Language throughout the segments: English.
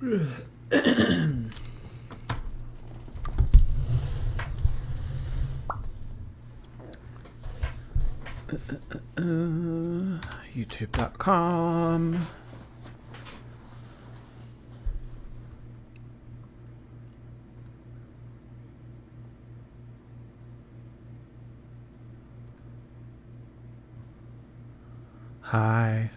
YouTube.com. Hi.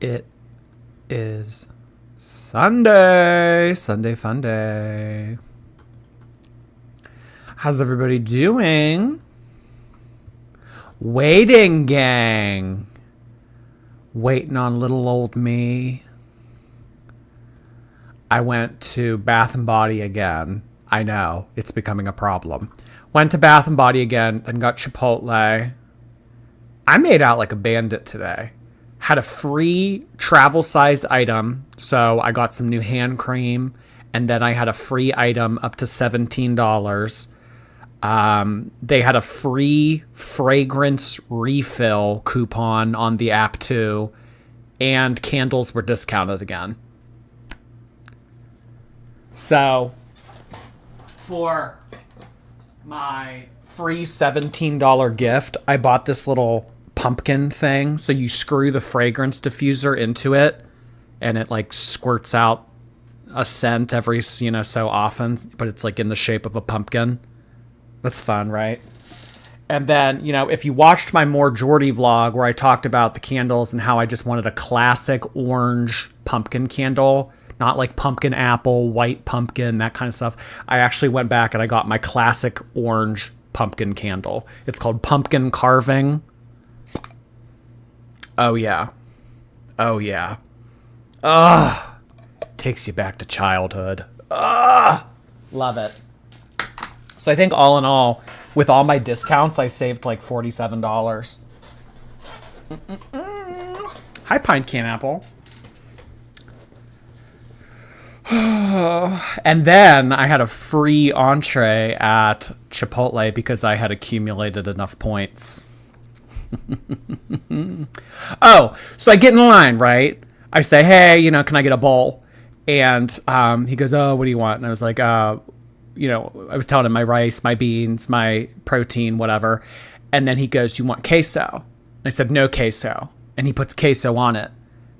It is Sunday. Sunday fun day. How's everybody doing? Waiting, gang. Waiting on little old me. I went to Bath and Body again. I know, it's becoming a problem. Went to Bath and Body again and got Chipotle. I made out like a bandit today. Had a free travel-sized item, so I got some new hand cream, and then I had a free item up to $17. They had a free fragrance refill coupon on the app too, and candles were discounted again. So, for my free $17 gift, I bought this little pumpkin thing. So you screw the fragrance diffuser into it, and it like squirts out a scent every, so often, but it's like in the shape of a pumpkin. That's fun, right? And then, if you watched my More Jordy vlog where I talked about the candles and how I just wanted a classic orange pumpkin candle, not like pumpkin apple, white pumpkin, that kind of stuff, I actually went back and I got my classic orange pumpkin candle. It's called Pumpkin Carving. Oh, yeah. Oh, yeah. Ugh. Takes you back to childhood. Ugh. Love it. So I think all in all, with all my discounts, I saved like $47. Hi, Pine Can Apple. And then I had a free entree at Chipotle because I had accumulated enough points. Oh, so I get in line, right? I say, hey, can I get a bowl? And he goes, oh, what do you want? And I was like, I was telling him my rice, my beans, my protein, whatever. And then he goes, you want queso? I said, no queso. And he puts queso on it.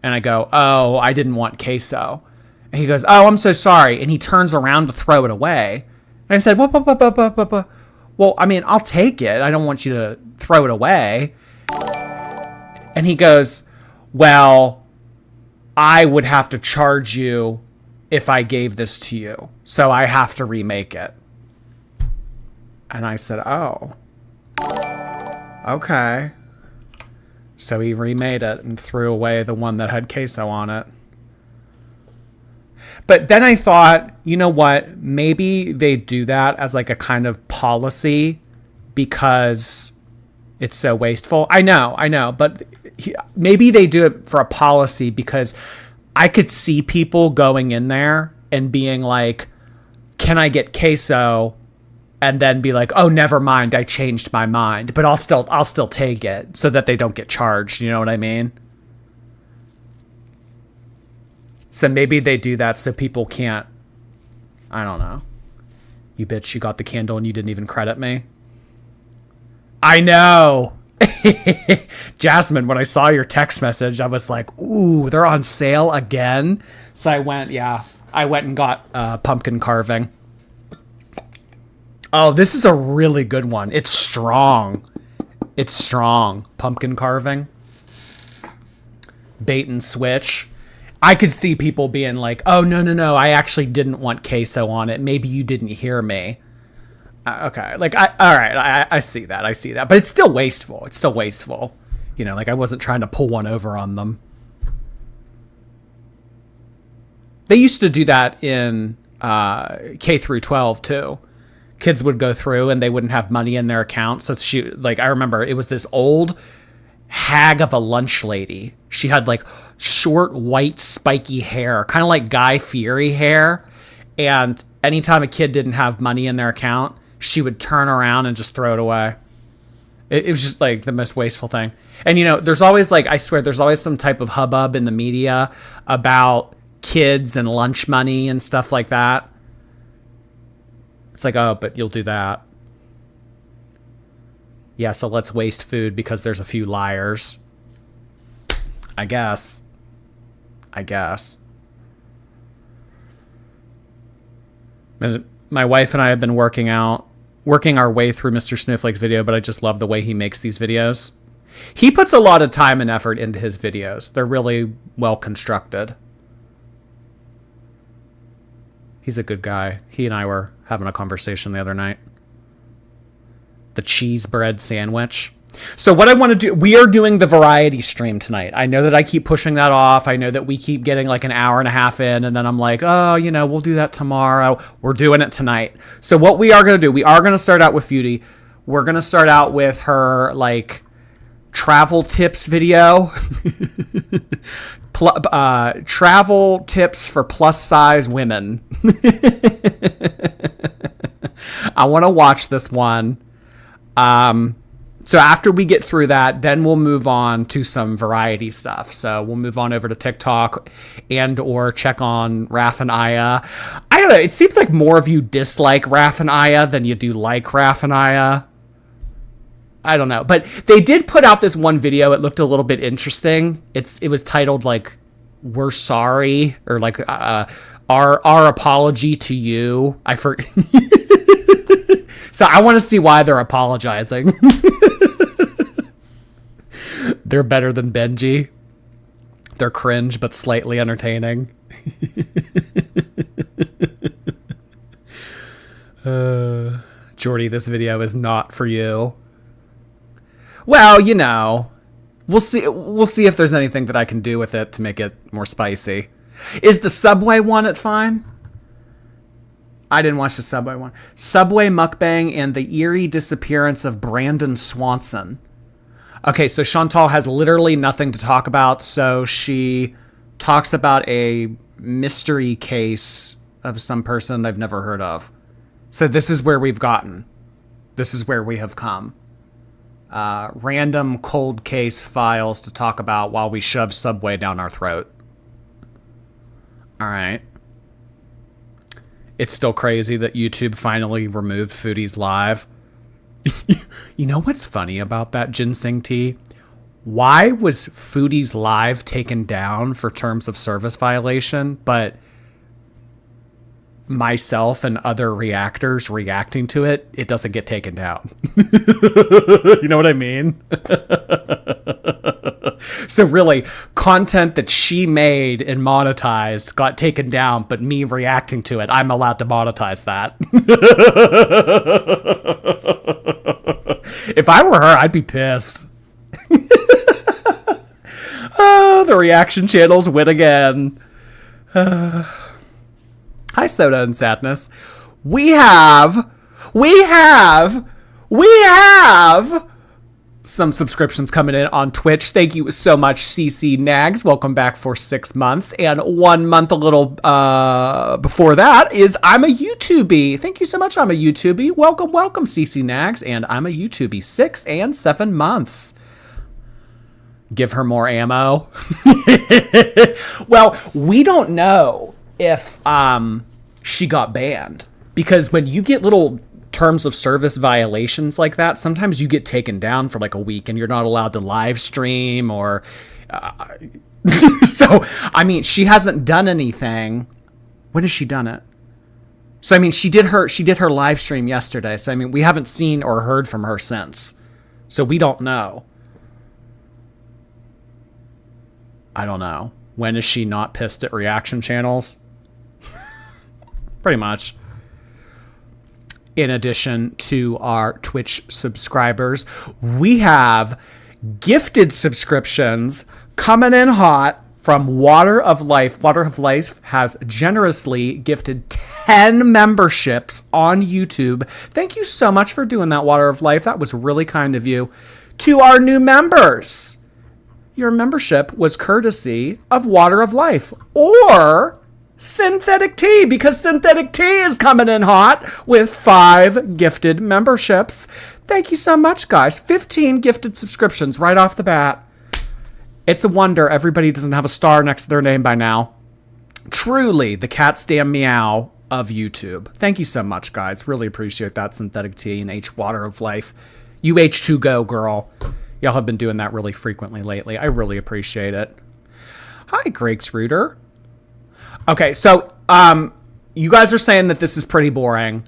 And I go, oh, I didn't want queso. And he goes, oh, I'm so sorry. And he turns around to throw it away. And I said, well, I mean, I'll take it. I don't want you to throw it away. And he goes, well, I would have to charge you if I gave this to you. So I have to remake it. And I said, oh, okay. So he remade it and threw away the one that had queso on it. But then I thought, you know what? Maybe they do that as like a kind of policy because it's so wasteful. I know. But maybe they do it for a policy because I could see people going in there and being like, can I get queso? And then be like, oh, never mind. I changed my mind, but I'll still take it so that they don't get charged. You know what I mean? So maybe they do that so people can't, I don't know. You bitch, you got the candle and you didn't even credit me. I know. Jasmine, when I saw your text message, I was like, ooh, they're on sale again. So I went and got pumpkin carving. Oh, this is a really good one. It's strong. Pumpkin carving. Bait and switch. I could see people being like, oh, no, I actually didn't want queso on it. Maybe you didn't hear me. Okay, all right, I see that. But it's still wasteful. I wasn't trying to pull one over on them. They used to do that in K through 12, too. Kids would go through and they wouldn't have money in their account. So I remember it was this old hag of a lunch lady. She had like short, white, spiky hair, kind of like Guy Fieri hair. And anytime a kid didn't have money in their account, she would turn around and just throw it away. It was just like the most wasteful thing. And, you know, there's always like, I swear, there's always some type of hubbub in the media about kids and lunch money and stuff like that. It's like, oh, but you'll do that. Yeah, so let's waste food because there's a few liars. I guess. My wife and I have been working our way through Mr. Snowflake's video, but I just love the way he makes these videos. He puts a lot of time and effort into his videos. They're really well constructed. He's a good guy. He and I were having a conversation the other night. The cheese bread sandwich. So what I want to do, we are doing the variety stream tonight. I know that I keep pushing that off. I know that we keep getting like an hour and a half in, and then I'm like, oh, you know, we'll do that tomorrow. We're doing it tonight. So what we are going to do, we are going to start out with Foodie. We're going to start out with her like travel tips video. Travel tips for plus size women. I want to watch this one. So after we get through that, then we'll move on to some variety stuff. So we'll move on over to TikTok and or check on Raf and Aya. I don't know. It seems like more of you dislike Raf and Aya than you do like Raf and Aya. I don't know. But they did put out this one video. It looked a little bit interesting. It was titled like, "We're sorry," or like our apology to you. I forget. So I want to see why they're apologizing. They're better than Benji. They're cringe, but slightly entertaining. Jordy, this video is not for you. Well, you know, we'll see if there's anything that I can do with it to make it more spicy. Is the Subway one at fine? I didn't watch the Subway one. Subway mukbang and the eerie disappearance of Brandon Swanson. Okay, so Chantal has literally nothing to talk about, so she talks about a mystery case of some person I've never heard of. So this is where we've gotten. This is where we have come. Random cold case files to talk about while we shove Subway down our throat. All right. It's still crazy that YouTube finally removed Foodie's Live. You know what's funny about that, Ginseng Tea? Why was Foodie's Live taken down for terms of service violation, but myself and other reactors reacting to it, it doesn't get taken down? You know what I mean? So really, content that she made and monetized got taken down, but me reacting to it, I'm allowed to monetize that. If I were her, I'd be pissed. Oh, the reaction channels win again. Hi, Soda and Sadness. We have some subscriptions coming in on Twitch. Thank you so much, CC Nags. Welcome back for 6 months. And 1 month a little before that is I'm a YouTubie. Thank you so much, I'm a YouTubie. Welcome, CC Nags. And I'm a YouTubie. 6 and 7 months. Give her more ammo. Well, we don't know if she got banned. Because when you get little terms of service violations like that, sometimes you get taken down for like a week and you're not allowed to live stream or so I mean, she hasn't done anything. When has she done it? So I mean, she did her live stream yesterday, so I mean, we haven't seen or heard from her since, so we don't know. I don't know. When is she not pissed at reaction channels? Pretty much. In addition to our Twitch subscribers, we have gifted subscriptions coming in hot from Water of Life. Water of Life has generously gifted 10 memberships on YouTube. Thank you so much for doing that, Water of Life. That was really kind of you. To our new members, your membership was courtesy of Water of Life. Or Synthetic Tea, because Synthetic Tea is coming in hot with 5 gifted memberships. Thank you so much, guys. 15 gifted subscriptions right off the bat. It's a wonder everybody doesn't have a star next to their name by now. Truly, the cat's damn meow of YouTube. Thank you so much, guys. Really appreciate that, Synthetic Tea and H Water of Life. You H2Go, girl. Y'all have been doing that really frequently lately. I really appreciate it. Hi, Greg's Rooter. Okay, so you guys are saying that this is pretty boring.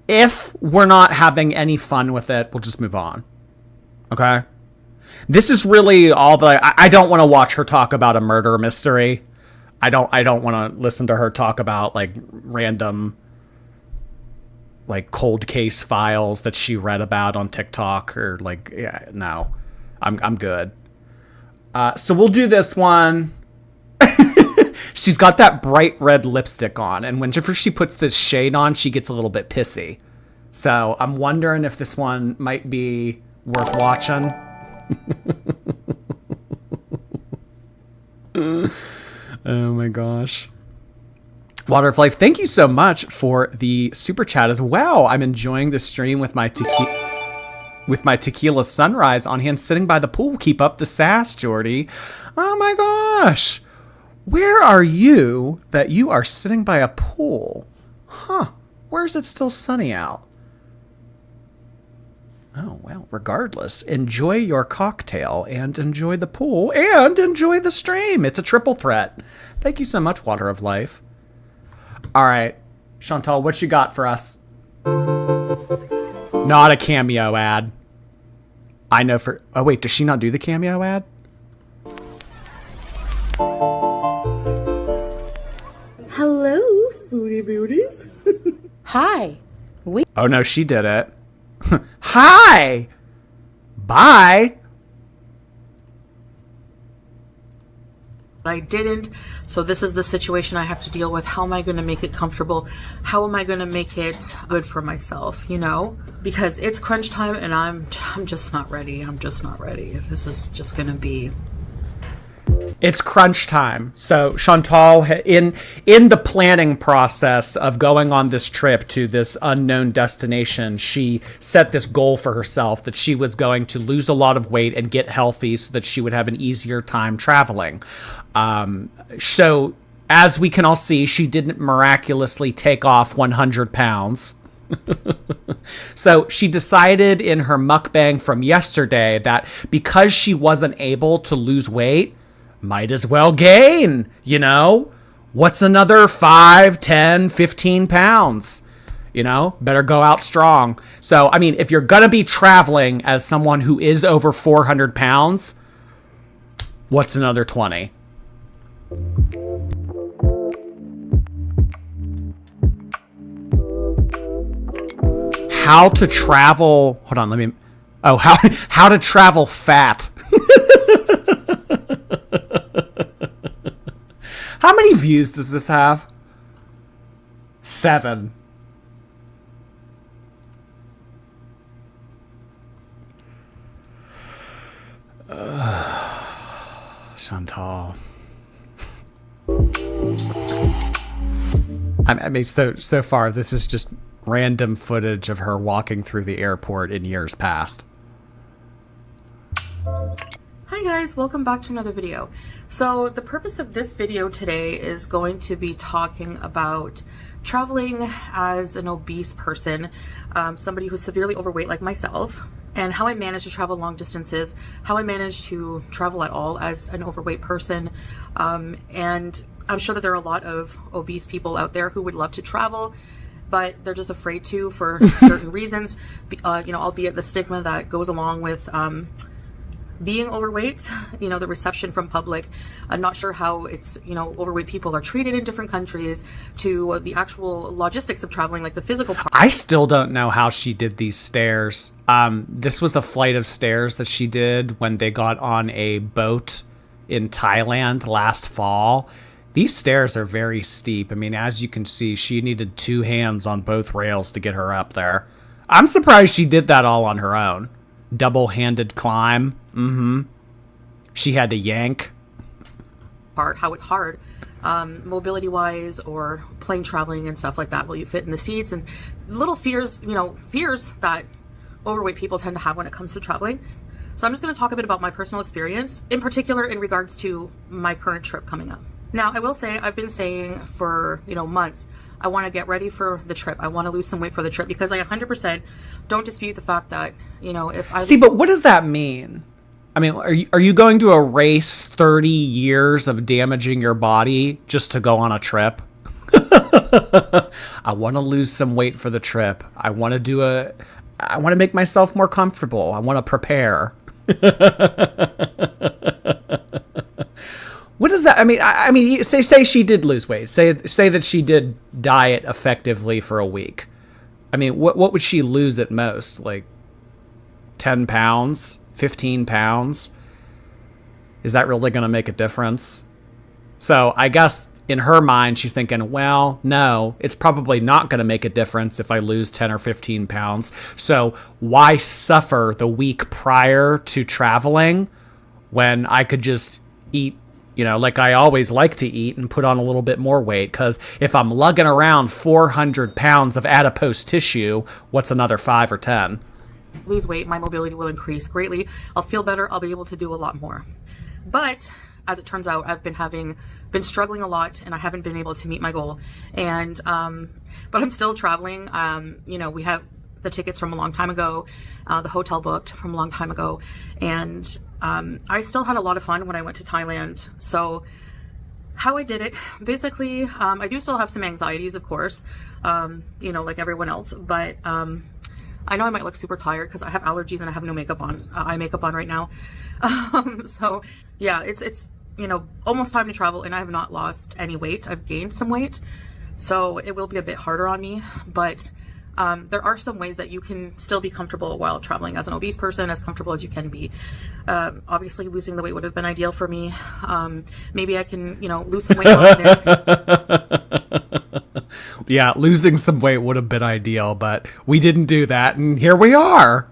If we're not having any fun with it, we'll just move on. Okay? This is really all that I don't want to watch her talk about a murder mystery. I don't want to listen to her talk about like random like cold case files that she read about on TikTok or like, yeah, no. I'm good. So we'll do this one. She's got that bright red lipstick on, and whenever she puts this shade on, she gets a little bit pissy. So I'm wondering if this one might be worth watching. Oh my gosh. Water of Life, thank you so much for the super chat as well. I'm enjoying the stream with my tequila sunrise on hand, sitting by the pool. Keep up the sass, Jordy. Oh my gosh. Where are you that you are sitting by a pool? Huh. Where is it still sunny out? Oh, well, regardless, enjoy your cocktail and enjoy the pool and enjoy the stream. It's a triple threat. Thank you so much, Water of Life. All right, Chantal, what you got for us? Not a cameo ad. I know for... Oh, wait, does she not do the cameo ad? Hello, Foodie Beauties. Hi. Oh, no, she did it. Hi! Bye! I didn't, so this is the situation I have to deal with. How am I going to make it comfortable? How am I going to make it good for myself, you know? Because it's crunch time and I'm just not ready. I'm just not ready. This is just going to be... It's crunch time. So Chantal, in the planning process of going on this trip to this unknown destination, she set this goal for herself that she was going to lose a lot of weight and get healthy so that she would have an easier time traveling. So as we can all see, she didn't miraculously take off 100 pounds. So she decided in her mukbang from yesterday that because she wasn't able to lose weight, might as well gain, you know? What's another 5, 10, 15 pounds? You know, better go out strong. So, I mean, if you're going to be traveling as someone who is over 400 pounds, what's another 20? How to travel... Hold on, let me... Oh, how to travel fat. How many views does this have? 7. Chantal. I mean, so far, this is just random footage of her walking through the airport in years past. Hi guys, welcome back to another video. So the purpose of this video today is going to be talking about traveling as an obese person, somebody who's severely overweight like myself, and how I managed to travel long distances, how I managed to travel at all as an overweight person, and I'm sure that there are a lot of obese people out there who would love to travel, but they're just afraid to for certain reasons, you know, albeit the stigma that goes along with being overweight, you know, the reception from public. I'm not sure how it's, you know, overweight people are treated in different countries, to the actual logistics of traveling, like the physical part. I still don't know how she did these stairs. This was a flight of stairs that she did when they got on a boat in Thailand last fall. These stairs are very steep. I mean, as you can see, she needed 2 hands on both rails to get her up there. I'm surprised she did that all on her own. Double-handed climb. She had to yank. How it's hard mobility wise or plane traveling and stuff like that. Will you fit in the seats? And little fears, fears that overweight people tend to have when it comes to traveling. So I'm just going to talk a bit about my personal experience, in particular in regards to my current trip coming up. Now, I will say, I've been saying for, months, I want to get ready for the trip. I want to lose some weight for the trip, because I 100% don't dispute the fact that, if I... See, but what does that mean? I mean, are you going to erase 30 years of damaging your body just to go on a trip? I want to lose some weight for the trip. I want to make myself more comfortable. I want to prepare. What does that? I mean, say she did lose weight. Say that she did diet effectively for a week. I mean, what would she lose at most? Like 10 pounds, 15 pounds? Is that really going to make a difference? So I guess in her mind, she's thinking, well, no, it's probably not going to make a difference if I lose 10 or 15 pounds. So why suffer the week prior to traveling when I could just eat, like I always like to eat, and put on a little bit more weight? Because if I'm lugging around 400 pounds of adipose tissue, what's another 5 or 10? Lose weight, my mobility will increase greatly. I'll feel better. I'll be able to do a lot more. But as it turns out, I've been struggling a lot, and I haven't been able to meet my goal. And but I'm still traveling. We have the tickets from a long time ago, the hotel booked from a long time ago, and I still had a lot of fun when I went to Thailand. So how I did it, basically, I do still have some anxieties, of course, like everyone else, but I know I might look super tired because I have allergies and I have no makeup on, eye makeup on right now. So yeah, it's almost time to travel, and I have not lost any weight. I've gained some weight, so it will be a bit harder on me, but there are some ways that you can still be comfortable while traveling as an obese person, as comfortable as you can be. Obviously, losing the weight would have been ideal for me. Maybe I can, lose some weight on there. Yeah, losing some weight would have been ideal, but we didn't do that, and here we are.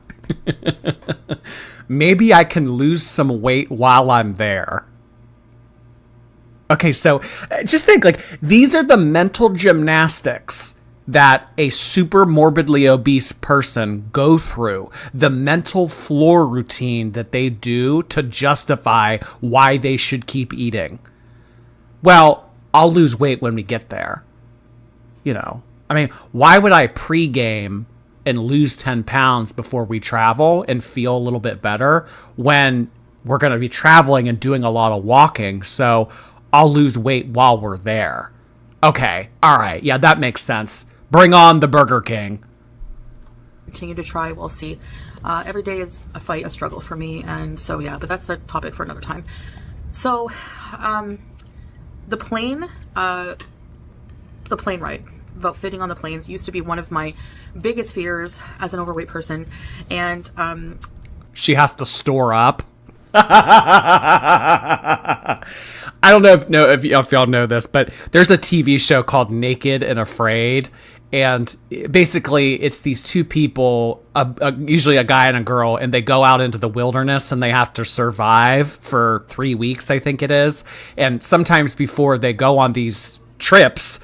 Maybe I can lose some weight while I'm there. Okay, so just think, like, these are the mental gymnastics that a super morbidly obese person go through, the mental floor routine that they do to justify why they should keep eating. Well, I'll lose weight when we get there. I mean, why would I pregame and lose 10 pounds before we travel and feel a little bit better when we're going to be traveling and doing a lot of walking? So I'll lose weight while we're there. Okay. All right. Yeah, that makes sense. Bring on the Burger King. Continue to try. We'll see. Every day is a fight, a struggle for me. And so, yeah, but that's a topic for another time. So, the plane ride, about fitting on the planes, used to be one of my biggest fears as an overweight person. And she has to store up. I don't know if y'all know this, but there's a TV show called Naked and Afraid, and basically it's these two people, usually a guy and a girl, and they go out into the wilderness and they have to survive for 3 weeks, I think it is. And sometimes before they go on these trips,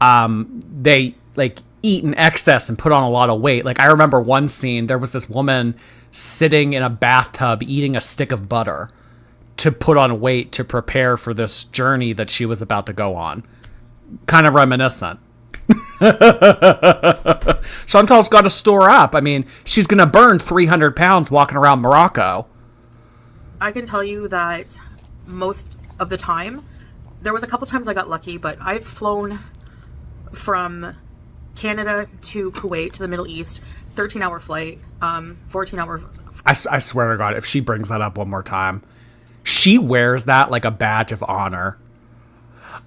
they like eat in excess and put on a lot of weight. Like, I remember one scene, there was this woman sitting in a bathtub eating a stick of butter to put on weight to prepare for this journey that she was about to go on. Kind of reminiscent. Chantal's got to store up. I mean, she's going to burn 300 pounds walking around Morocco. I can tell you that most of the time, there was a couple times I got lucky, but I've flown from Canada to Kuwait to the Middle East, 13-hour flight, 14-hour. I swear to God, if she brings that up one more time, she wears that like a badge of honor.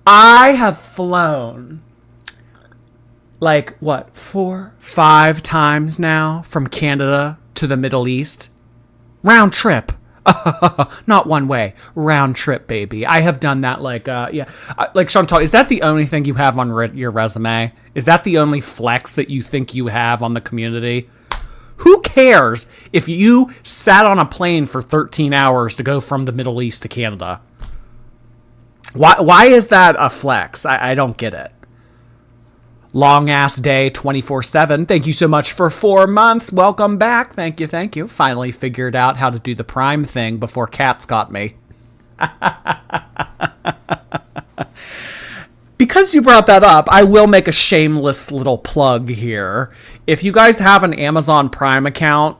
I have flown like, 4-5 times now from Canada to the Middle East. Round trip. Not one way. Round trip, baby. I have done that like Chantal, is that the only thing you have on your resume? Is that the only flex that you think you have on the community? Who cares if you sat on a plane for 13 hours to go from the Middle East to Canada? Why is that a flex? I don't get it. Long ass day 24/7. Thank you so much for 4 months. Welcome back. Thank you. Finally figured out how to do the Prime thing before cats got me. Because you brought that up, I will make a shameless little plug here. If you guys have an Amazon Prime account,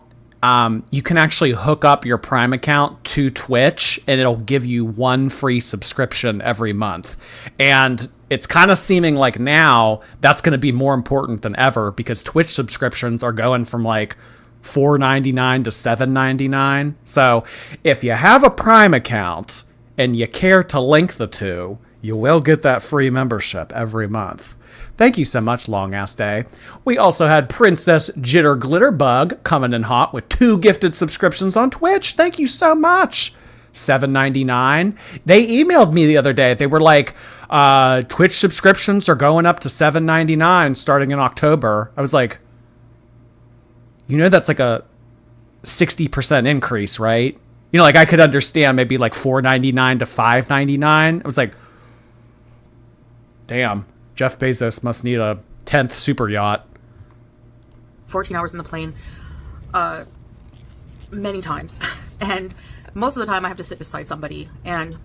you can actually hook up your Prime account to Twitch, and it'll give you 1 free subscription every month. And it's kind of seeming like now that's going to be more important than ever, because Twitch subscriptions are going from like $4.99 to $7.99. So if you have a Prime account and you care to link the two, you will get that free membership every month. Thank you so much, Long Ass Day. We also had Princess Jitter Glitterbug coming in hot with 2 gifted subscriptions on Twitch. Thank you so much. $7.99. They emailed me the other day. They were like, Twitch subscriptions are going up to $7.99 starting in October. I was like, that's like a 60% increase, right? Like I could understand maybe like $4.99 to $5.99. I was like, damn. Jeff Bezos must need a 10th super yacht. 14 hours in the plane, many times. And most of the time I have to sit beside somebody. And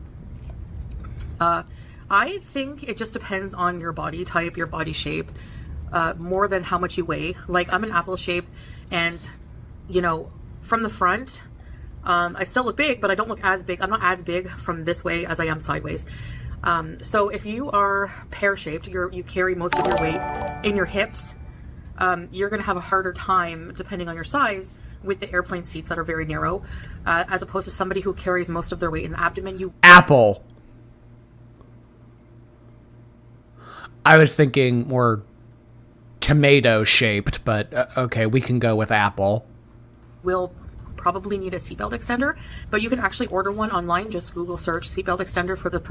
I think it just depends on your body type, your body shape, more than how much you weigh. Like I'm an apple shape, and, from the front, I still look big, but I don't look as big. I'm not as big from this way as I am sideways. So if you are pear-shaped, you carry most of your weight in your hips, you're going to have a harder time, depending on your size, with the airplane seats that are very narrow, as opposed to somebody who carries most of their weight in the abdomen. Apple. I was thinking more tomato-shaped, but okay, we can go with apple. Will probably need a seatbelt extender, but you can actually order one online. Just Google search seatbelt extender for the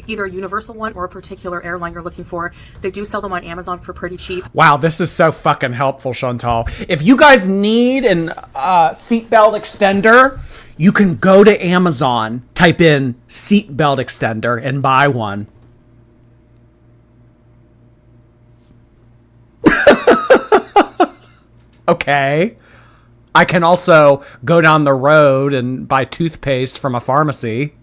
either a universal one or a particular airline you're looking for. They do sell them on Amazon for pretty cheap. Wow, this is so fucking helpful, Chantal. If you guys need an seatbelt extender, you can go to Amazon, type in seatbelt extender, and buy one. Okay. I can also go down the road and buy toothpaste from a pharmacy.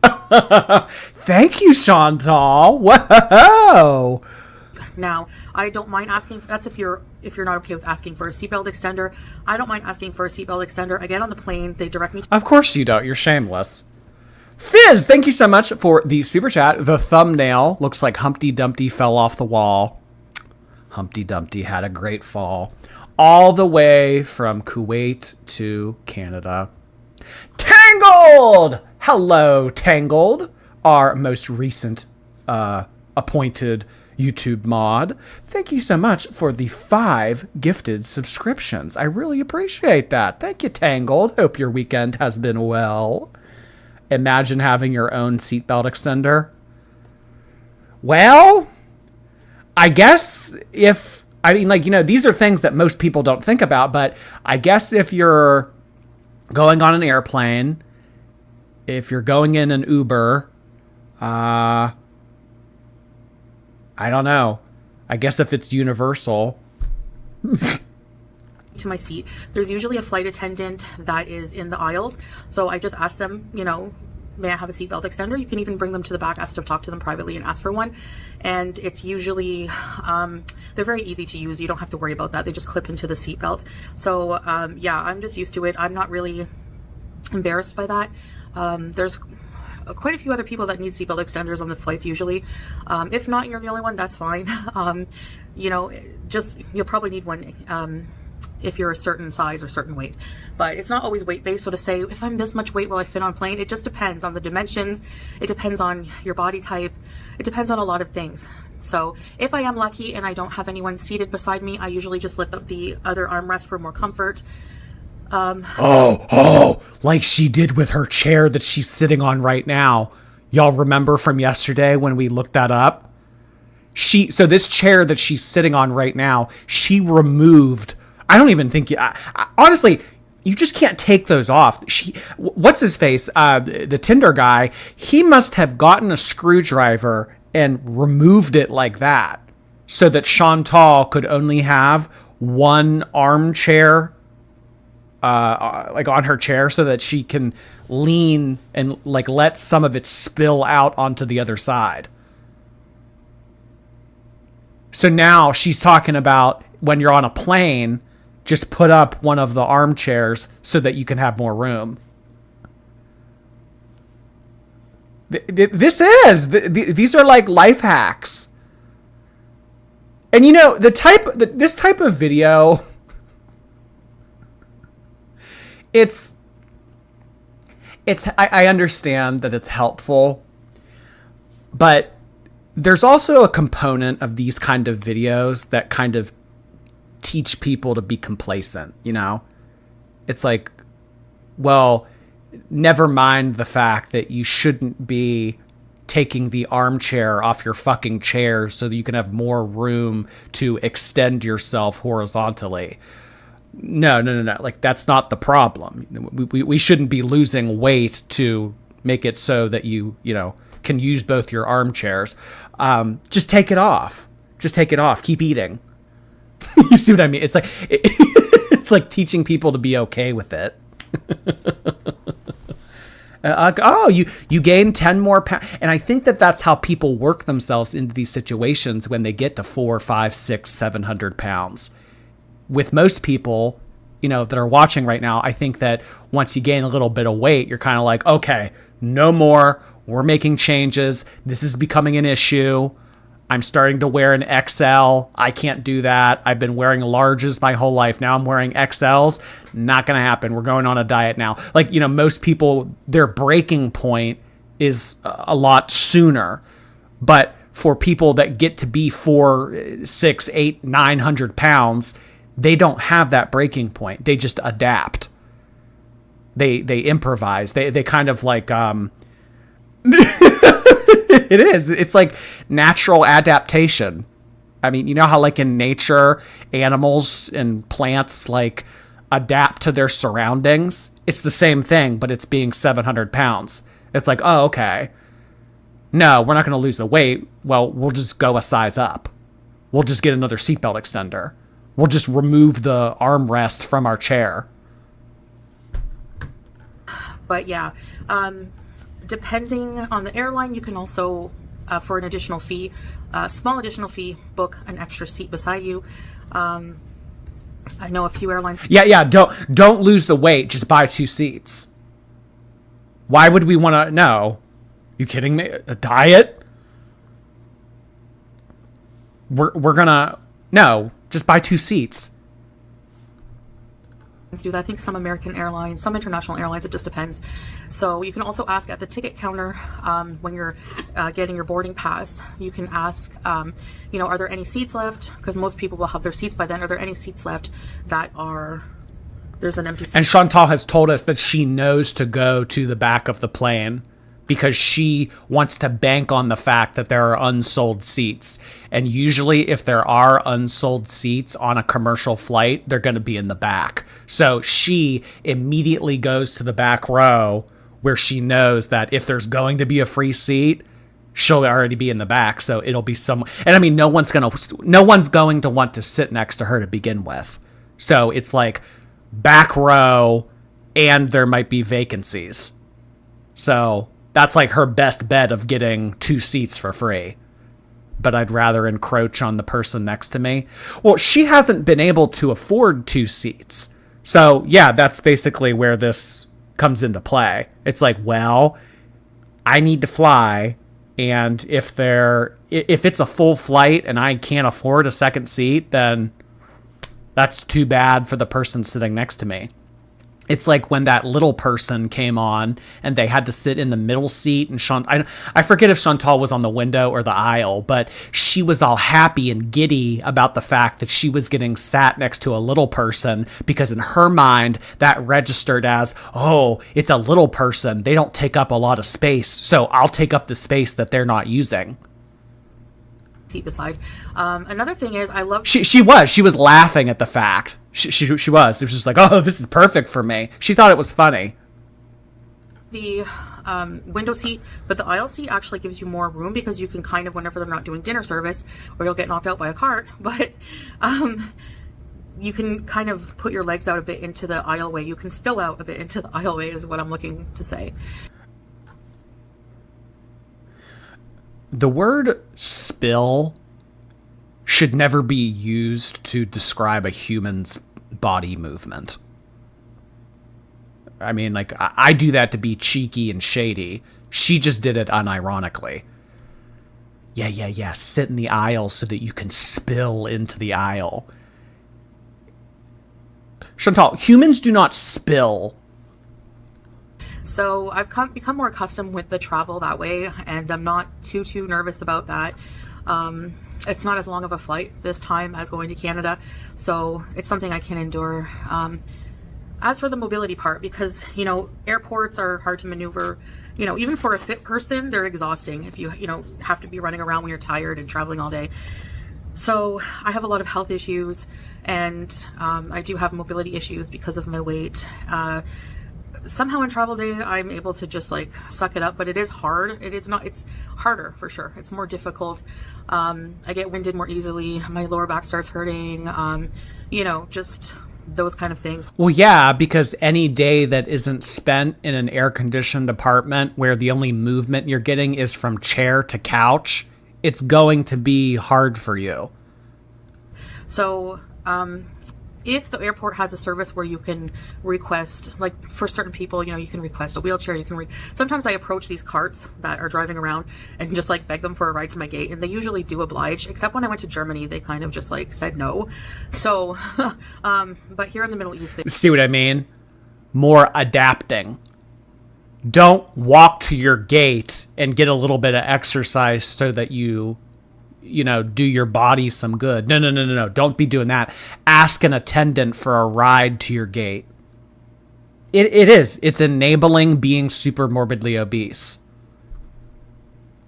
Thank you, Chantal. Whoa. Now, I don't mind asking. That's if you're not okay with asking for a seatbelt extender. I don't mind asking for a seatbelt extender. I get on the plane. They direct me. Of course you don't. You're shameless. Fizz, thank you so much for the super chat. The thumbnail looks like Humpty Dumpty fell off the wall. Humpty Dumpty had a great fall. All the way from Kuwait to Canada. Tangled! Hello, Tangled, our most recent appointed YouTube mod. Thank you so much for the 5 gifted subscriptions. I really appreciate that. Thank you, Tangled. Hope your weekend has been well. Imagine having your own seatbelt extender. Well, I guess these are things that most people don't think about, but I guess if you're going on an airplane, if you're going in an Uber, I don't know. I guess if it's universal. To my seat, there's usually a flight attendant that is in the aisles. So I just ask them, may I have a seatbelt extender? You can even bring them to the back, ask to talk to them privately and ask for one. And it's usually, they're very easy to use. You don't have to worry about that. They just clip into the seatbelt. So, yeah, I'm just used to it. I'm not really embarrassed by that. There's quite a few other people that need seatbelt extenders on the flights usually. If not, you're the only one, that's fine. You'll probably need one, if you're a certain size or certain weight, but it's not always weight based. So to say, if I'm this much weight, will I fit on plane? It just depends on the dimensions. It depends on your body type. It depends on a lot of things. So if I am lucky and I don't have anyone seated beside me, I usually just lift up the other armrest for more comfort. Like she did with her chair that she's sitting on right now. Y'all remember from yesterday when we looked that up? So this chair that she's sitting on right now, she removed. I don't even think honestly, you just can't take those off. What's his face? The Tinder guy, he must have gotten a screwdriver and removed it like that so that Chantal could only have one armchair like on her chair so that she can lean and like let some of it spill out onto the other side. So now she's talking about when you're on a plane, just put up one of the armchairs so that you can have more room. These are like life hacks. And you know, this type of video, I understand that it's helpful, but there's also a component of these kind of videos that kind of teach people to be complacent, you know? It's like, well, never mind the fact that you shouldn't be taking the armchair off your fucking chair so that you can have more room to extend yourself horizontally. No. Like, that's not the problem. We shouldn't be losing weight to make it so that you can use both your armchairs. Just take it off. Keep eating. You see what I mean? It's like it's like teaching people to be okay with it. You gain 10 more pounds. And I think that's how people work themselves into these situations when they get to 4, 5, 6, 700 pounds. With most people, that are watching right now, I think that once you gain a little bit of weight, you're kind of like, okay, no more. We're making changes. This is becoming an issue. I'm starting to wear an XL. I can't do that. I've been wearing larges my whole life. Now I'm wearing XLs. Not going to happen. We're going on a diet now. Like, most people, their breaking point is a lot sooner. But for people that get to be 4, 6, 8, 900 pounds, they don't have that breaking point. They just adapt. They improvise. They kind of like, it is. It's like natural adaptation. I mean, you know how like in nature, animals and plants like adapt to their surroundings? It's the same thing, but it's being 700 pounds. It's like, oh, okay. No, we're not going to lose the weight. Well, we'll just go a size up. We'll just get another seatbelt extender. We'll just remove the armrest from our chair. But yeah, depending on the airline, you can also, for an additional fee, small additional fee, book an extra seat beside you. I know a few airlines. Yeah. Don't lose the weight. Just buy 2 seats. Why would we want to? No, you kidding me? A diet? We're gonna no. Just buy 2 seats. Do that. I think some American airlines, some international airlines, it just depends. So you can also ask at the ticket counter when you're getting your boarding pass. You can ask, are there any seats left? Because most people will have their seats by then. Are there any seats left that there's an empty seat? And Chantal has told us that she knows to go to the back of the plane because she wants to bank on the fact that there are unsold seats. And usually if there are unsold seats on a commercial flight, they're going to be in the back. So she immediately goes to the back row where she knows that if there's going to be a free seat, she'll already be in the back. So it'll be someone. And I mean, no one's going to want to sit next to her to begin with. So it's like back row and there might be vacancies. So that's like her best bet of getting 2 seats for free. But I'd rather encroach on the person next to me. Well, she hasn't been able to afford 2 seats. So yeah, that's basically where this comes into play. It's like, well, I need to fly. And if it's a full flight and I can't afford a second seat, then that's too bad for the person sitting next to me. It's like when that little person came on and they had to sit in the middle seat, and I forget if Chantal was on the window or the aisle, but she was all happy and giddy about the fact that she was getting sat next to a little person because in her mind that registered as, oh, it's a little person. They don't take up a lot of space, so I'll take up the space that they're not using. seat beside. Another thing is I love She was laughing at the fact. She was. It was just like, oh, this is perfect for me. She thought it was funny. the window seat, but the aisle seat actually gives you more room because you can kind of, whenever they're not doing dinner service, or you'll get knocked out by a cart, but you can kind of put your legs out a bit into the aisleway. You can spill out a bit into the aisleway is what I'm looking to say. The word spill should never be used to describe a human's body movement. I mean, like, I do that to be cheeky and shady. She just did it unironically. Yeah. Sit in the aisle so that you can spill into the aisle. Chantal, humans do not spill. So I've become more accustomed with the travel that way, and I'm not too nervous about that. It's not as long of a flight this time as going to Canada, so it's something I can endure. As for the mobility part, because, you know, airports are hard to maneuver, you know, even for a fit person, they're exhausting if you have to be running around when you're tired and traveling all day. So I have a lot of health issues, and I do have mobility issues because of my weight. Somehow in travel day, I'm able to just like suck it up, but it is hard. It's harder for sure. It's more difficult. I get winded more easily. My lower back starts hurting. You know, just those kind of things. Well, yeah, because any day that isn't spent in an air-conditioned apartment where the only movement you're getting is from chair to couch, it's going to be hard for you. So, if the airport has a service where you can request, like for certain people, you know, you can request a wheelchair, sometimes I approach these carts that are driving around and just like beg them for a ride to my gate, and they usually do oblige, except when I went to Germany, they kind of just like said no. So, but here in the Middle East, See what I mean? More adapting. Don't walk to your gate and get a little bit of exercise so that you know, do your body some good. No. Don't be doing that. Ask an attendant for a ride to your gate. It is. It's enabling being super morbidly obese.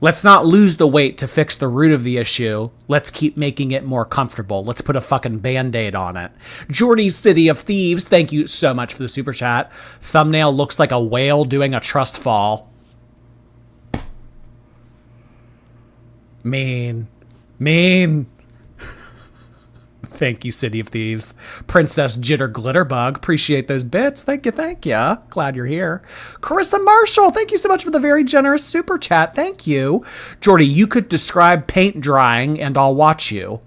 Let's not lose the weight to fix the root of the issue. Let's keep making it more comfortable. Let's put a fucking Band-Aid on it. Jordy's City of Thieves, thank you so much for the super chat. Thumbnail looks like a whale doing a trust fall. Mean. Thank you, City of Thieves. Princess Jitter Glitterbug, appreciate those bits. Thank you. Glad you're here. Carissa Marshall, thank you so much for the very generous super chat. Thank you. Jordy, you could describe paint drying and I'll watch you.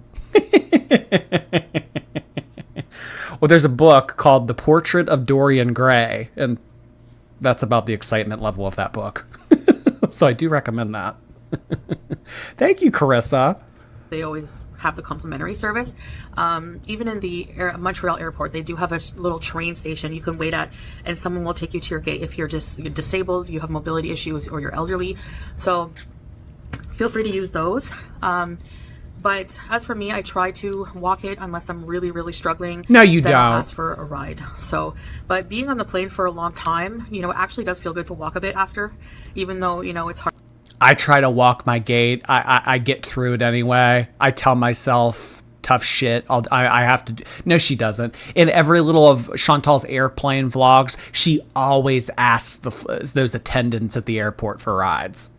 Well, there's a book called The Portrait of Dorian Gray, and that's about the excitement level of that book. So I do recommend that. Thank you, Carissa. they always have the complimentary service. Even in the Montreal airport, they do have a little train station you can wait at, and someone will take you to your gate if you're disabled, you have mobility issues, or you're elderly. So feel free to use those. But as for me, I try to walk it unless I'm really, really struggling. No, you then don't. I'll ask for a ride. So, but being on the plane for a long time, you know, it actually does feel good to walk a bit after, even though, you know, it's hard. I try to walk my gait. I get through it anyway. I tell myself tough shit. I have to do. No, she doesn't. In every little of Chantal's airplane vlogs, she always asks those attendants at the airport for rides.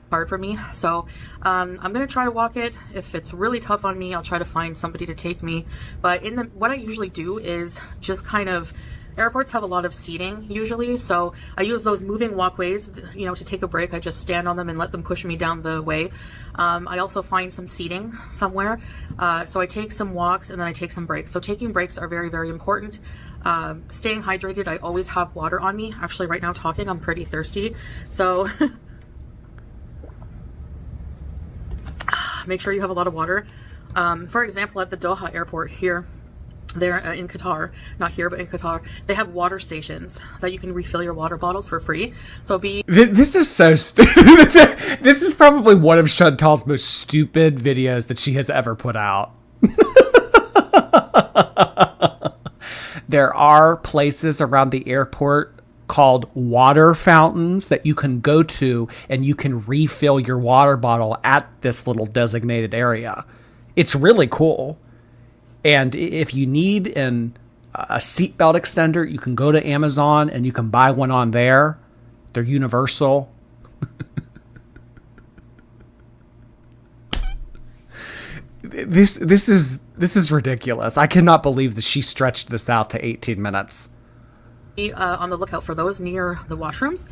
Hard for me, so I'm gonna try to walk it. If it's really tough on me, I'll try to find somebody to take me. But what I usually do is just kind of, airports have a lot of seating usually, so I use those moving walkways, you know, to take a break. I just stand on them and let them push me down the way. I also find some seating somewhere, so I take some walks and then I take some breaks. So taking breaks are very, very important. Staying hydrated, I always have water on me. Actually, right now talking, I'm pretty thirsty, so make sure you have a lot of water. For example, at the Doha airport here, there in Qatar, not here, but in Qatar, they have water stations that you can refill your water bottles for free. So This is so stupid. This is probably one of Chantal's most stupid videos that she has ever put out. There are places around the airport called water fountains that you can go to, and you can refill your water bottle at this little designated area. It's really cool. And if you need a seatbelt extender, you can go to Amazon and you can buy one on there. They're universal. This is ridiculous. I cannot believe that she stretched this out to 18 minutes. On the lookout for those near the washrooms.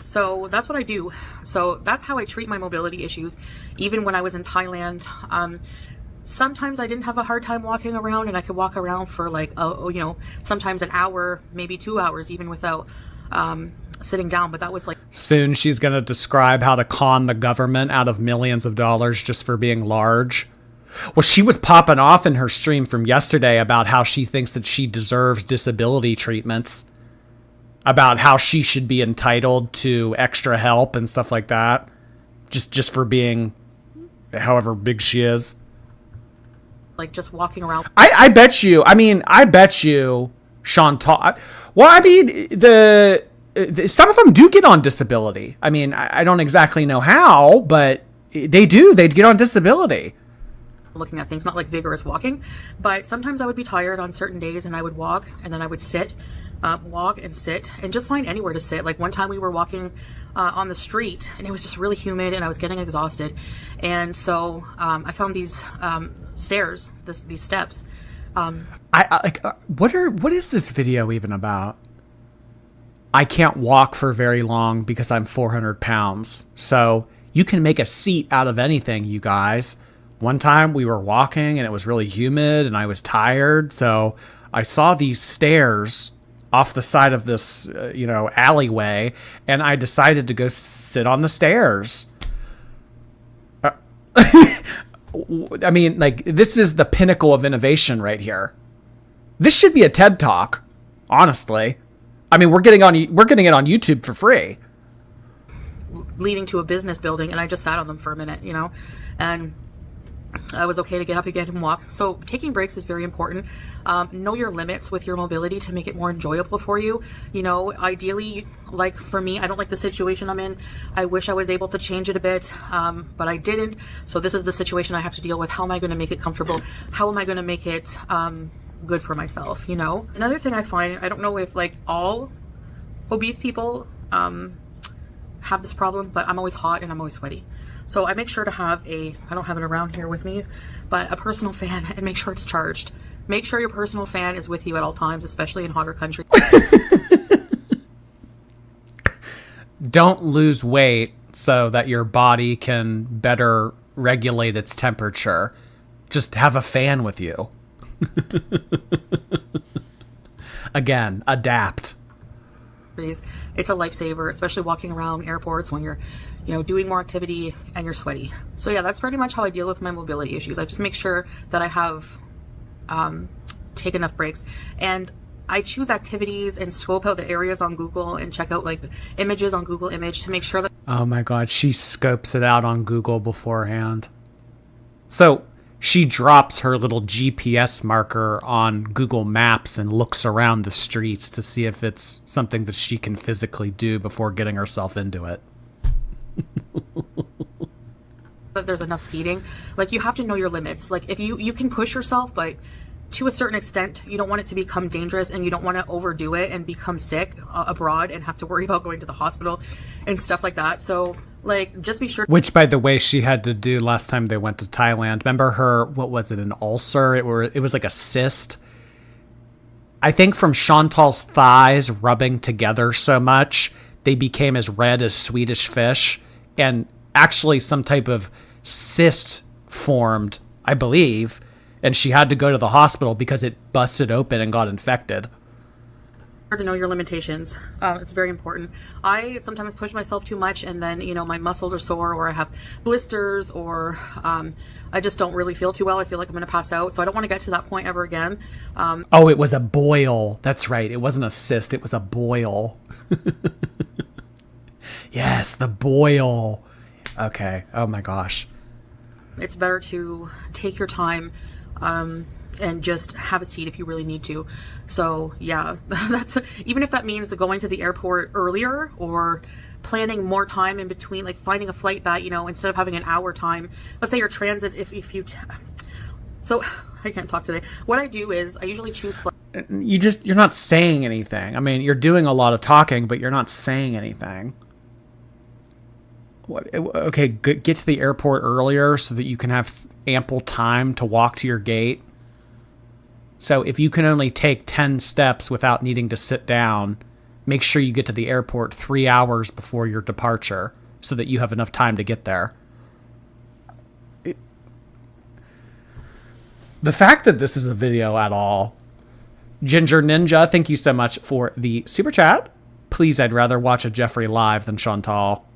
So that's what I do. So that's how I treat my mobility issues. Even when I was in Thailand, sometimes I didn't have a hard time walking around, and I could walk around for like, sometimes an hour, maybe 2 hours, even without sitting down. But that was like... Soon she's going to describe how to con the government out of millions of dollars just for being large. Well, she was popping off in her stream from yesterday about how she thinks that she deserves disability treatments, about how she should be entitled to extra help and stuff like that, just for being however big she is. Like just walking around. I bet you, Chantal. Well, I mean, some of them do get on disability. I mean, I don't exactly know how, but they do. They'd get on disability. Looking at things, not like vigorous walking, but sometimes I would be tired on certain days and I would walk, and then I would sit, walk and sit, and just find anywhere to sit. Like one time we were walking on the street and it was just really humid and I was getting exhausted, and so I found these stairs, these steps. What is this video even about? I can't walk for very long because I'm 400 pounds. So you can make a seat out of anything, you guys. One time we were walking and it was really humid and I was tired. So I saw these stairs off the side of this, alleyway, and I decided to go sit on the stairs. I mean, like, this is the pinnacle of innovation right here. This should be a TED Talk, honestly. I mean, we're getting it on YouTube for free. Leading to a business building, and I just sat on them for a minute, and I was okay to get up again and walk. So taking breaks is very important. Know your limits with your mobility to make it more enjoyable for you. Ideally, like for me, I don't like the situation I'm in. I wish I was able to change it a bit, but I didn't. So this is the situation I have to deal with. How am I going to make it comfortable? How am I going to make it good for myself? Another thing I find, I don't know if like all obese people have this problem, but I'm always hot and I'm always sweaty. So I make sure to have I don't have it around here with me, but a personal fan, and make sure it's charged. Make sure your personal fan is with you at all times, especially in hotter countries. Don't lose weight so that your body can better regulate its temperature. Just have a fan with you. Again, adapt. It's a lifesaver, especially walking around airports when you're doing more activity and you're sweaty. So yeah, that's pretty much how I deal with my mobility issues. I just make sure that I have take enough breaks, and I choose activities and scope out the areas on Google and check out like images on Google Image to make sure that... Oh my God, she scopes it out on Google beforehand. So she drops her little GPS marker on Google Maps and looks around the streets to see if it's something that she can physically do before getting herself into it. That there's enough seating. Like, you have to know your limits. Like, if you can push yourself, but to a certain extent, you don't want it to become dangerous, and you don't want to overdo it and become sick abroad and have to worry about going to the hospital and stuff like that. So like, just be sure. Which, by the way, she had to do last time they went to Thailand. Remember her, what was it, an ulcer? It was like a cyst. I think from Chantal's thighs rubbing together so much, they became as red as Swedish fish. And actually some type of cyst formed, I believe. And she had to go to the hospital because it busted open and got infected. To know your limitations. It's very important. I sometimes push myself too much, and then, my muscles are sore, or I have blisters, or I just don't really feel too well. I feel like I'm going to pass out. So I don't want to get to that point ever again. Oh, it was a boil. That's right. It wasn't a cyst. It was a boil. Yes, the boil. Okay. Oh my gosh. It's better to take your time. and just have a seat if you really need to. So yeah, that's, even if that means going to the airport earlier or planning more time in between, like finding a flight that, you know, instead of having an hour time, let's say your transit, if you, so I can't talk today. What I do is I usually choose you're not saying anything. I mean, you're doing a lot of talking, but you're not saying anything. What? Okay, get to the airport earlier so that you can have ample time to walk to your gate. So if you can only take 10 steps without needing to sit down, make sure you get to the airport 3 hours before your departure so that you have enough time to get there. The fact that this is a video at all. Ginger Ninja, thank you so much for the super chat. Please, I'd rather watch a Jeffrey live than Chantal.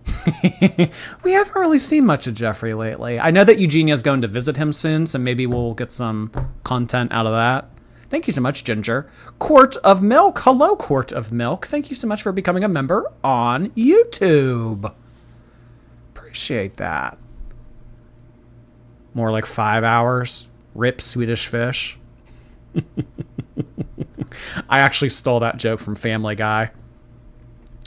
We haven't really seen much of Jeffrey lately. I know that Eugenia's going to visit him soon, so maybe we'll get some content out of that. Thank you so much, Ginger. Quart of Milk. Hello, Quart of Milk. Thank you so much for becoming a member on YouTube. Appreciate that. More like 5 hours. Rip Swedish fish. I actually stole that joke from Family Guy.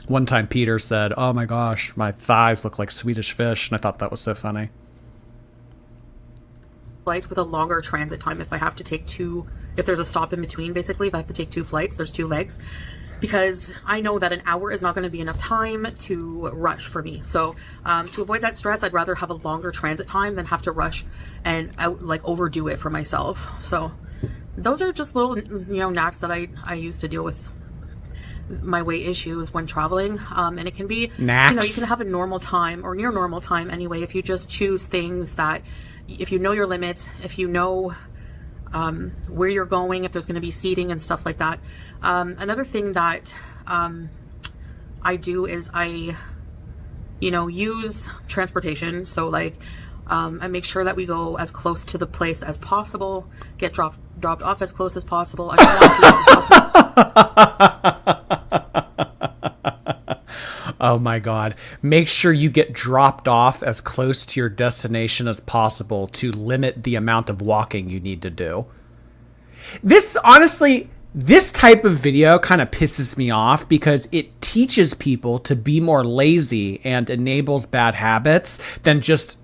One time Peter said, "Oh my gosh, my thighs look like Swedish fish," and I thought that was so funny. Flights with a longer transit time if I have to take if there's a stop in between, basically, if I have to take 2 flights, there's 2 legs, because I know that an hour is not going to be enough time to rush for me. So to avoid that stress, I'd rather have a longer transit time than have to rush and overdo it for myself. So those are just little, you know, knacks that I use to deal with my weight issues when traveling. And it can be, knacks. You know, you can have a normal time or near normal time anyway if you just choose things that, if you know your limits, if you know where you're going, if there's going to be seating and stuff like that. Another thing that I do is I, you know, use transportation. So like I make sure that we go as close to the place as possible, get dropped off as close as possible. Oh my God. Make sure you get dropped off as close to your destination as possible to limit the amount of walking you need to do. This, honestly, this type of video kind of pisses me off because it teaches people to be more lazy and enables bad habits than just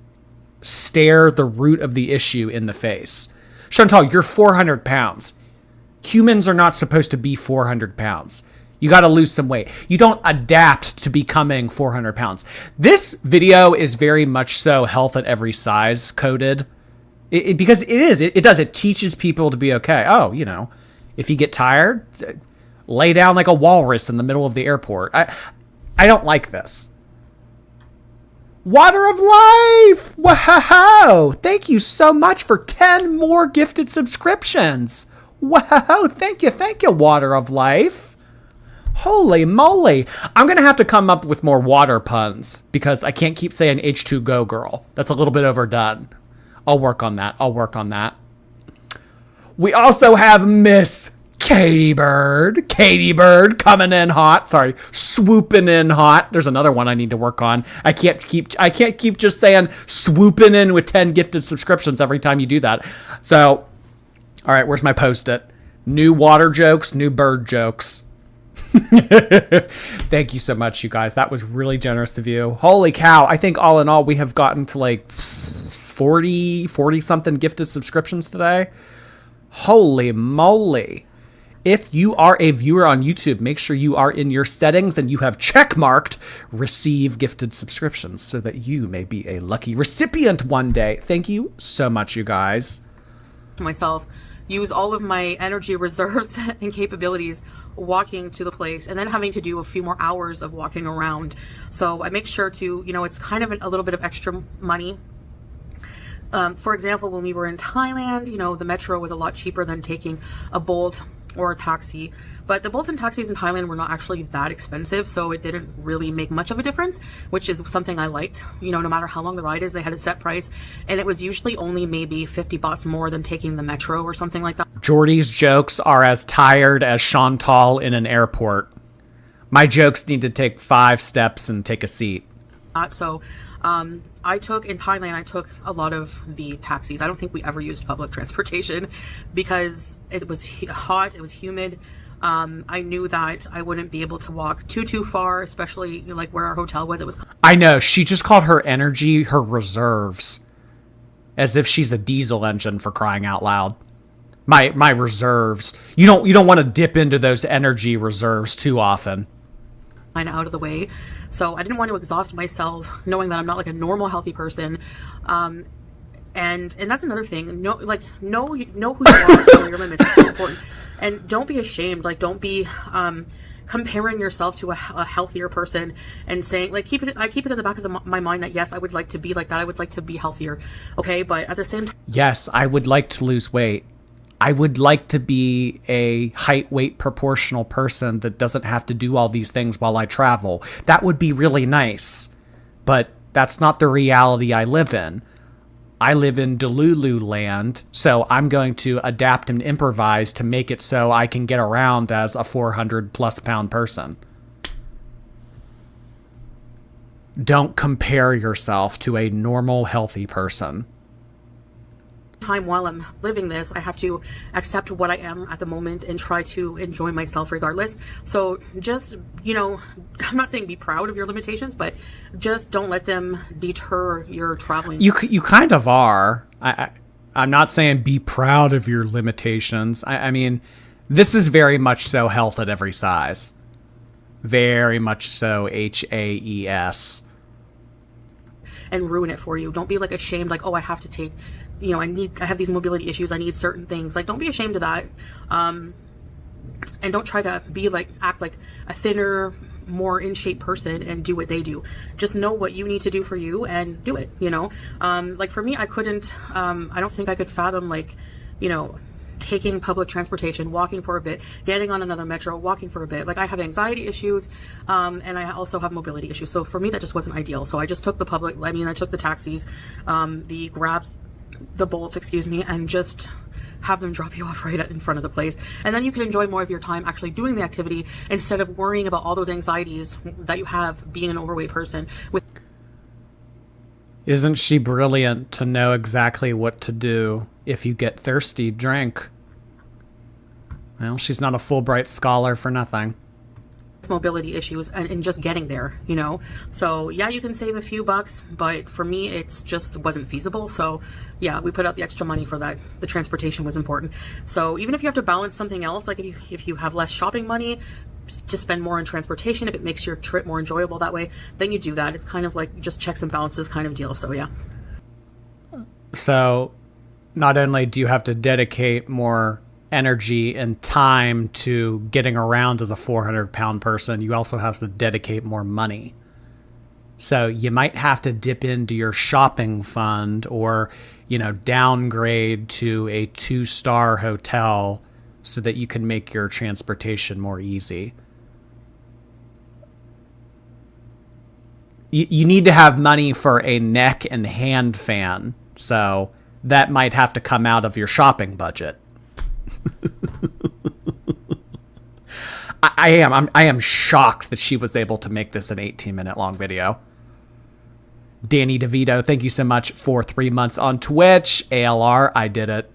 stare the root of the issue in the face. Chantal, you're 400 pounds. Humans are not supposed to be 400 pounds. You got to lose some weight. You don't adapt to becoming 400 pounds. This video is very much so health at every size coded. Because it is. It does. It teaches people to be okay. Oh, you know, if you get tired, lay down like a walrus in the middle of the airport. I don't like this. Water of Life! Wow! Thank you so much for 10 more gifted subscriptions. Wow! Thank you, Water of Life. Holy moly. I'm going to have to come up with more water puns because I can't keep saying H2Go girl. That's a little bit overdone. I'll work on that. We also have Miss Katie Bird coming in hot. Sorry, swooping in hot. There's another one I need to work on. I can't keep just saying swooping in with 10 gifted subscriptions every time you do that. So, all right, where's my post-it? New water jokes, new bird jokes. Thank you so much, you guys. That was really generous of you. Holy cow. I think all in all, we have gotten to like 40 something gifted subscriptions today. Holy moly. If you are a viewer on YouTube, make sure you are in your settings and you have checkmarked receive gifted subscriptions so that you may be a lucky recipient one day. Thank you so much, you guys. Myself, use all of my energy reserves and capabilities walking to the place and then having to do a few more hours of walking around. So I make sure to, you know, it's kind of a little bit of extra money. For example, when we were in Thailand, you know, the metro was a lot cheaper than taking a Bolt or a taxi, but the Bolts and taxis in Thailand were not actually that expensive, so it didn't really make much of a difference, which is something I liked. You know, no matter how long the ride is, they had a set price, and it was usually only maybe 50 baht more than taking the metro or something like that. Jordy's jokes are as tired as Chantal in an airport. My jokes need to take 5 steps and take a seat. So In Thailand, I took a lot of the taxis. I don't think we ever used public transportation because it was hot, it was humid. I knew that I wouldn't be able to walk too far, especially like where our hotel was. It was. I know. She just called her energy her reserves, as if she's a diesel engine, for crying out loud. My reserves. You don't want to dip into those energy reserves too often. Kind of out of the way, so I didn't want to exhaust myself knowing that I'm not like a normal healthy person. And that's another thing. Know who you are, know your limits. It's so important. And don't be ashamed. Like, don't be comparing yourself to a healthier person and saying, like, I keep it in the back of my mind that yes, I would like to be like that. I would like to be healthier. Okay, but at the same time, yes, I would like to lose weight. I would like to be a height weight proportional person that doesn't have to do all these things while I travel. That would be really nice, but that's not the reality I live in. I live in Delulu land, so I'm going to adapt and improvise to make it so I can get around as a 400 plus pound person. Don't compare yourself to a normal, healthy person. time while I'm living this, I have to accept what I am at the moment and try to enjoy myself regardless. So just, I'm not saying be proud of your limitations, but just don't let them deter your traveling. You kind of are. I'm not saying be proud of your limitations. I mean, this is very much so health at every size. Very much so HAES. And ruin it for you. Don't be like ashamed, like, oh, I have to take, I have these mobility issues, I need certain things. Like, don't be ashamed of that. And don't try to act like a thinner, more in shape person and do what they do. Just know what you need to do for you and do it, like for me, I couldn't, I don't think I could fathom taking public transportation, walking for a bit, getting on another metro, walking for a bit. Like, I have anxiety issues, and I also have mobility issues. So for me, that just wasn't ideal. So I just took I took the taxis, the Grabs, the Bolts, and just have them drop you off right in front of the place. And then you can enjoy more of your time actually doing the activity instead of worrying about all those anxieties that you have being an overweight person. Isn't she brilliant to know exactly what to do if you get thirsty? Drink. Well, she's not a Fulbright scholar for nothing. Mobility issues and just getting there, So yeah, you can save a few bucks, but for me, it's just wasn't feasible. So yeah, we put out the extra money for that. The transportation was important. So even if you have to balance something else, like if you have less shopping money, just spend more on transportation. If it makes your trip more enjoyable that way, then you do that. It's kind of like just checks and balances kind of deal. So yeah. So not only do you have to dedicate more energy and time to getting around as a 400-pound person, you also have to dedicate more money. So you might have to dip into your shopping fund or, downgrade to a 2-star hotel so that you can make your transportation more easy. You need to have money for a neck and hand fan, so that might have to come out of your shopping budget. I am shocked that she was able to make this an 18-minute long video. Danny DeVito, thank you so much for 3 months on Twitch. ALR, I did it.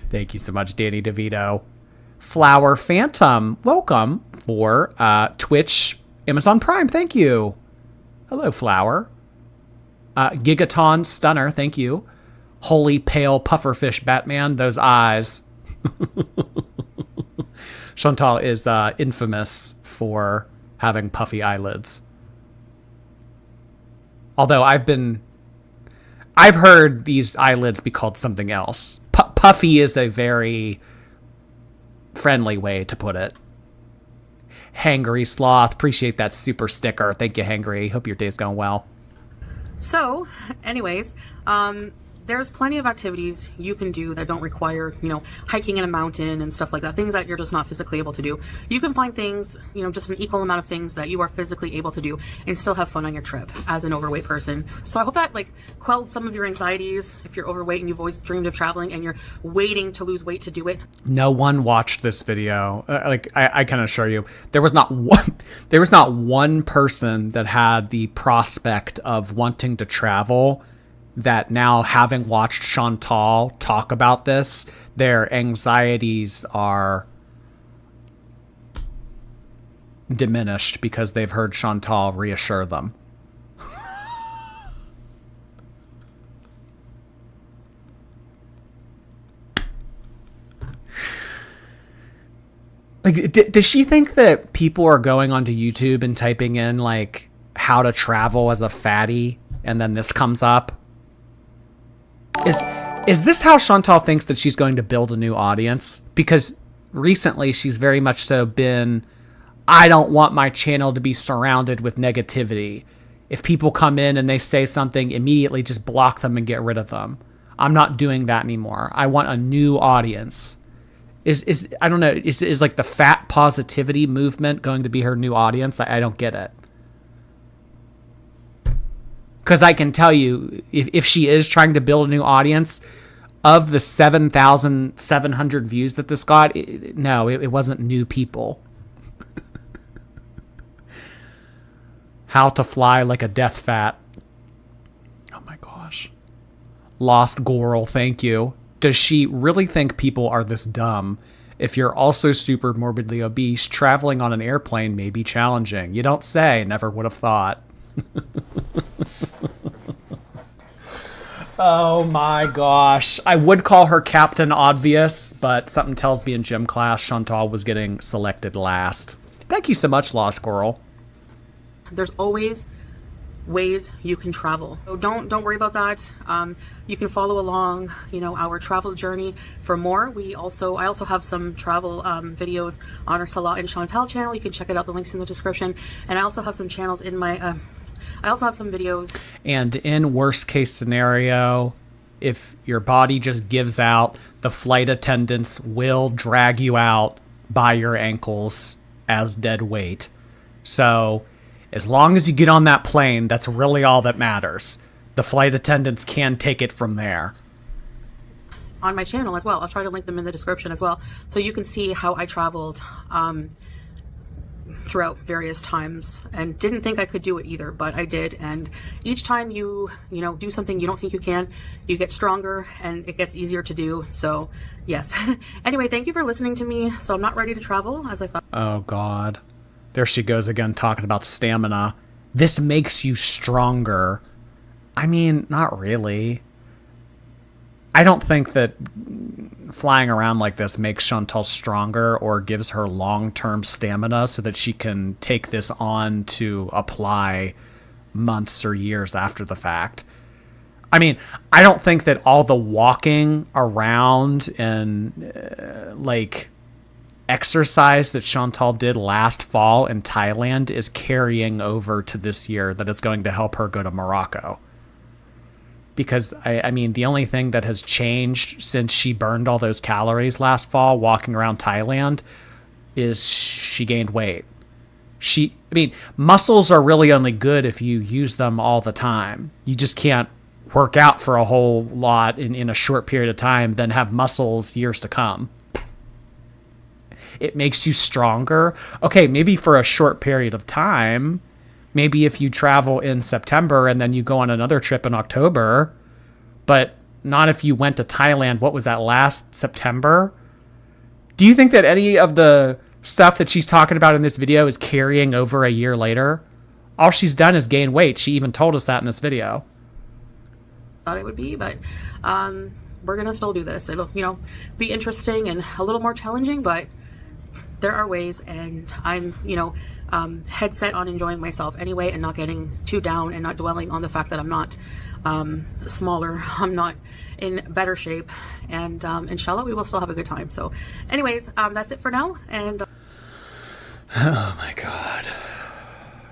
Thank you so much, Danny DeVito. Flower Phantom, welcome for Twitch, Amazon Prime. Thank you. Hello, Flower. Gigaton Stunner, thank you. Holy pale pufferfish Batman, those eyes. Chantal is infamous for having puffy eyelids. Although I've heard these eyelids be called something else. Puffy is a very friendly way to put it. Hangry Sloth, appreciate that super sticker. Thank you, Hangry. Hope your day's going well. So, anyways, there's plenty of activities you can do that don't require, hiking in a mountain and stuff like that, things that you're just not physically able to do. You can find things, just an equal amount of things that you are physically able to do and still have fun on your trip as an overweight person. So I hope that quelled some of your anxieties if you're overweight and you've always dreamed of traveling and you're waiting to lose weight to do it. No one watched this video. I can assure you, there was not one person that had the prospect of wanting to travel that now, having watched Chantal talk about this, their anxieties are diminished because they've heard Chantal reassure them. Does she think that people are going onto YouTube and typing in how to travel as a fatty and then this comes up? Is this how Chantal thinks that she's going to build a new audience? Because recently she's very much so been, I don't want my channel to be surrounded with negativity. If people come in and they say something, immediately just block them and get rid of them. I'm not doing that anymore. I want a new audience. I don't know, is the fat positivity movement going to be her new audience? I don't get it. Because I can tell you, if she is trying to build a new audience, of the 7,700 views that this got, it wasn't new people. How to fly like a death fat. Oh my gosh. Lost Goral, thank you. Does she really think people are this dumb? If you're also super morbidly obese, traveling on an airplane may be challenging. You don't say, never would have thought. Oh my gosh. I would call her Captain Obvious, but something tells me in gym class Chantal was getting selected last. Thank you so much, Lost Girl. There's always ways you can travel. So don't worry about that. You can follow along, our travel journey for more. I also have some travel videos on our Salah and Chantal channel. You can check it out. The link's in the description. And I also have some channels in my I also have some videos. And in worst case scenario, if your body just gives out, the flight attendants will drag you out by your ankles as dead weight. So as long as you get on that plane, that's really all that matters. The flight attendants can take it from there. On my channel as well. I'll try to link them in the description as well, so you can see how I traveled throughout various times, and didn't think I could do it either, but I did. And each time you do something you don't think you can, you get stronger and it gets easier to do. So yes. Anyway, thank you for listening to me. So I'm not ready to travel as I thought. Oh God. There she goes again, talking about stamina. This makes you stronger. I mean, not really. I don't think that flying around like this makes Chantal stronger or gives her long-term stamina so that she can take this on to apply months or years after the fact. I mean, I don't think that all the walking around and exercise that Chantal did last fall in Thailand is carrying over to this year, that it's going to help her go to Morocco. Because, I mean, the only thing that has changed since she burned all those calories last fall walking around Thailand is she gained weight. Muscles are really only good if you use them all the time. You just can't work out for a whole lot in a short period of time, then have muscles years to come. It makes you stronger. Okay, maybe for a short period of time. Maybe if you travel in September and then you go on another trip in October, but not if you went to Thailand. What was that, last September? Do you think that any of the stuff that she's talking about in this video is carrying over a year later? All she's done is gain weight. She even told us that in this video. Thought it would be, but we're gonna still do this. It'll be interesting and a little more challenging, but there are ways, and I'm head set on enjoying myself anyway and not getting too down and not dwelling on the fact that I'm not smaller, I'm not in better shape, and inshallah we will still have a good time. So anyways, that's it for now. And oh my God,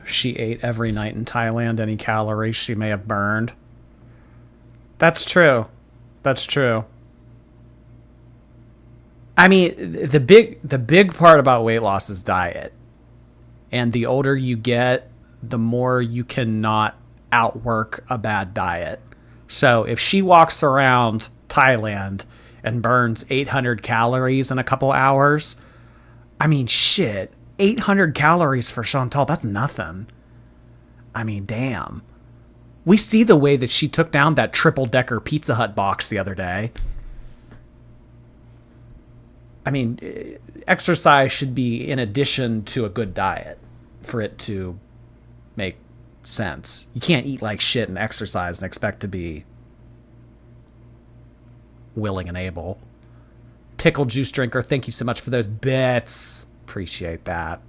she ate every night in Thailand any calories she may have burned. That's true. That's true. I mean, the big part about weight loss is diet. And the older you get, the more you cannot outwork a bad diet. So if she walks around Thailand and burns 800 calories in a couple hours, I mean, shit, 800 calories for Chantal, that's nothing. I mean, damn. We see the way that she took down that triple-decker Pizza Hut box the other day. I mean, exercise should be in addition to a good diet for it to make sense. You can't eat like shit and exercise and expect to be willing and able. Pickle Juice Drinker, thank you so much for those bits. Appreciate that.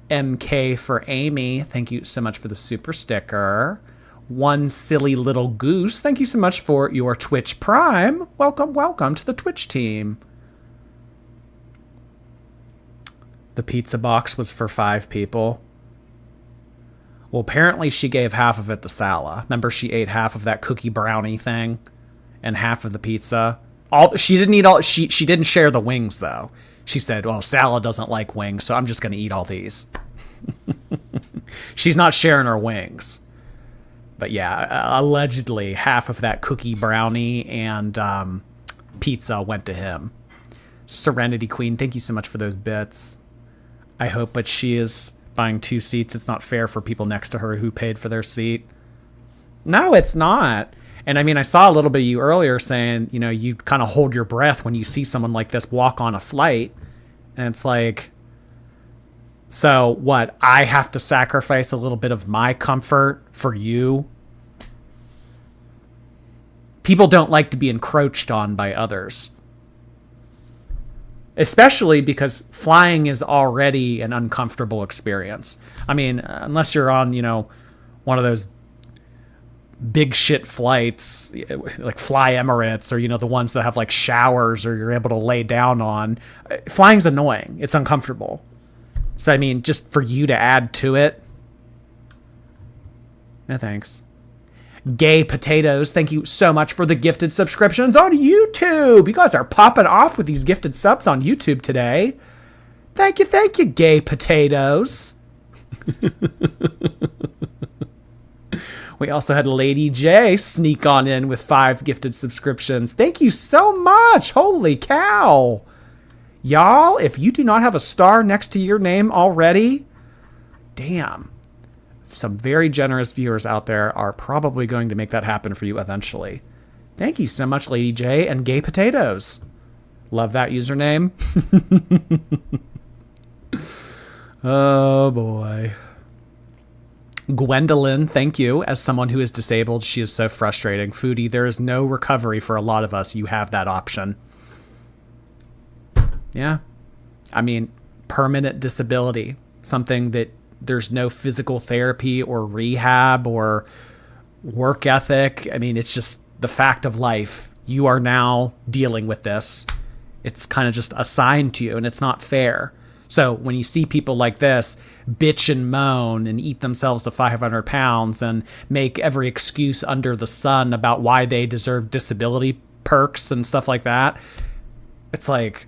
MK for Amy, thank you so much for the super sticker. One Silly Little Goose, thank you so much for your Twitch Prime. Welcome to the Twitch team. The pizza box was for 5 people. Well, apparently she gave half of it to Sala. Remember, she ate half of that cookie brownie thing and half of the pizza. She didn't eat all. She didn't share the wings though. She said, "Well, Sala doesn't like wings, so I'm just going to eat all these." She's not sharing her wings. But yeah, allegedly half of that cookie brownie and pizza went to him. Serenity Queen, thank you so much for those bits. I hope, but she is buying 2 seats. It's not fair for people next to her who paid for their seat. No, it's not. And I mean, I saw a little bit of you earlier saying, you know, you kind of hold your breath when you see someone like this walk on a flight. And it's like, so what? I have to sacrifice a little bit of my comfort for you? People don't like to be encroached on by others. Especially because flying is already an uncomfortable experience. I mean, unless you're on, you know, one of those big shit flights, like Fly Emirates, or, you know, the ones that have like showers or you're able to lay down on. Flying's annoying. It's uncomfortable. So, I mean, just for you to add to it. No thanks. Gay Potatoes, thank you so much for the gifted subscriptions on YouTube. You guys are popping off with these gifted subs on YouTube today. Thank you, Gay Potatoes. We also had Lady J sneak on in with 5 gifted subscriptions. Thank you so much. Holy cow. Y'all, if you do not have a star next to your name already, damn. Some very generous viewers out there are probably going to make that happen for you eventually. Thank you so much, Lady J and Gay Potatoes. Love that username. Oh, boy. Gwendolyn, thank you. As someone who is disabled, she is so frustrating. Foodie, there is no recovery for a lot of us. You have that option. Yeah. I mean, permanent disability. Something that there's no physical therapy or rehab or work ethic. I mean, it's just the fact of life. You are now dealing with this. It's kind of just assigned to you, and it's not fair. So when you see people like this bitch and moan and eat themselves to 500 pounds and make every excuse under the sun about why they deserve disability perks and stuff like that, it's like,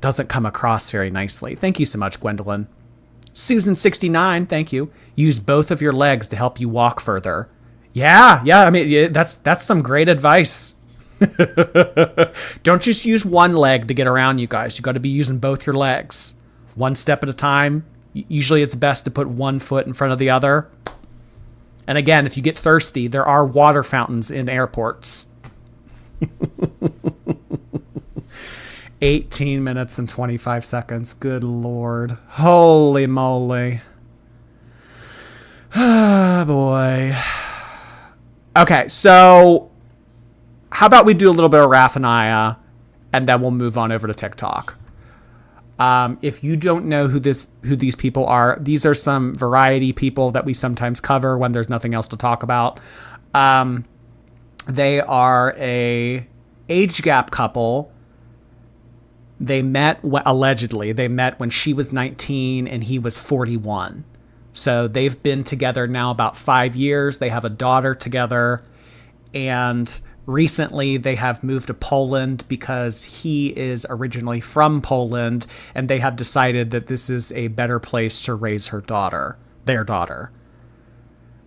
doesn't come across very nicely. Thank you so much, Gwendolyn. Susan69, thank you. Use both of your legs to help you walk further. Yeah, I mean, that's some great advice. Don't just use one leg to get around, you guys. You got to be using both your legs. One step at a time. Usually it's best to put one foot in front of the other. And again, if you get thirsty, there are water fountains in airports. 18 minutes and 25 seconds. Good Lord. Holy moly. Oh, boy. Okay, so how about we do a little bit of Rafinaya, and then we'll move on over to TikTok. If you don't know who these people are, these are some variety people that we sometimes cover when there's nothing else to talk about. They are a age gap couple. Allegedly, they met when she was 19 and he was 41. So they've been together now about 5 years. They have a daughter together. And recently they have moved to Poland because he is originally from Poland. And they have decided that this is a better place to raise their daughter.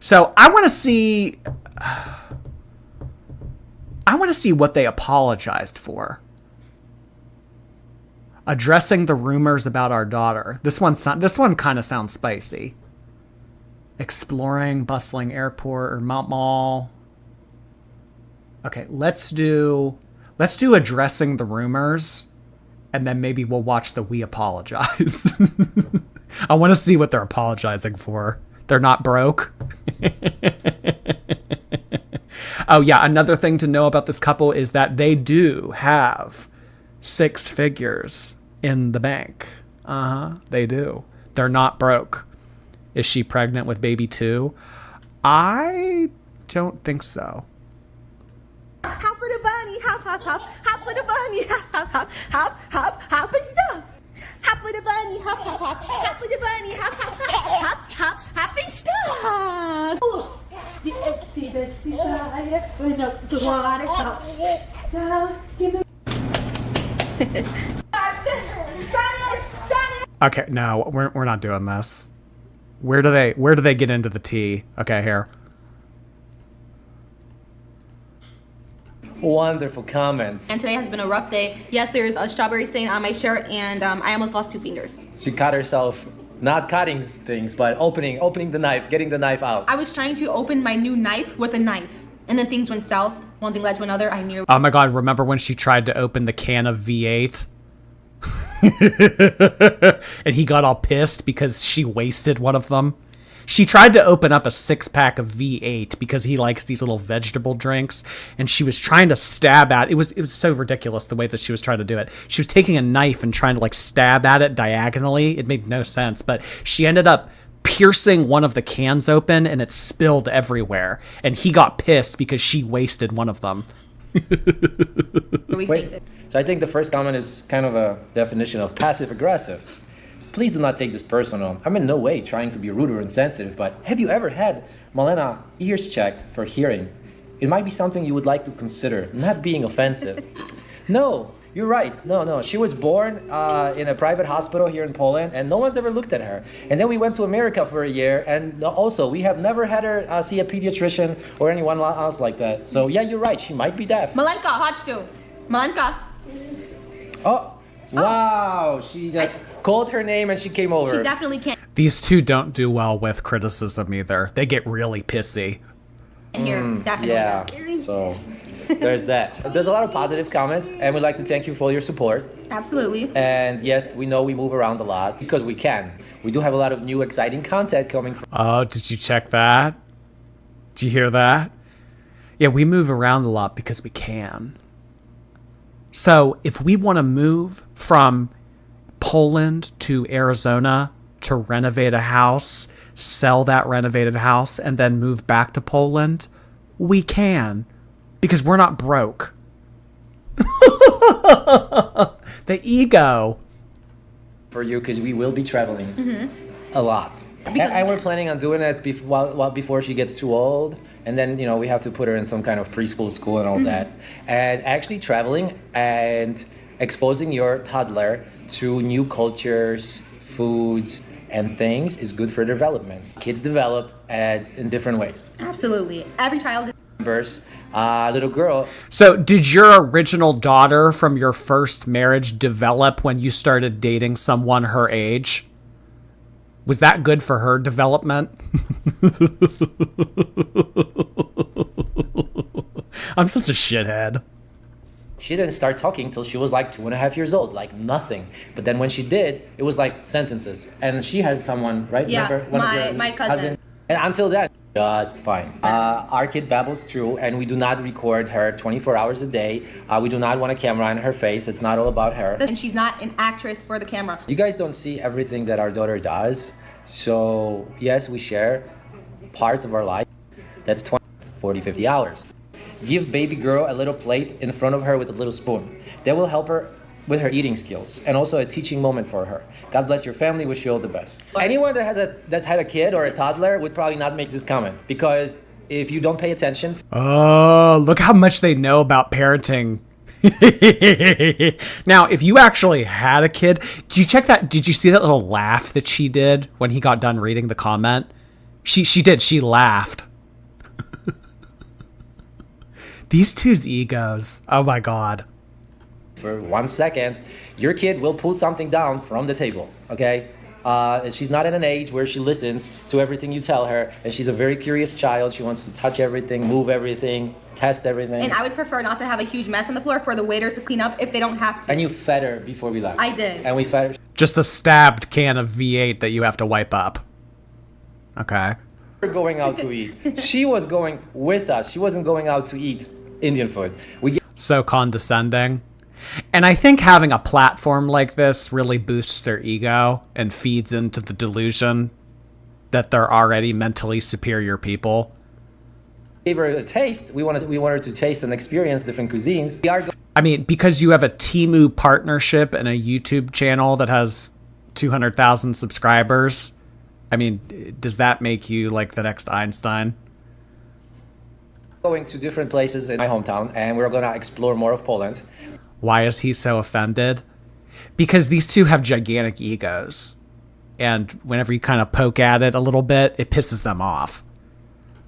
So I want to see what they apologized for. Addressing the rumors about our daughter. This one kind of sounds spicy. Exploring bustling airport or mall. Okay, let's do addressing the rumors, and then maybe we'll watch the we apologize. I want to see what they're apologizing for. They're not broke. Oh yeah, another thing to know about this couple is that they do have 6 figures in the bank. They do. They're not broke. Is she pregnant with baby 2? I don't think so. Hop with a bunny, hop, hop, hop, hop with a bunny, hop, hop, hop, hop, hop, hop and stuff. Hop with a bunny, hop, hop, hop, hop with a bunny, hop, hop, hop, hop, hop, hop and stuff. The itsy bitsy fire went up the water, stop down, give me. Okay, no, we're not doing this. Where do they get into the tea? Okay, here. Wonderful comments. And today has been a rough day. Yes, there's a strawberry stain on my shirt, and I almost lost 2 fingers. She cut herself, not cutting things, but opening the knife, getting the knife out. I was trying to open my new knife with a knife, and then things went south. One thing led to another. I knew. Oh my God, remember when she tried to open the can of V8? And he got all pissed because she wasted one of them. She tried to open up a 6-pack of V8 because he likes these little vegetable drinks, and she was trying to stab at it. It was so ridiculous the way that she was trying to do it. She was taking a knife and trying to like stab at it diagonally. It made no sense, but she ended up piercing one of the cans open, and it spilled everywhere. And he got pissed because she wasted one of them. We fainted. So I think the first comment is kind of a definition of passive aggressive. Please do not take this personal. I'm in no way trying to be rude or insensitive, but have you ever had Malena ears checked for hearing? It might be something you would like to consider, not being offensive. No, you're right. No. She was born in a private hospital here in Poland, and no one's ever looked at her. And then we went to America for a year, and also we have never had her see a pediatrician or anyone else like that. So yeah, you're right. She might be deaf. Malenka, chodź tu. Malenka. Oh, wow. She just called her name and she came over. She definitely can't These two don't do well with criticism either. They get really pissy. hear. Definitely. Yeah, so there's that. There's a lot of positive comments, and we'd like to thank you for your support. Absolutely. And yes, we know we move around a lot because we can. We do have a lot of new exciting content coming from. Oh, did you check that? Did you hear that? Yeah, we move around a lot because we can. So if we want to move from Poland to Arizona to renovate a house, sell that renovated house, and then move back to Poland, we can, because we're not broke. The ego. For you, because we will be traveling a lot. And we're planning on doing it before she gets too old. And then, we have to put her in some kind of preschool school and all that. And actually traveling and exposing your toddler to new cultures, foods, and things is good for development. Kids develop in different ways. Absolutely. Every child is Members, little girl. So did your original daughter from your first marriage develop when you started dating someone her age? Was that good for her development? I'm such a shithead. She didn't start talking till she was like 2.5 years old, like nothing. But then when she did, it was like sentences. And she has someone, right? Yeah, Remember? my cousin. And until then, just fine. Our kid babbles through, and we do not record her 24 hours a day. We do not want a camera in her face. It's not all about her. and she's not an actress for the camera. You guys don't see everything that our daughter does. So yes, we share parts of our life. That's 20, 40, 50 hours. Give baby girl a little plate in front of her with a little spoon. That will help her with her eating skills and also a teaching moment for her. God bless your family. Wish you all the best. Anyone that's had a kid or a toddler would probably not make this comment, because if you don't pay attention. Oh, look how much they know about parenting. Now, if you actually had a kid, did you check that? Did you see that little laugh that she did when he got done reading the comment? She did. She laughed. These two's egos. Oh my God. For 1 second, your kid will pull something down from the table, okay? She's not at an age where she listens to everything you tell her, and she's a very curious child. She wants to touch everything, move everything, test everything. And I would prefer not to have a huge mess on the floor for the waiters to clean up if they don't have to. And you fed her before we left. I did. And we fed her. Just a stabbed can of V8 that you have to wipe up. Okay. We were going out to eat. She was going with us. She wasn't going out to eat Indian food. So condescending. And I think having a platform like this really boosts their ego and feeds into the delusion that they're already mentally superior people. Gave her a taste. We wanted her to taste and experience different cuisines. I mean, because you have a Temu partnership and a YouTube channel that has 200,000 subscribers, I mean, does that make you like the next Einstein? Going to different places in my hometown, and we're going to explore more of Poland. Why is he so offended? Because these two have gigantic egos. And whenever you kind of poke at it a little bit, it pisses them off.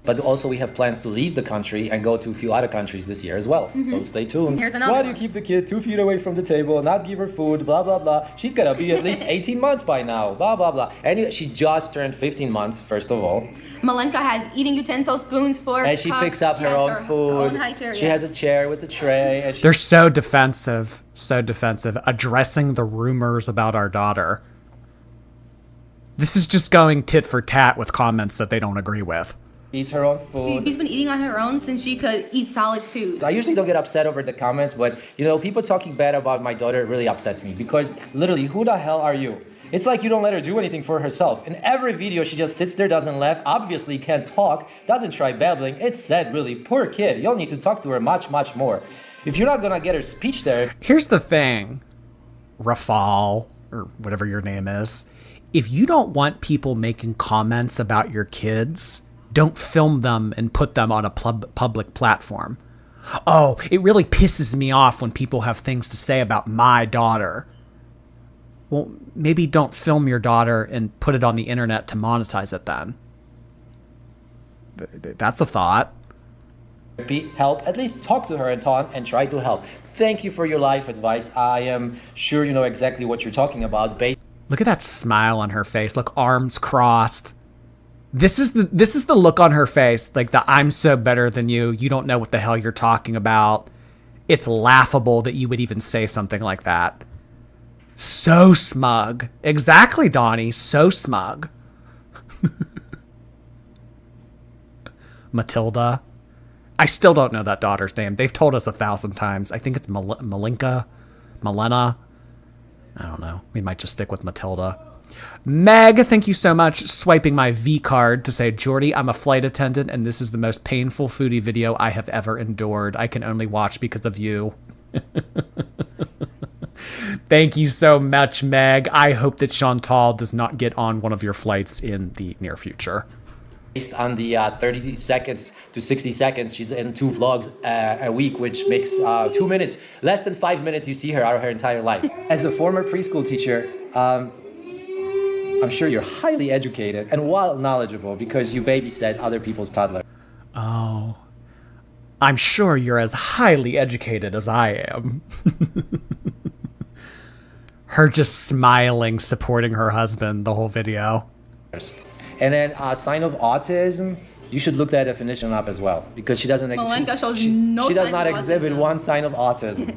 But also we have plans to leave the country and go to a few other countries this year as well. So stay tuned. Here's another Why do one. you keep the kid 2 feet away from the table, not give her food, blah, blah, blah. She's got to be at least 18 months by now, blah, blah, blah. Anyway, she just turned 15 months, first of all. Malenka has eating utensils, spoons, forks, And she cups. picks up She her has own food. own high chair, She yeah. has a chair with a tray. And They're so defensive, addressing the rumors about our daughter. This is just going tit for tat with comments that they don't agree with. eats her own food. She's been eating on her own since she could eat solid food. I usually don't get upset over the comments, but people talking bad about my daughter really upsets me, because literally, who the hell are you? It's like you don't let her do anything for herself. In every video, she just sits there, doesn't laugh, obviously can't talk, doesn't try babbling. It's sad, really. Poor kid. You'll need to talk to her much, much more. If you're not gonna get her speech there. Here's the thing, Rafal, or whatever your name is. If you don't want people making comments about your kids, don't film them and put them on a public platform. Oh, it really pisses me off when people have things to say about my daughter. Well, maybe don't film your daughter and put it on the internet to monetize it then. That's a thought. Help, at least talk to her and try to help. Thank you for your life advice. I am sure you know exactly what you're talking about. Look at that smile on her face. Look, arms crossed. This is the look on her face, like the I'm so better than you. You don't know what the hell you're talking about. It's laughable that you would even say something like that. So smug. Exactly, Donnie. So smug. Matilda. I still don't know that daughter's name. They've told us 1,000 times. I think it's Malenka. Malena. I don't know. We might just stick with Matilda. Meg, thank you so much. Swiping my V card to say, Jordy, I'm a flight attendant, and this is the most painful foodie video I have ever endured. I can only watch because of you. Thank you so much, Meg. I hope that Chantal does not get on one of your flights in the near future. Based on the 30 seconds to 60 seconds, she's in 2 vlogs a week, which makes 2 minutes. Less than 5 minutes you see her out of her entire life. As a former preschool teacher, I'm sure you're highly educated and well knowledgeable because you babysat other people's toddlers. Oh, I'm sure you're as highly educated as I am. Her just smiling, supporting her husband the whole video. And then sign of autism, you should look that definition up as well, because she doesn't. Malenka shows she no does signs not of exhibit autism. one sign of autism.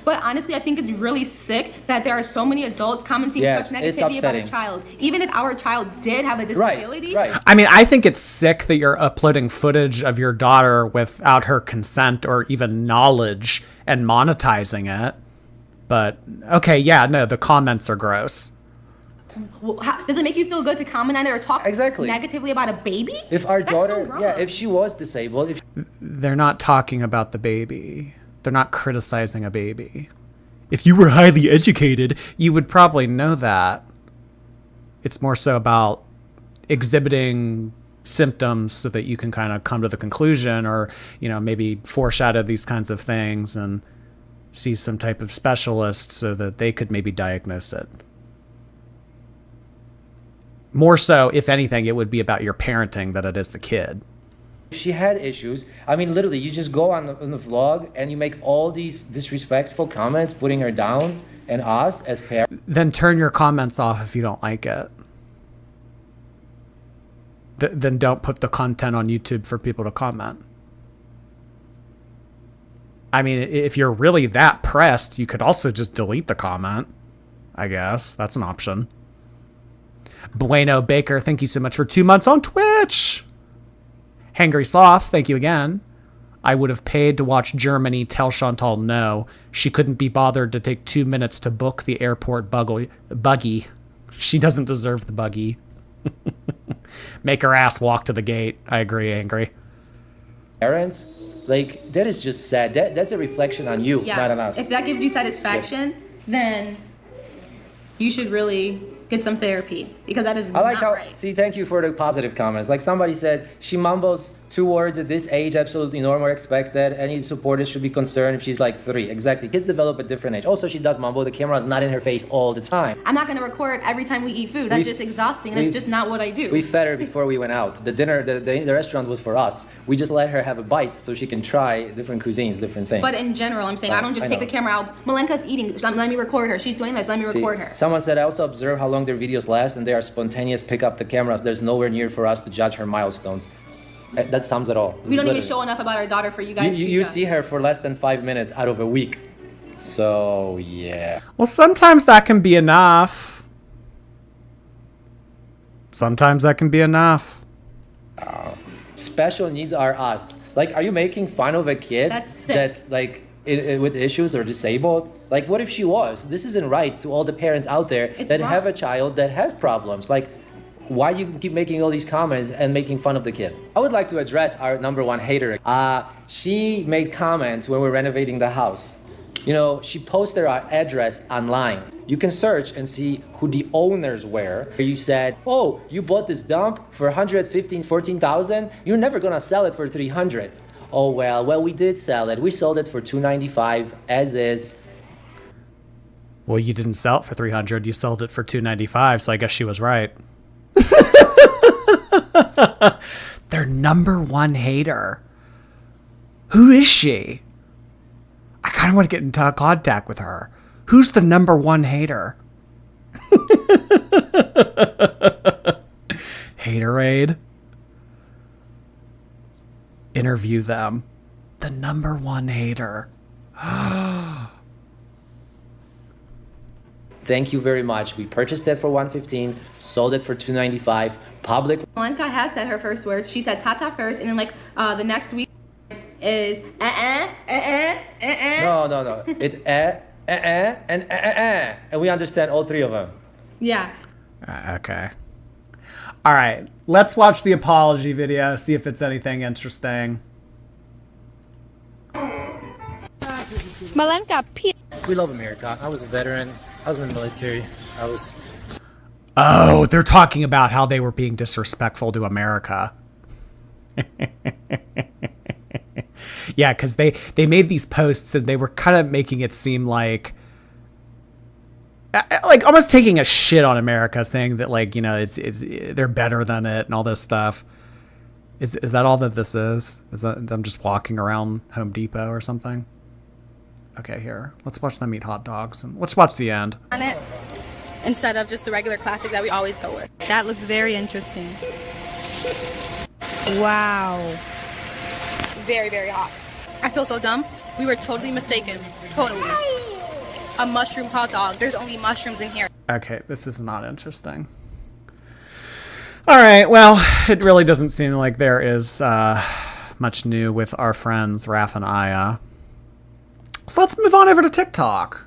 But honestly, I think it's really sick that there are so many adults commenting Yeah, such it's negativity about a upsetting. child. Even if our child did have a disability. Right. I mean, I think it's sick that you're uploading footage of your daughter without her consent or even knowledge and monetizing it. But, okay, yeah, no, the comments are gross. Well, does it make you feel good to comment on it or talk Exactly. negatively about a baby? If our That's so daughter, wrong. if she was disabled, They're not talking about the baby. They're not criticizing a baby. If you were highly educated, you would probably know that. It's more so about exhibiting symptoms so that you can kind of come to the conclusion, or, you know, maybe foreshadow these kinds of things and see some type of specialist so that they could maybe diagnose it. More so, if anything, it would be about your parenting than it is the kid. She had issues. I mean, literally, you just go on the vlog and you make all these disrespectful comments, putting her down, and us as parents. Then turn your comments off if you don't like it. Then don't put the content on YouTube for people to comment. I mean, if you're really that pressed, you could also just delete the comment, I guess. That's an option. Bueno Baker, thank you so much for 2 months on Twitch. Hangry Sloth, thank you again. I would have paid to watch Germany tell Chantal no. She couldn't be bothered to take 2 minutes to book the airport buggy. She doesn't deserve the buggy. Make her ass walk to the gate. I agree, Angry. Parents, like, that is just sad. That's a reflection on you, not on us. If that gives you satisfaction, then you should really get some therapy, because that is I like not how, right. see, thank you for the positive comments. Like somebody said, she mumbles 2 words at this age, absolutely normal, expected. Any supporters should be concerned if she's like 3. Exactly, kids develop at different age. Also, she does mumble, the camera is not in her face all the time. I'm not gonna record every time we eat food. That's just exhausting, and it's just not what I do. We fed her before we went out. The dinner, the restaurant was for us. We just let her have a bite so she can try different cuisines, different things. But in general, I'm saying, I don't just take the camera out. Malenka's eating, let me record her. She's doing this, let me record her. Someone said, I also observe how long their videos last, and they are spontaneous, pick up the cameras. There's nowhere near for us to judge her milestones. That sums it all. We don't even show enough about our daughter for you guys to You judge. see her for less than 5 minutes out of a week. So, yeah. Well, sometimes that can be enough. Sometimes that can be enough. Special needs are us. Like, are you making fun of a kid That's sick. that's like with issues or disabled? Like, what if she was? This isn't right to all the parents out there It's that wrong. have a child that has problems. Like, why do you keep making all these comments and making fun of the kid? I would like to address our #1 hater. She made comments when we're renovating the house. You know, she posted our address online. You can search and see who the owners were. You said, oh, you bought this dump for 14,000? You're never gonna sell it for 300. Oh, well, we did sell it. We sold it for 295 as is. Well, you didn't sell it for 300. You sold it for 295. So I guess she was right. Their #1 hater. Who is she? I kind of want to get into contact with her. Who's the #1 hater? Haterade. Interview them. The #1 hater. Thank you very much. We purchased it for 115, sold it for 295. Public. Malenka has said her first words. She said tata first, and then like the next week is No. It's and we understand all 3 of them. Yeah. Okay. All right. Let's watch the apology video, see if it's anything interesting. Malenka, We love America. I was a veteran. I was in the military. Oh, they're talking about how they were being disrespectful to America. Yeah, because they made these posts and they were kind of making it seem like almost taking a shit on America, saying that, like, you know, it's they're better than it and all this stuff. Is that all that this is? Is that them just walking around Home Depot or something? Okay, here. Let's watch them eat hot dogs and let's watch the end. on it instead of just the regular classic that we always go with. That looks very interesting. Wow. Very, very hot. I feel so dumb. We were totally mistaken. Totally. A mushroom hot dog. There's only mushrooms in here. Okay, this is not interesting. All right, well, it really doesn't seem like there is much new with our friends Raph and Aya. So let's move on over to TikTok.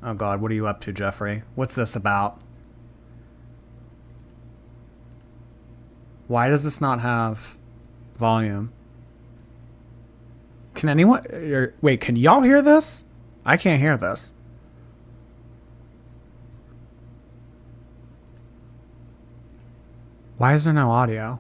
Oh God, what are you up to, Jeffrey? What's this about? Why does this not have volume? Can anyone... Wait, can y'all hear this? I can't hear this. Why is there no audio?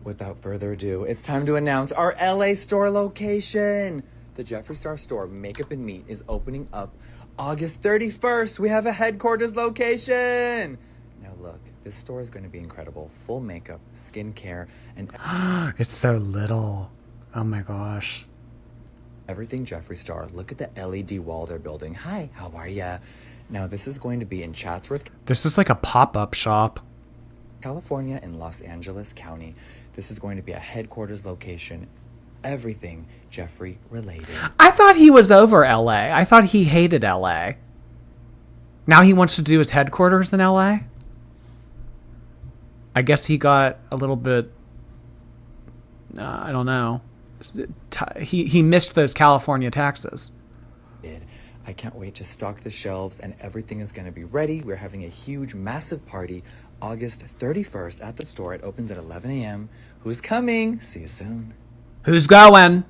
Without further ado, it's time to announce our LA store location. The Jeffree Star store Makeup and Meat is opening up August 31st. We have a headquarters location. Now look, this store is going to be incredible. Full makeup, skincare, and It's so little. Oh my gosh. everything Jeffree Star. Look at the LED wall they're building. Hi, how are ya? Now this is going to be in Chatsworth, This is like a pop-up shop. California in Los Angeles County. This is going to be a headquarters location. Everything Jeffree related. I thought he was over LA. I thought he hated LA. Now he wants to do his headquarters in LA? I guess he got a little bit... I don't know. He missed those California taxes. I can't wait to stock the shelves and everything is going to be ready. We're having a huge, massive party August 31st at the store. It opens at 11 a.m. Who's coming? See you soon. Who's going?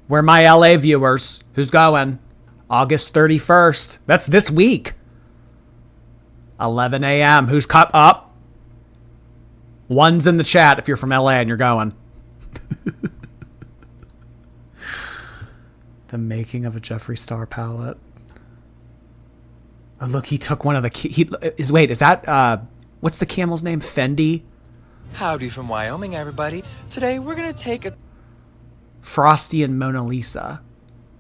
We're my LA viewers. Who's going? August 31st. That's this week. 11 a.m. Who's up? One's in the chat if you're from LA and you're going. The making of a Jeffree Star palette. Oh, look, he took one of the... Wait, is that... what's the camel's name? Fendi? Howdy from Wyoming, everybody. Today we're going to take a Frosty and Mona Lisa.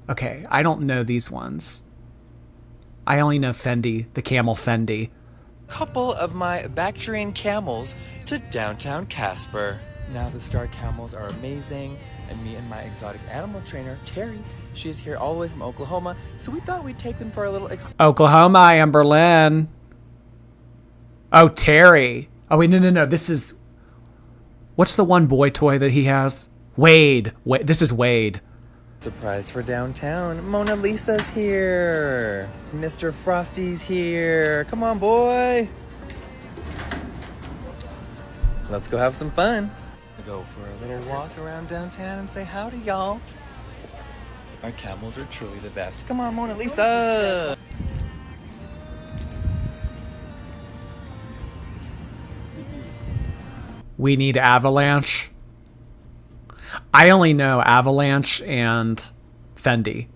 Okay, I don't know these ones. I only know Fendi, the camel Fendi. couple of my Bactrian camels to downtown Casper. Now the Star camels are amazing, and me and my exotic animal trainer, Terry, she is here all the way from Oklahoma, so we thought we'd take them for a little Oklahoma, I am Berlin. Oh, Terry. Oh, wait, no. This is... What's the one boy toy that he has? Wade. This is Wade. surprise for downtown. Mona Lisa's here. Mr. Frosty's here. Come on, boy. Let's go have some fun. Go for a little walk around downtown and say howdy, y'all. Our camels are truly the best. Come on, Mona Lisa. We need Avalanche. I only know Avalanche and Fendi.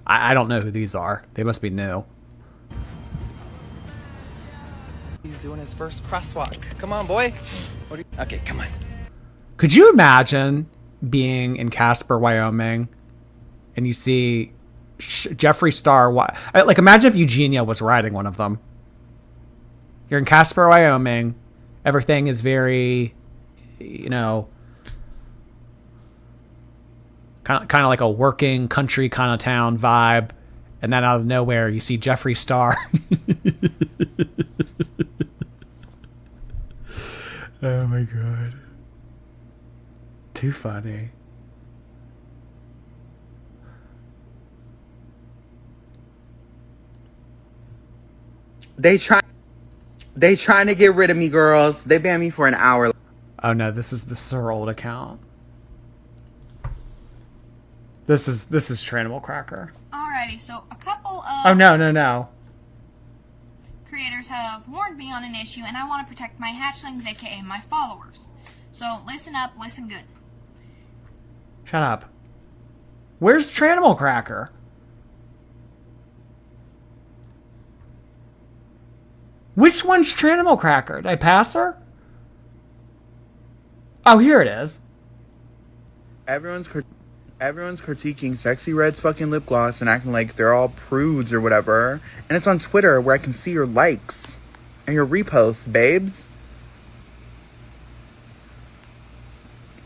I don't know who these are. They must be new. He's doing his first crosswalk. Come on, boy. Okay, come on. Could you imagine being in Casper, Wyoming, and you see Jeffree Star? Like, imagine if Eugenia was riding one of them. You're in Casper, Wyoming. Everything is very, you know, kind of like a working country kind of town vibe. And then out of nowhere, you see Jeffree Star. Oh my God. Too funny. They trying to get rid of me, girls. They banned me for an hour. Oh no, this is her old account. This is Tranimal Cracker. Alrighty, so a couple of Oh no. creators have warned me on an issue, and I want to protect my hatchlings, aka my followers. So listen up, listen good. Shut up. Where's Tranimal Cracker? Which one's Tranimal Cracker? Did I pass her? Oh, here it is. Everyone's critiquing Sexy Red's fucking lip gloss and acting like they're all prudes or whatever. And it's on Twitter where I can see your likes and your reposts, babes.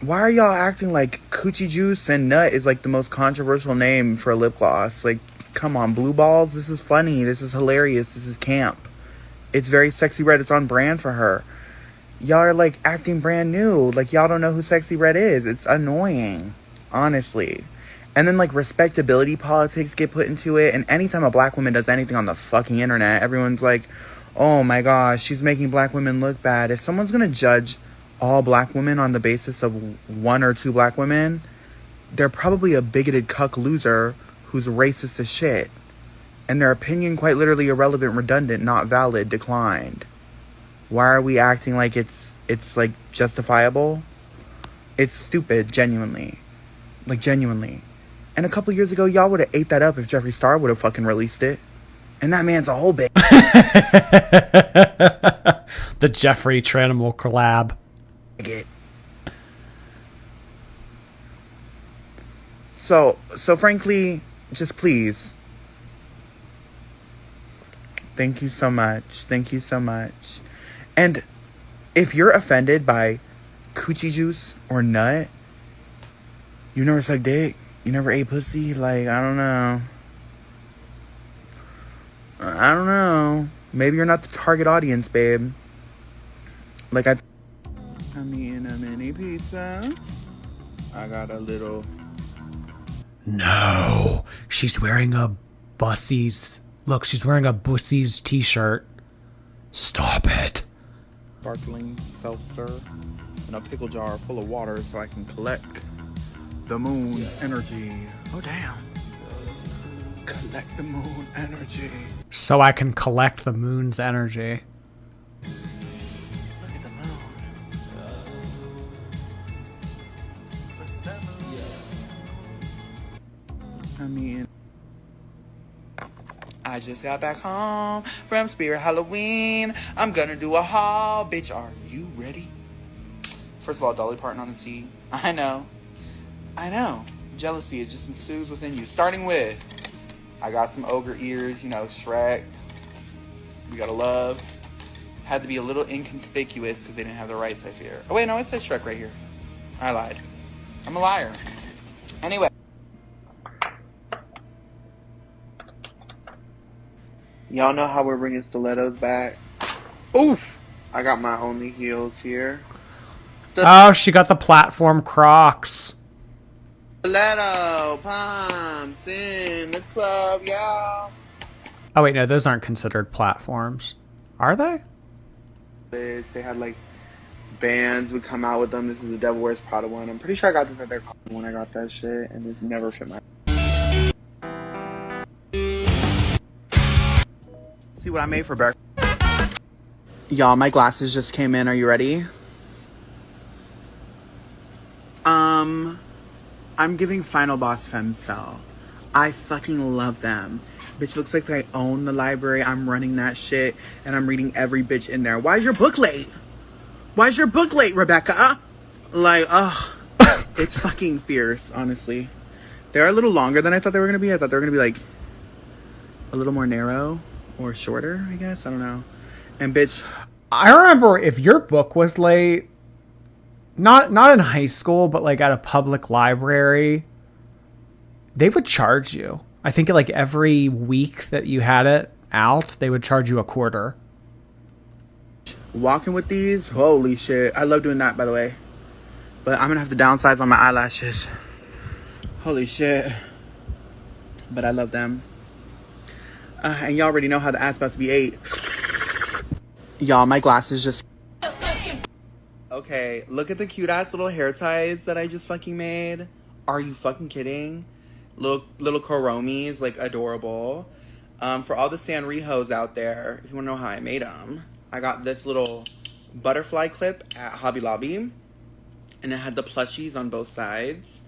Why are y'all acting like Coochie Juice and Nut is like the most controversial name for a lip gloss? Like, come on, Blue Balls, this is funny, this is hilarious, this is camp. It's very Sexy Red, it's on brand for her. Y'all are like acting brand new, like y'all don't know who Sexy Red is. It's annoying, honestly. And then like respectability politics get put into it, and anytime a black woman does anything on the fucking internet, everyone's like, oh my gosh, she's making black women look bad. If someone's gonna judge all black women on the basis of one or two black women, they're probably a bigoted cuck loser who's racist as shit. And their opinion quite literally irrelevant, redundant, not valid, declined. Why are we acting like it's like justifiable? It's stupid, genuinely. Like, genuinely. And a couple years ago, y'all would have ate that up if Jeffree Star would have fucking released it. And that man's a whole bitch. The Jeffree Tranimal collab. So frankly, just please. Thank you so much. Thank you so much. And if you're offended by coochie juice or nut, you never sucked dick, you never ate pussy, like, I don't know. Maybe you're not the target audience, babe. Like, I'm eating a mini pizza. I got a little... No. She's wearing a Bussie's... Look, she's wearing a Bussie's t-shirt. Stop it. Sparkling seltzer in a pickle jar full of water so I can collect the moon energy. Oh, damn. Collect the moon energy. So I can collect the moon's energy. Look at the moon. Look at that moon. I mean, I just got back home from Spirit Halloween. I'm gonna do a haul. Bitch, are you ready? First of all, Dolly Parton on the tee. I know. Jealousy, it just ensues within you. Starting with, I got some ogre ears, you know, Shrek. We gotta love. Had to be a little inconspicuous because they didn't have the rights, I fear. Oh wait, no, it says Shrek right here. I lied. I'm a liar. Anyway. Y'all know how we're bringing stilettos back? Oof! I got my only heels here. Oh, she got the platform Crocs. Stiletto pumps in the club, y'all. Oh wait, no, those aren't considered platforms. Are they? They had like bands would come out with them. This is the Devil Wears Prada one. I'm pretty sure I got this at their when I got that shit, and it never fit my... See what I made for breakfast. Y'all, my glasses just came in. Are you ready? I'm giving Final Boss Femcell. I fucking love them. Bitch, looks like I own the library. I'm running that shit, and I'm reading every bitch in there. Why is your book late? Why is your book late, Rebecca? Like, ugh. It's fucking fierce, honestly. They're a little longer than I thought they were going to be. I thought they were going to be, like, a little more narrow or shorter, I guess. I don't know. And, bitch... I remember if your book was late, not in high school, but, like, at a public library, they would charge you. I think, like, every week that you had it out, they would charge you $0.25. Walking with these, holy shit. I love doing that, by the way. But I'm gonna have to downsize on my eyelashes. Holy shit. But I love them. And y'all already know how the ass about to be ate. Y'all, my glasses just... Okay, look at the cute ass little hair ties that I just fucking made. Are you fucking kidding? Little Koromis, like, adorable. For all the Sanrihos out there, if you wanna know how I made them, I got this little butterfly clip at Hobby Lobby, and it had the plushies on both sides.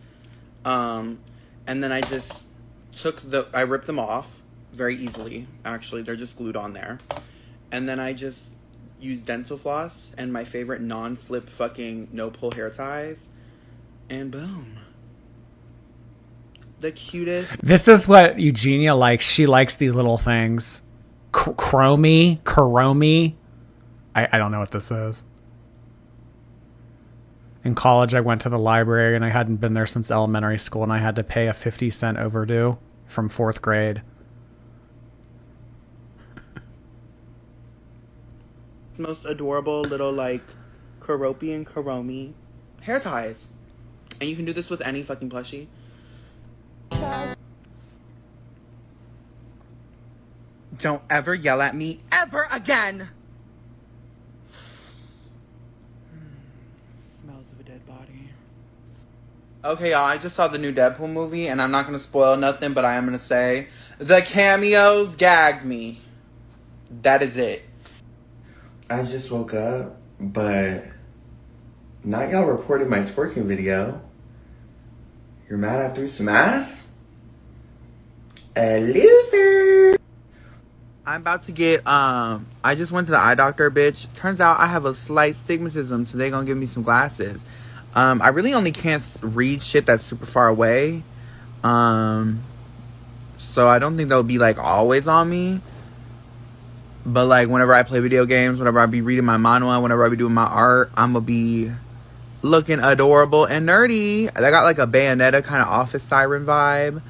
And then I just I ripped them off very easily. Actually, they're just glued on there. And then I just used dental floss and my favorite non-slip fucking no-pull hair ties, and boom. The cutest. This is what Eugenia likes. She likes these little things. Karomi. I don't know what this is. In college, I went to the library and I hadn't been there since elementary school, and I had to pay a 50-cent overdue from 4th grade. Most adorable little, like, Karopi and Karomi hair ties. And you can do this with any fucking plushie. Don't ever yell at me ever again! Smells of a dead body. Okay, y'all, I just saw the new Deadpool movie, and I'm not going to spoil nothing, but I am going to say the cameos gagged me. That is it. I just woke up, but not y'all reported my twerking video. You're mad I threw some ass? A loser! I'm about to get, I just went to the eye doctor, bitch. Turns out I have a slight stigmatism, so they gonna give me some glasses. I really only can't read shit that's super far away. So I don't think they'll be, like, always on me. But, like, whenever I play video games, whenever I be reading my manhwa, whenever I be doing my art, I'm gonna be looking adorable and nerdy. I got, like, a Bayonetta kind of office siren vibe.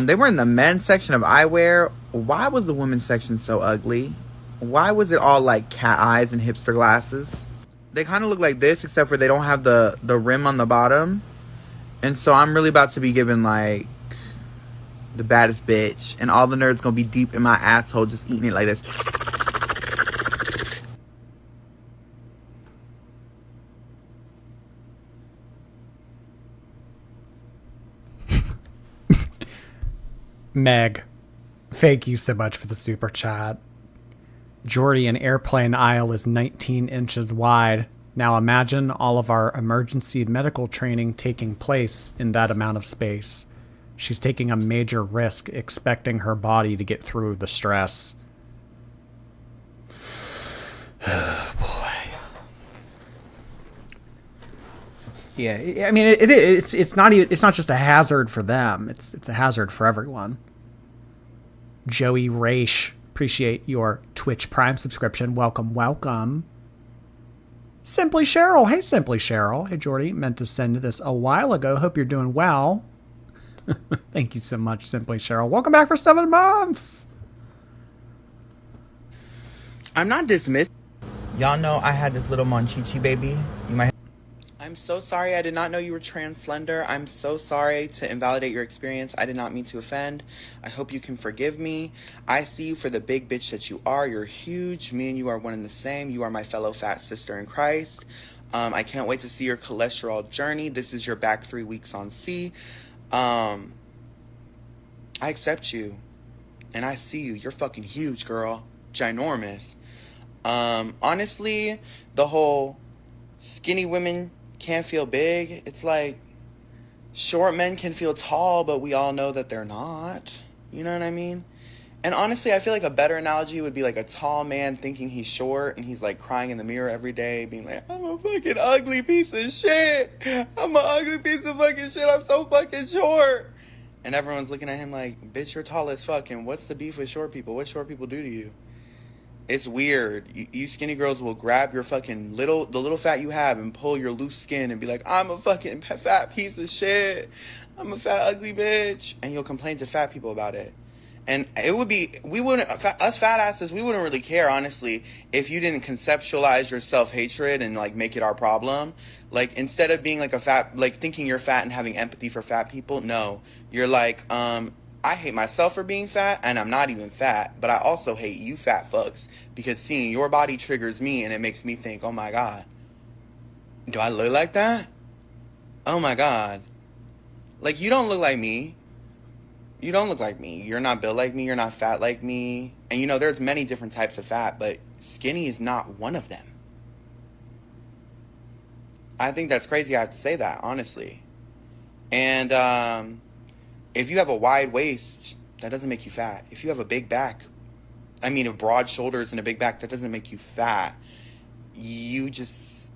They were in the men's section of eyewear. Why was the women's section so ugly? Why was it all like cat eyes and hipster glasses? They kind of look like this, except for they don't have the rim on the bottom. And so I'm really about to be given like the baddest bitch. And all the nerds gonna be deep in my asshole just eating it like this. Meg, thank you so much for the super chat. Jordy, an airplane aisle is 19 inches wide. Now imagine all of our emergency medical training taking place in that amount of space. She's taking a major risk expecting her body to get through the stress. Oh, boy. Yeah, I mean, it's not just a hazard for them. It's a hazard for everyone. Joey Raish, appreciate your Twitch Prime subscription. Welcome, welcome. Simply Cheryl. Hey, Simply Cheryl. Hey, Jordy. Meant to send this a while ago. Hope you're doing well. Thank you so much, Simply Cheryl. Welcome back for 7 months. I'm not dismissed. Y'all know I had this little Monchichi baby. You might. I'm so sorry. I did not know you were trans slender. I'm so sorry to invalidate your experience. I did not mean to offend. I hope you can forgive me. I see you for the big bitch that you are. You're huge. Me and you are one and the same. You are my fellow fat sister in Christ. I can't wait to see your cholesterol journey. This is your back 3 weeks on C. I accept you. And I see you. You're fucking huge, girl. Ginormous. Honestly, the whole skinny women can't feel big. It's like short men can feel tall, but we all know that they're not. You know what I mean? And honestly, I feel like a better analogy would be like a tall man thinking he's short and he's like crying in the mirror every day, being like, I'm a fucking ugly piece of shit. I'm an ugly piece of fucking shit. I'm so fucking short. And everyone's looking at him like, bitch, you're tall as fuck. And what's the beef with short people? What short people do to you? It's weird. You skinny girls will grab your fucking the little fat you have and pull your loose skin and be like, I'm a fucking fat piece of shit. I'm a fat ugly bitch. And you'll complain to fat people about it. And it would be, us fat asses, we wouldn't really care, honestly, if you didn't conceptualize your self-hatred and like make it our problem. Like, instead of being like a fat, like thinking you're fat and having empathy for fat people, no. You're like, I hate myself for being fat, and I'm not even fat, but I also hate you fat fucks, because seeing your body triggers me, and it makes me think, oh my god, do I look like that? Oh my god. Like, you don't look like me. You don't look like me. You're not built like me, you're not fat like me, and you know, there's many different types of fat, but skinny is not one of them. I think that's crazy I have to say that, honestly. And, if you have a wide waist, that doesn't make you fat. If you have a big back, broad shoulders and a big back, that doesn't make you fat. You just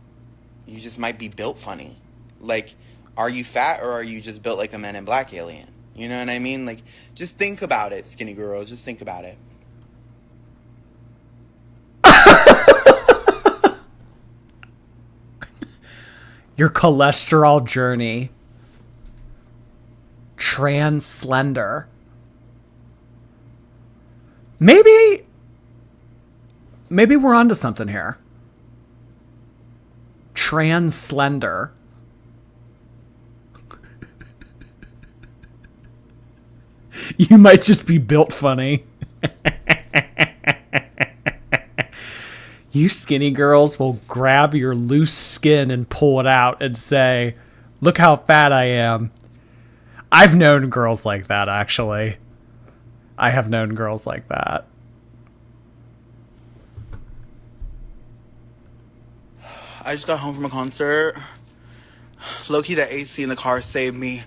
might be built funny. Like, are you fat or are you just built like a Men in Black alien? You know what I mean? Like, just think about it, skinny girl. Just think about it. Your cholesterol journey. Trans slender. Maybe we're onto something here. Trans slender. You might just be built funny. You skinny girls will grab your loose skin and pull it out and say, Look how fat I am. I've known girls like that, actually. I have known girls like that. I just got home from a concert. Low-key, the AC in the car saved me.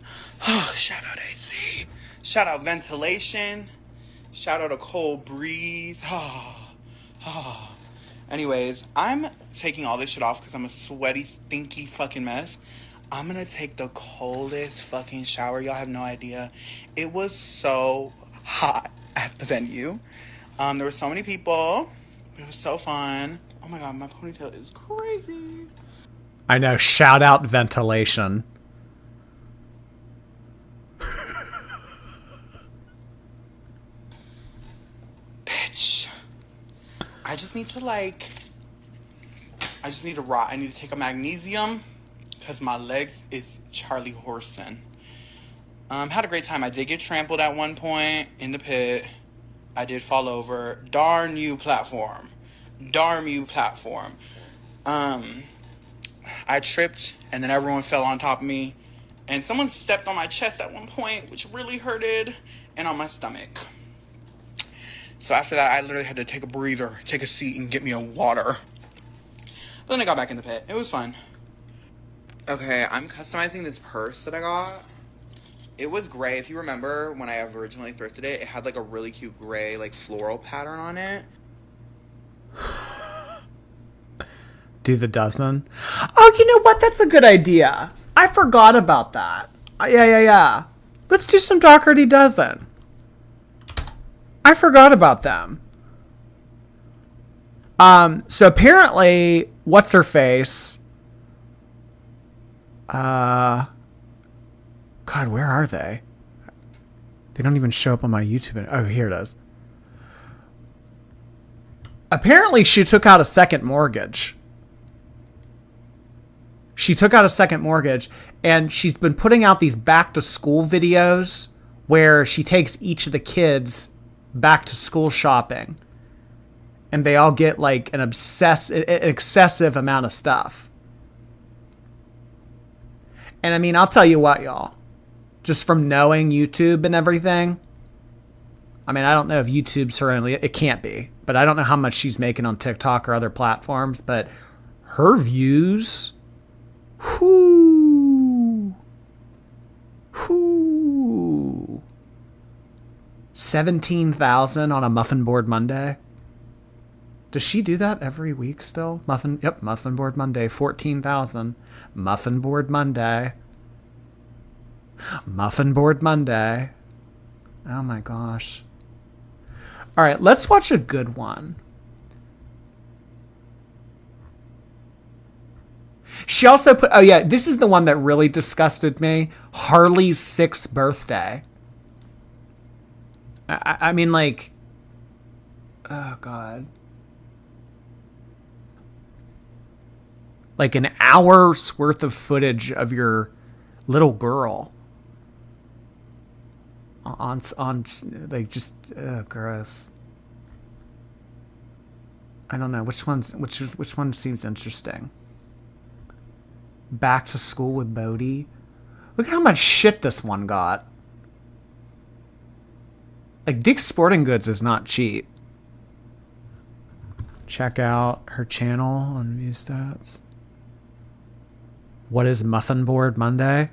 Oh, shout out AC. Shout out ventilation. Shout out a cold breeze. Anyways, I'm taking all this shit off because I'm a sweaty, stinky fucking mess. I'm gonna take the coldest fucking shower. Y'all have no idea. It was so hot at the venue. There were so many people. It was so fun. Oh my god, my ponytail is crazy. I know, shout out ventilation. Bitch. I just need to rot. I need to take a magnesium because my legs is Charlie Horson. Had a great time. I did get trampled at one point in the pit. I did fall over. Darn you, platform. Darn you, platform. I tripped, and then everyone fell on top of me. And someone stepped on my chest at one point, which really hurted, and on my stomach. So after that, I literally had to take a breather, take a seat, and get me a water. But then I got back in the pit. It was fun. Okay, I'm customizing this purse that I got. It was gray. If you remember, when I originally thrifted it, it had like a really cute gray, like floral pattern on it. Do the dozen. Oh, you know what? That's a good idea. I forgot about that. Yeah. Let's do some Doherty dozen. I forgot about them. So apparently, what's her face? God, where are they? They don't even show up on my YouTube. Oh, here it is. Apparently, she took out a second mortgage. She took out a second mortgage, and she's been putting out these back to school videos where she takes each of the kids back to school shopping, and they all get like an excessive amount of stuff. And I mean, I'll tell you what, y'all, just from knowing YouTube and everything, I mean, I don't know if YouTube's her only, it can't be, but I don't know how much she's making on TikTok or other platforms, but her views, whoo, 17,000 on a Muffin Board Monday. Does she do that every week still? Muffin Board Monday, 14,000. Muffin Board Monday. Muffin Board Monday. Oh my gosh. All right, let's watch a good one. She also put, oh yeah, this is the one that really disgusted me. Harley's 6th birthday. I mean, like, oh God. Like an hour's worth of footage of your little girl on like, just gross. I don't know which one seems interesting. Back to school with Bodhi. Look at how much shit this one got. Like, Dick's Sporting Goods is not cheap. Check out her channel on view stats. What is Muffin Board Monday?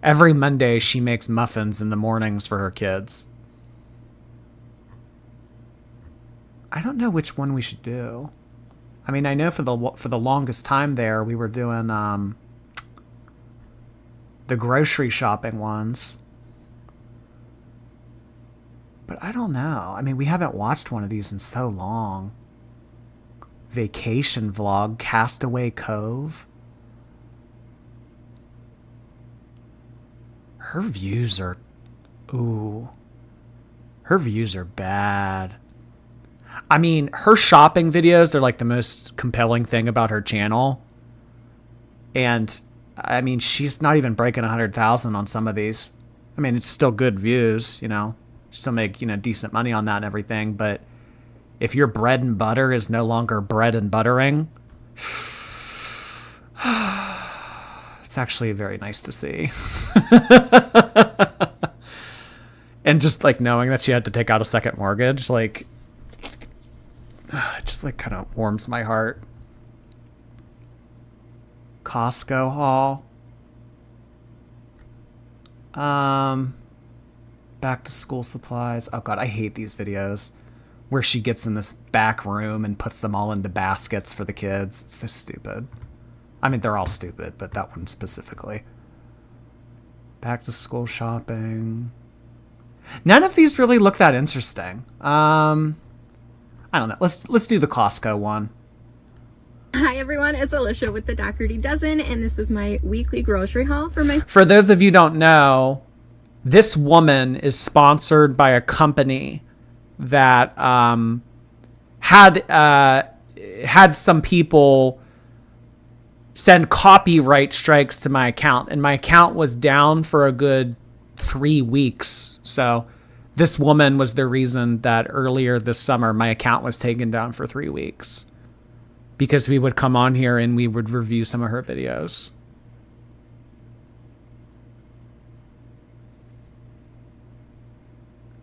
Every Monday she makes muffins in the mornings for her kids. I don't know which one we should do. I mean, I know for the longest time there we were doing the grocery shopping ones. But I don't know. I mean, we haven't watched one of these in so long. Vacation vlog, Castaway Cove. Her views are... Ooh. Her views are bad. I mean, her shopping videos are like the most compelling thing about her channel. And, I mean, she's not even breaking 100,000 on some of these. I mean, it's still good views, you know. Still make, you know, decent money on that and everything. But if your bread and butter is no longer bread and buttering, it's actually very nice to see. And just like knowing that she had to take out a second mortgage, like, it just like kind of warms my heart. Costco haul. Back to school supplies. Oh god, I hate these videos where she gets in this back room and puts them all into baskets for the kids. It's so stupid. I mean, they're all stupid, but that one specifically. Back to school shopping. None of these really look that interesting. I don't know. Let's do the Costco one. Hi everyone, it's Alicia with the Doherty Dozen, and this is my weekly grocery haul for my... For those of you who don't know, this woman is sponsored by a company that had some people send copyright strikes to my account, and my account was down for a good 3 weeks. So this woman was the reason that earlier this summer my account was taken down for 3 weeks, because we would come on here and we would review some of her videos.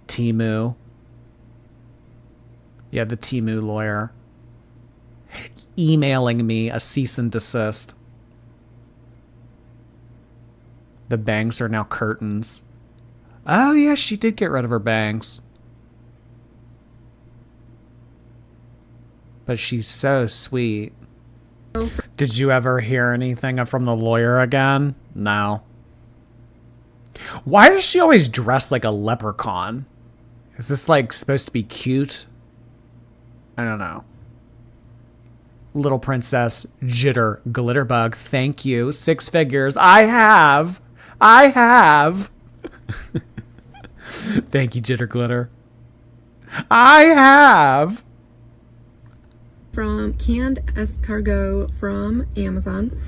Temu. Yeah, the Temu lawyer. Emailing me a cease and desist. The bangs are now curtains. Oh yeah, she did get rid of her bangs. But she's so sweet. Did you ever hear anything from the lawyer again? No. Why does she always dress like a leprechaun? Is this like supposed to be cute? I don't know. Little Princess Jitter Glitterbug, thank you. 6 figures. I have. Thank you, Jitter Glitter. I have. From canned escargot from Amazon,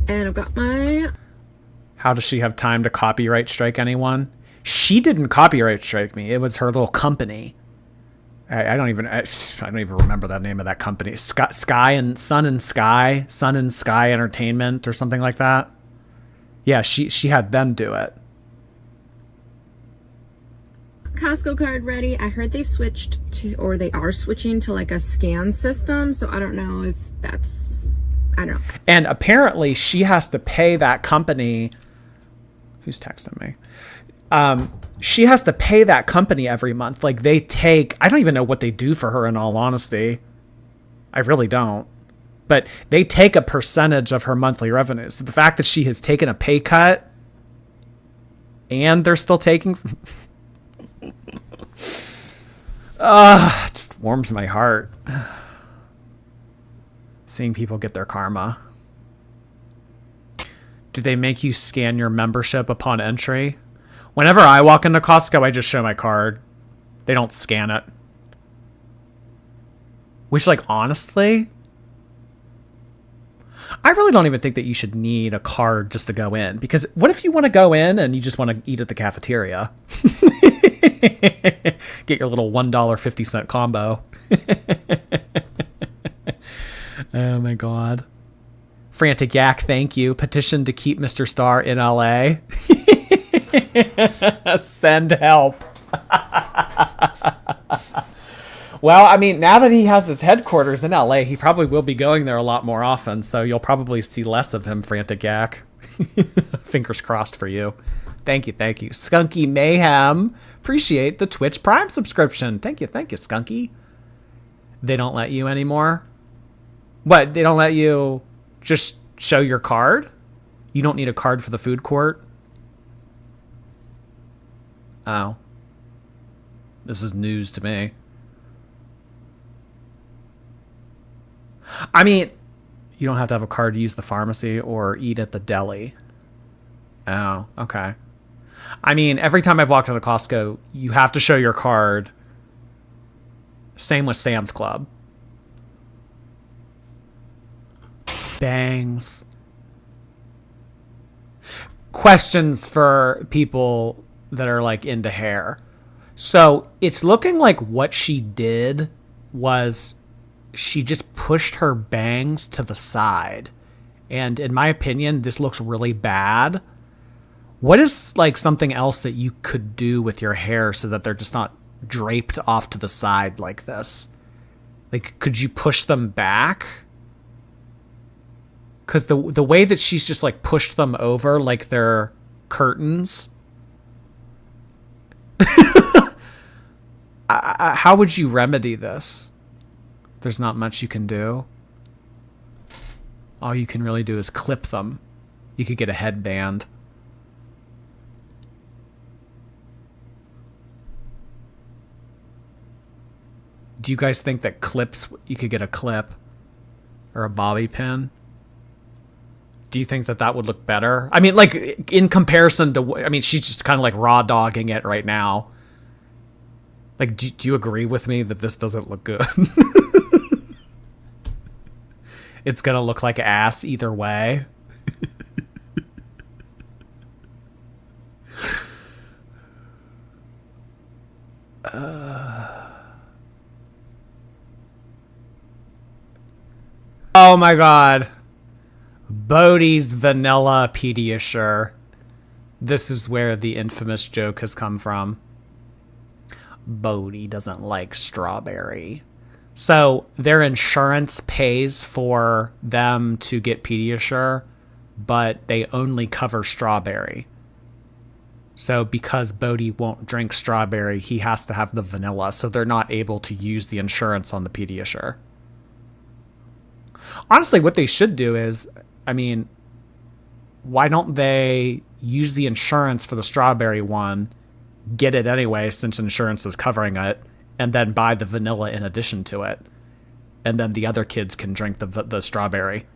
and I've got my... How does she have time to copyright strike anyone? She didn't copyright strike me. It was her little company. I don't even remember that name of that company. Sun and Sky Entertainment or something like that. Yeah, she had them do it. Costco card ready. I heard they switched to, or they are switching to like a scan system, so I don't know if that's, I don't know. And apparently she has to pay that company. Who's texting me? She has to pay that company every month. Like they take, I don't even know what they do for her in all honesty. I really don't. But they take a percentage of her monthly revenue. So the fact that she has taken a pay cut and they're still taking... it just warms my heart. Seeing people get their karma. Do they make you scan your membership upon entry? Whenever I walk into Costco, I just show my card. They don't scan it. Which, like, honestly, I really don't even think that you should need a card just to go in. Because what if you want to go in and you just want to eat at the cafeteria? Get your little $1.50 combo. Oh my god. Frantic Yak, thank you. Petition to keep Mr. Star in LA. Send help. Well, I mean, now that he has his headquarters in LA, he probably will be going there a lot more often, so you'll probably see less of him, Frantic Yak. Fingers crossed for you. Thank you, thank you. Skunky Mayhem, appreciate the Twitch Prime subscription. Thank you, Skunky. They don't let you anymore? What, they don't let you just show your card? You don't need a card for the food court? Oh. This is news to me. I mean, you don't have to have a card to use the pharmacy or eat at the deli. Oh, okay. I mean, every time I've walked into Costco, you have to show your card. Same with Sam's Club. Bangs. Questions for people that are like into hair. So it's looking like what she did was she just pushed her bangs to the side And in my opinion, this looks really bad. What is like something else that you could do with your hair so that they're just not draped off to the side like this? Like, could you push them back? Because the way that she's just like pushed them over like they're curtains. How would you remedy this? There's not much you can do. All you can really do is clip them. You could get a headband. Do you guys think that clips, you could get a clip or a bobby pin? Do you think that that would look better? I mean, like, in comparison to, I mean, she's just kind of like raw dogging it right now. Like, do you agree with me that this doesn't look good? It's gonna look like ass either way. Oh my god. Bodhi's Vanilla Pediasure. This is where the infamous joke has come from. Bodhi doesn't like strawberry. So their insurance pays for them to get Pediasure, but they only cover strawberry. So because Bodhi won't drink strawberry, he has to have the vanilla, so they're not able to use the insurance on the Pediasure. Honestly, what they should do is, I mean, why don't they use the insurance for the strawberry one, get it anyway since insurance is covering it, and then buy the vanilla in addition to it. And then the other kids can drink the strawberry.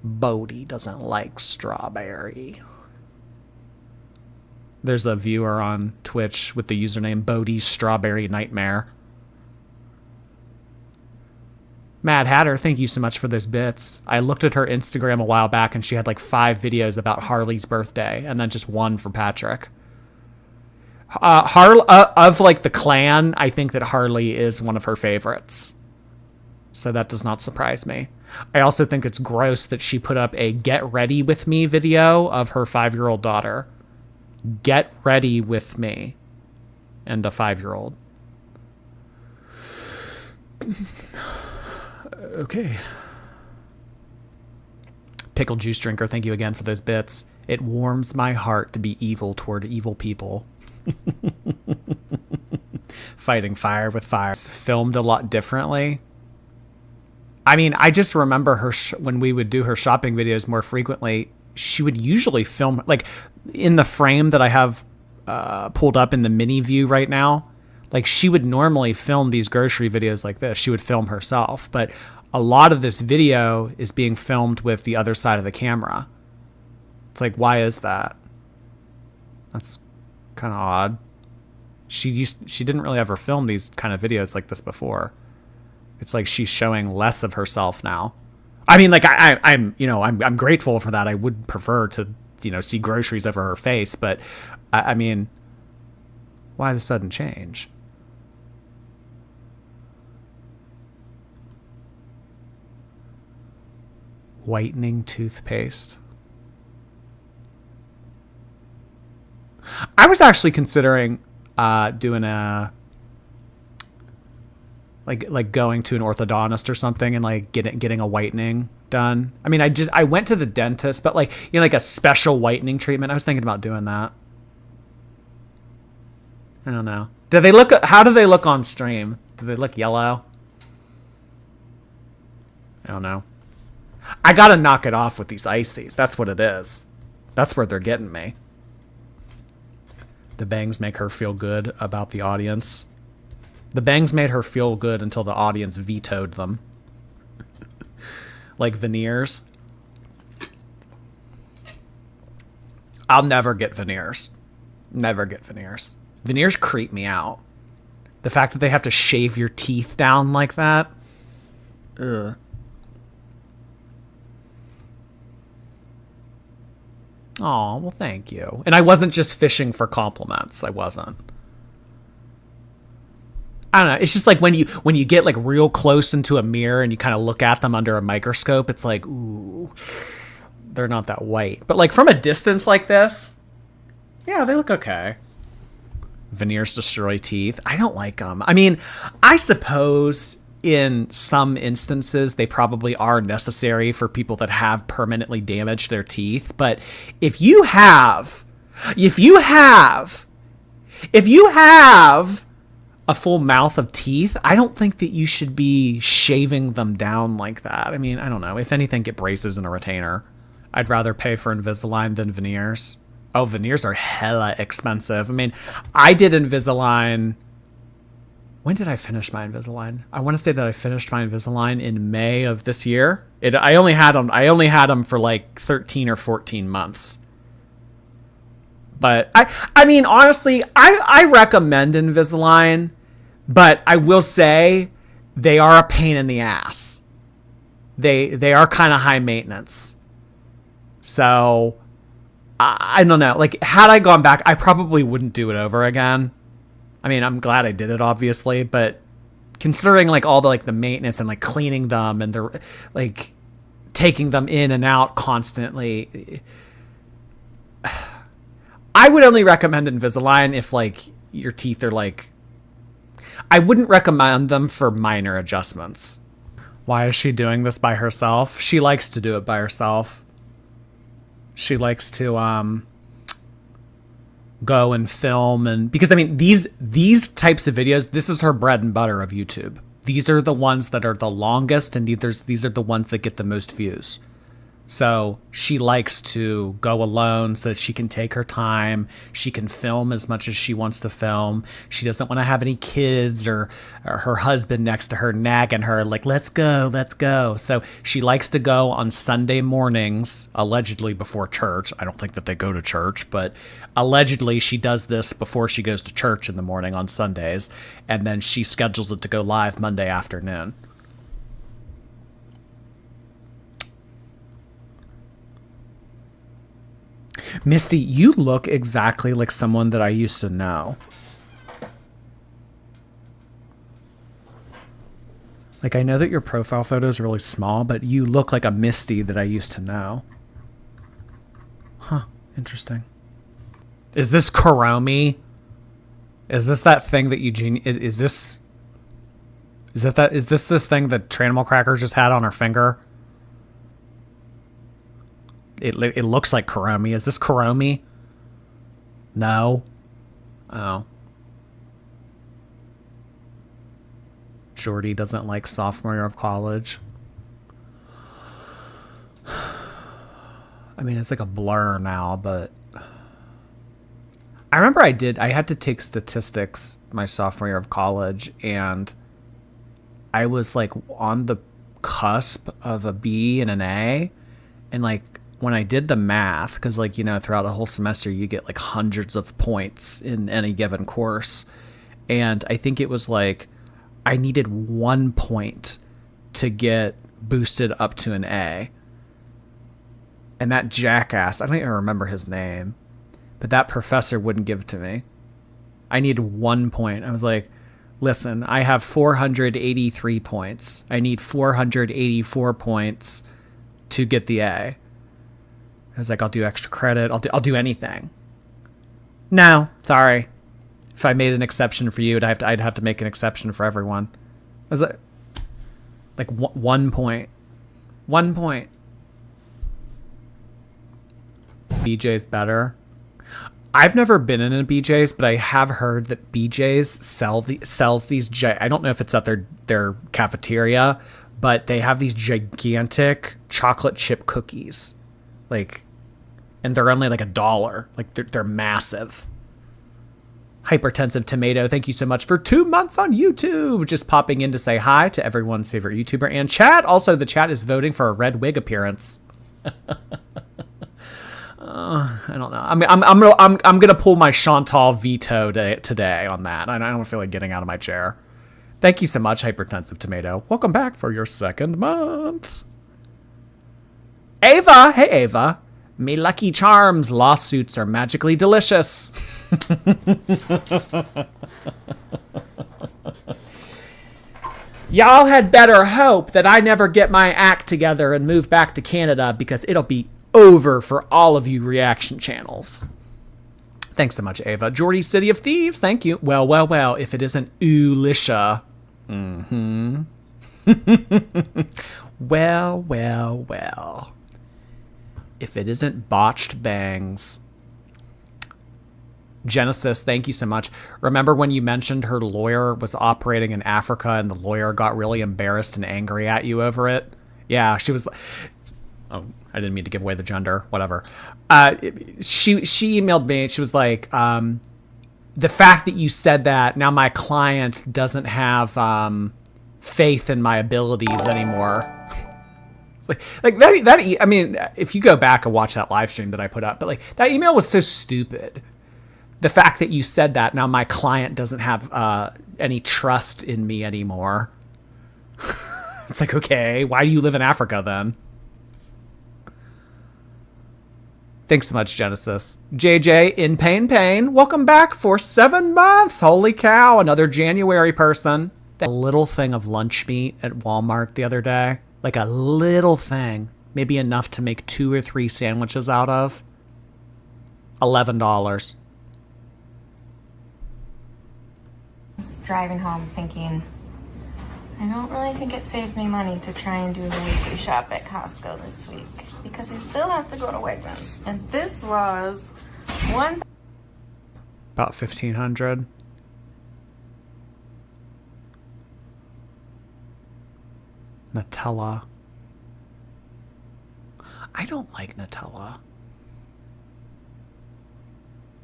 Bodhi doesn't like strawberry. There's a viewer on Twitch with the username Bodhi's Strawberry Nightmare. Mad Hatter, thank you so much for those bits. I looked at her Instagram a while back and she had like 5 videos about Harley's birthday and then just one for Patrick. Of like the clan, I think that Harley is one of her favorites. So that does not surprise me. I also think it's gross that she put up a get ready with me video of her 5-year-old daughter. Get ready with me. And a 5-year-old. Okay. Pickle Juice Drinker, thank you again for those bits. It warms my heart to be evil toward evil people. Fighting fire with fire. Filmed a lot differently. I mean, I just remember her when we would do her shopping videos more frequently, she would usually film, like, in the frame that I have pulled up in the mini view right now. Like, she would normally film these grocery videos like this. She would film herself. But a lot of this video is being filmed with the other side of the camera. It's like, why is that? That's kind of odd. She didn't really ever film these kind of videos like this before. It's like she's showing less of herself now. I mean, like, I'm grateful for that. I would prefer to, see groceries over her face, but I mean, why the sudden change? Whitening toothpaste. I was actually considering doing a like going to an orthodontist or something and like getting a whitening done. I mean, I went to the dentist, but like, like a special whitening treatment. I was thinking about doing that. I don't know. How do they look on stream? Do they look yellow? I don't know. I gotta knock it off with these ices. That's what it is. That's where they're getting me. The bangs make her feel good about the audience. The bangs made her feel good until the audience vetoed them. Like veneers. I'll never get veneers. Never get veneers. Veneers creep me out. The fact that they have to shave your teeth down like that. Ugh. Oh, well, thank you. And I wasn't just fishing for compliments. I wasn't. I don't know. It's just like when you get like real close into a mirror and you kind of look at them under a microscope, it's like, ooh, they're not that white. But like from a distance like this, yeah, they look okay. Veneers destroy teeth. I don't like them. I mean, I suppose in some instances they probably are necessary for people that have permanently damaged their teeth. But if you have a full mouth of teeth, I don't think that you should be shaving them down like that. I mean, I don't know. If anything, get braces and a retainer. I'd rather pay for Invisalign than veneers. Oh, veneers are hella expensive. I mean, I did Invisalign. When did I finish my Invisalign? I want to say that I finished my Invisalign in May of this year. I only had them for like 13 or 14 months. But I mean, honestly, I recommend Invisalign, but I will say they are a pain in the ass. They are kind of high maintenance. So I don't know. Like, had I gone back, I probably wouldn't do it over again. I mean, I'm glad I did it, obviously, but considering like all the like the maintenance and like cleaning them and the like taking them in and out constantly, I would only recommend Invisalign if like your teeth are like, I wouldn't recommend them for minor adjustments. Why is she doing this by herself? She likes to do it by herself. She likes to go and film, and because I mean these types of videos, this is her bread and butter of YouTube. These are the ones that are the longest, and these are the ones that get the most views. So she likes to go alone so that she can take her time. She can film as much as she wants to film. She doesn't want to have any kids or her husband next to her nagging her like, let's go, let's go. So she likes to go on Sunday mornings, allegedly before church. I don't think that they go to church, but allegedly she does this before she goes to church in the morning on Sundays. And then she schedules it to go live Monday afternoon. Misty, you look exactly like someone that I used to know. Like, I know that your profile photo is really small, but you look like a Misty that I used to know. Huh, interesting. Is this Kuromi? Is this that thing that Eugenie... Is this this thing that Tranimal Cracker just had on her finger? It looks like Kuromi. Is this Kuromi? No. Oh. Jordy doesn't like sophomore year of college. I mean, it's like a blur now, but I remember I had to take statistics my sophomore year of college, and I was like on the cusp of a B and an A, and like when I did the math, because like, you know, throughout a whole semester you get like hundreds of points in any given course, and I think it was like I needed 1 point to get boosted up to an A. And that jackass, I don't even remember his name, but that professor wouldn't give it to me. I needed 1 point. I was like, listen, I have 483 points. I need 484 points to get the A. I was like, I'll do extra credit. I'll do anything. No, sorry. If I made an exception for you, I'd have to make an exception for everyone. I was like 1 point. 1 point. BJ's better. I've never been in a BJ's, but I have heard that BJ's sells these. I don't know if it's at their cafeteria, but they have these gigantic chocolate chip cookies, like, and they're only like $1. Like they're massive. Hypertensive Tomato, thank you so much for 2 months on YouTube. Just popping in to say hi to everyone's favorite YouTuber and chat. Also, the chat is voting for a red wig appearance. I don't know. I mean, I'm gonna pull my Chantal veto today on that. I don't feel like getting out of my chair. Thank you so much, Hypertensive Tomato. Welcome back for your second month. Ava, hey Ava. Me Lucky Charms lawsuits are magically delicious. Y'all had better hope that I never get my act together and move back to Canada, because it'll be over for all of you reaction channels. Thanks so much, Ava. Jordy, City of Thieves, thank you. Well, well, well, if it isn't Ulisha. Mm-hmm. Well, well, well. If it isn't Botched Bangs. Genesis, thank you so much. Remember when you mentioned her lawyer was operating in Africa and the lawyer got really embarrassed and angry at you over it? Yeah, she was... Oh, I didn't mean to give away the gender. Whatever. She emailed me. She was like, the fact that you said that, now my client doesn't have faith in my abilities anymore. Like that. I mean, if you go back and watch that live stream that I put up, but like that email was so stupid. The fact that you said that, now my client doesn't have any trust in me anymore. It's like, okay, why do you live in Africa then? Thanks so much, Genesis. JJ, in pain. Welcome back for 7 months. Holy cow, another January person. A little thing of lunch meat at Walmart the other day. Like a little thing. Maybe enough to make 2 or 3 sandwiches out of. $11. Just driving home thinking, I don't really think it saved me money to try and do the weekly shop at Costco this week, because I still have to go to Wegmans. And this was about $1,500. Nutella. I don't like Nutella.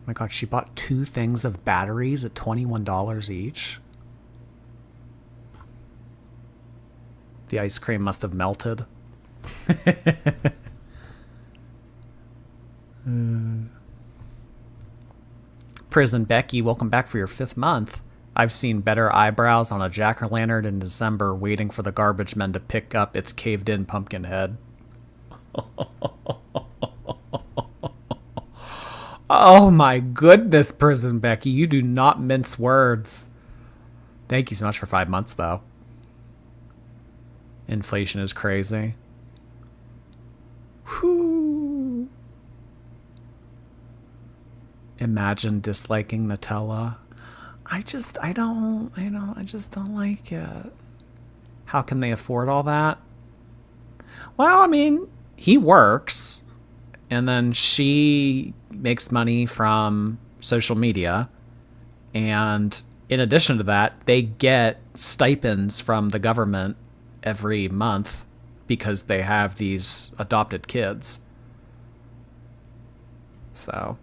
Oh my god, she bought 2 things of batteries at $21 each. The ice cream must have melted. Prison Becky, welcome back for your 5th month. I've seen better eyebrows on a jack-o'-lantern in December waiting for the garbage men to pick up its caved-in pumpkin head. Oh my goodness, Prison Becky. You do not mince words. Thank you so much for 5 months, though. Inflation is crazy. Whew. Imagine disliking Nutella. I just don't like it. How can they afford all that? Well, I mean, he works, and then she makes money from social media, and in addition to that, they get stipends from the government every month because they have these adopted kids. So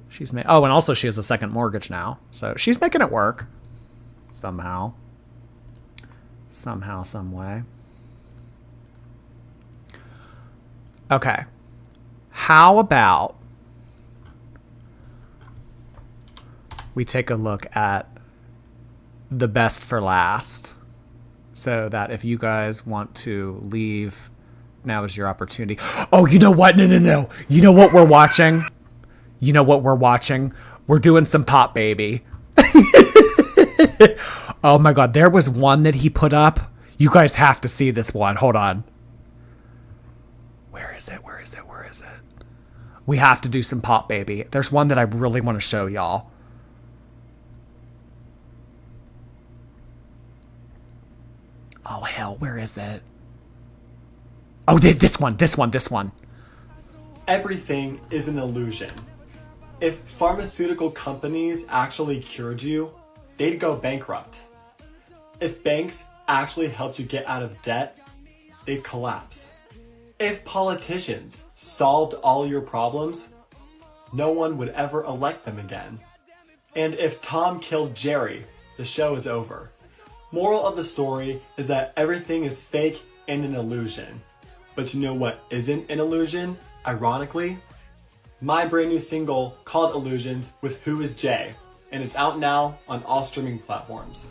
she's and also she has a second mortgage now, so she's making it work somehow, some way. Okay, how about we take a look at the best for last, so that if you guys want to leave, now is your opportunity. Oh, you know what? No. You know what we're watching? We're doing some Pop Baby. Oh my god, there was one that he put up. You guys have to see this one. Hold on. Where is it? We have to do some Pop Baby. There's one that I really want to show y'all. Oh hell, where is it? Oh, this one. Everything is an illusion. If pharmaceutical companies actually cured you, they'd go bankrupt. If banks actually helped you get out of debt, they'd collapse. If politicians solved all your problems, no one would ever elect them again. And if Tom killed Jerry, the show is over. Moral of the story is that everything is fake and an illusion. But you know what isn't an illusion, ironically? My brand new single called Illusions with Who Is Jay, and it's out now on all streaming platforms.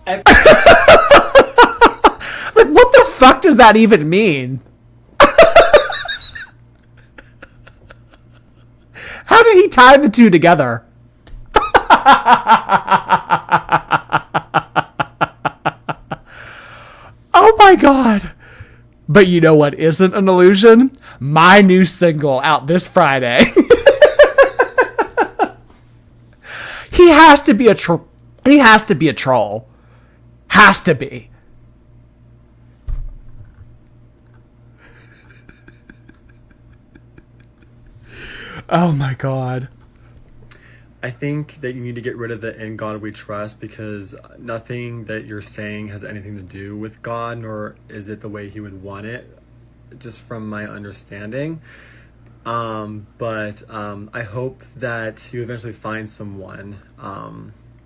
Like, what the fuck does that even mean? How did he tie the two together? God. But you know what isn't an illusion? My new single out this Friday. He has to be a he has to be a troll. Has to be. Oh my God. I think that you need to get rid of the "in God we trust" because nothing that you're saying has anything to do with God, nor is it the way he would want it, just from my understanding. But I hope that you eventually find someone.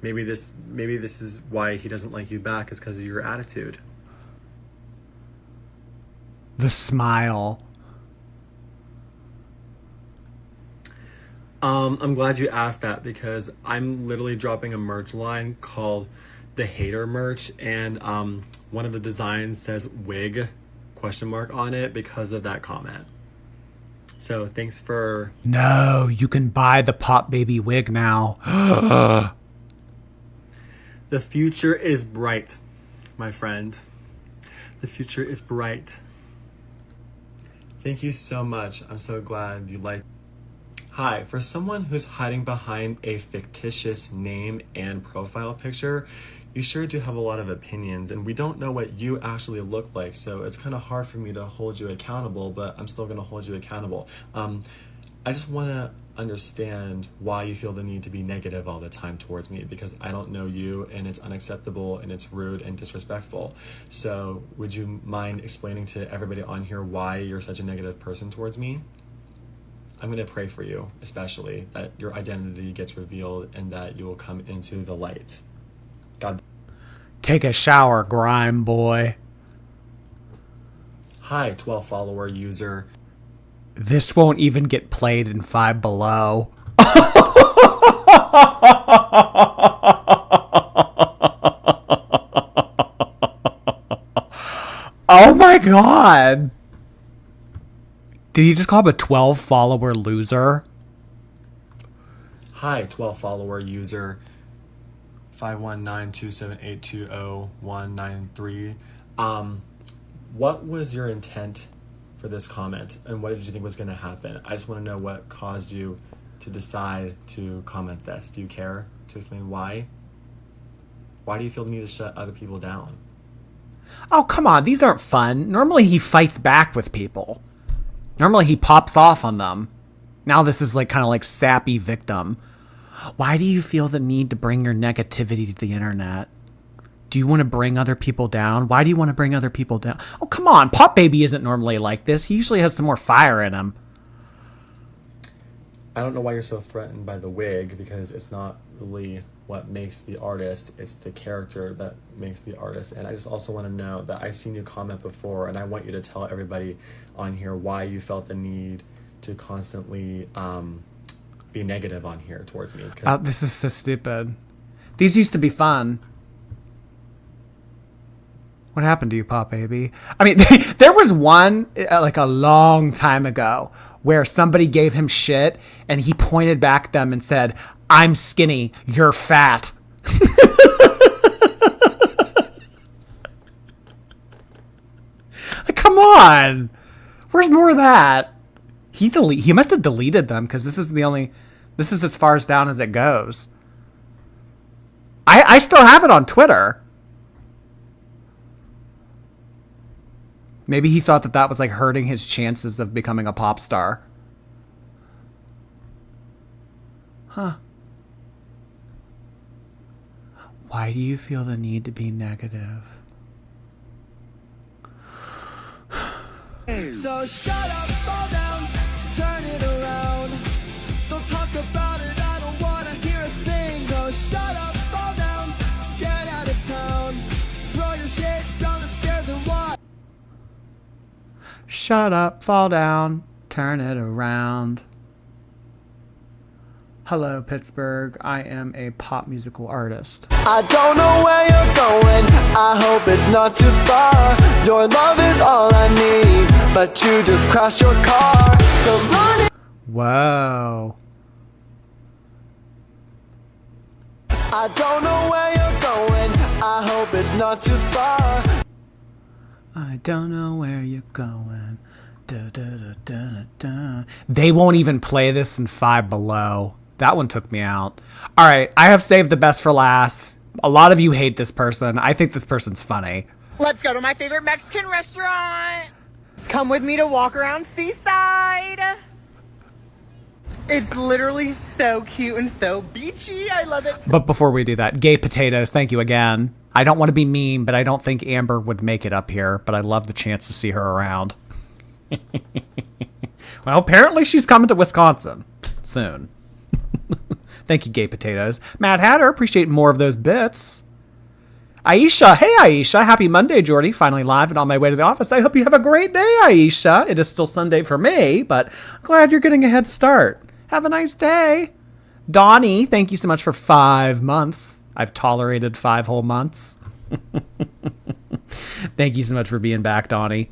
Maybe this is why he doesn't like you back, is because of your attitude. The smile. I'm glad you asked that because I'm literally dropping a merch line called the Hater Merch, and one of the designs says wig ? On it because of that comment. So thanks for... No, you can buy the Pop Baby wig now. The future is bright, my friend. The future is bright. Thank you so much. I'm so glad you like. Hi, for someone who's hiding behind a fictitious name and profile picture, you sure do have a lot of opinions, and we don't know what you actually look like, so it's kind of hard for me to hold you accountable, but I'm still going to hold you accountable. I just want to understand why you feel the need to be negative all the time towards me, because I don't know you, and it's unacceptable, and it's rude and disrespectful. So would you mind explaining to everybody on here why you're such a negative person towards me? I'm going to pray for you, especially, that your identity gets revealed and that you will come into the light. God. Take a shower, grime boy. Hi, 12 follower user. This won't even get played in Five Below. Oh my God. Did he just call him a 12 follower loser? Hi, 12 follower user. 519-278-20193. What was your intent for this comment, and what did you think was going to happen? I just want to know what caused you to decide to comment this. Do you care to explain why? Why do you feel the need to shut other people down? Oh, come on. These aren't fun. Normally he fights back with people. Normally he pops off on them. Now this is like kind of like sappy victim. Why do you feel the need to bring your negativity to the internet? Do you want to bring other people down? Why do you want to bring other people down? Oh, come on. Pop Baby isn't normally like this. He usually has some more fire in him. I don't know why you're so threatened by the wig, because it's not really what makes the artist. It's the character that makes the artist. And I just also want to know that I've seen you comment before, and I want you to tell everybody on here why you felt the need to constantly be negative on here towards me. Oh, this is so stupid. These used to be fun. What happened to you, Pop Baby? I mean, there was one like a long time ago where somebody gave him shit and he pointed back at them and said, "I'm skinny, you're fat." Like, come on. Where's more of that? He must have deleted them, because this is as far as down as it goes. I still have it on Twitter. Maybe he thought that was like hurting his chances of becoming a pop star. Huh. Why do you feel the need to be negative? So shut up, fall down, turn it around. Don't talk about it, I don't wanna hear a thing. So shut up, fall down, get out of town. Throw your shit down the stairs and walk. Shut up, fall down, turn it around. Hello, Pittsburgh. I am a pop musical artist. I don't know where you're going, I hope it's not too far. Your love is all I need, but you just crashed your car. So run it. Whoa. I don't know where you're going, I hope it's not too far. I don't know where you're going. Da, da, da, da, da, da. They won't even play this in Five Below. That one took me out. All right, I have saved the best for last. A lot of you hate this person. I think this person's funny. Let's go to my favorite Mexican restaurant. Come with me to walk around Seaside. It's literally so cute and so beachy. I love it. But before we do that, Gay Potatoes, thank you again. I don't want to be mean, but I don't think Amber would make it up here, but I love the chance to see her around. Well, apparently she's coming to Wisconsin soon. Thank you, Gay Potatoes. Mad Hatter, appreciate more of those bits. Aisha, hey Aisha, happy Monday, Jordy. Finally live and on my way to the office. I hope you have a great day, Aisha. It is still Sunday for me, but glad you're getting a head start. Have a nice day. Donnie, thank you so much for 5 months. I've tolerated 5 whole months. Thank you so much for being back, Donnie.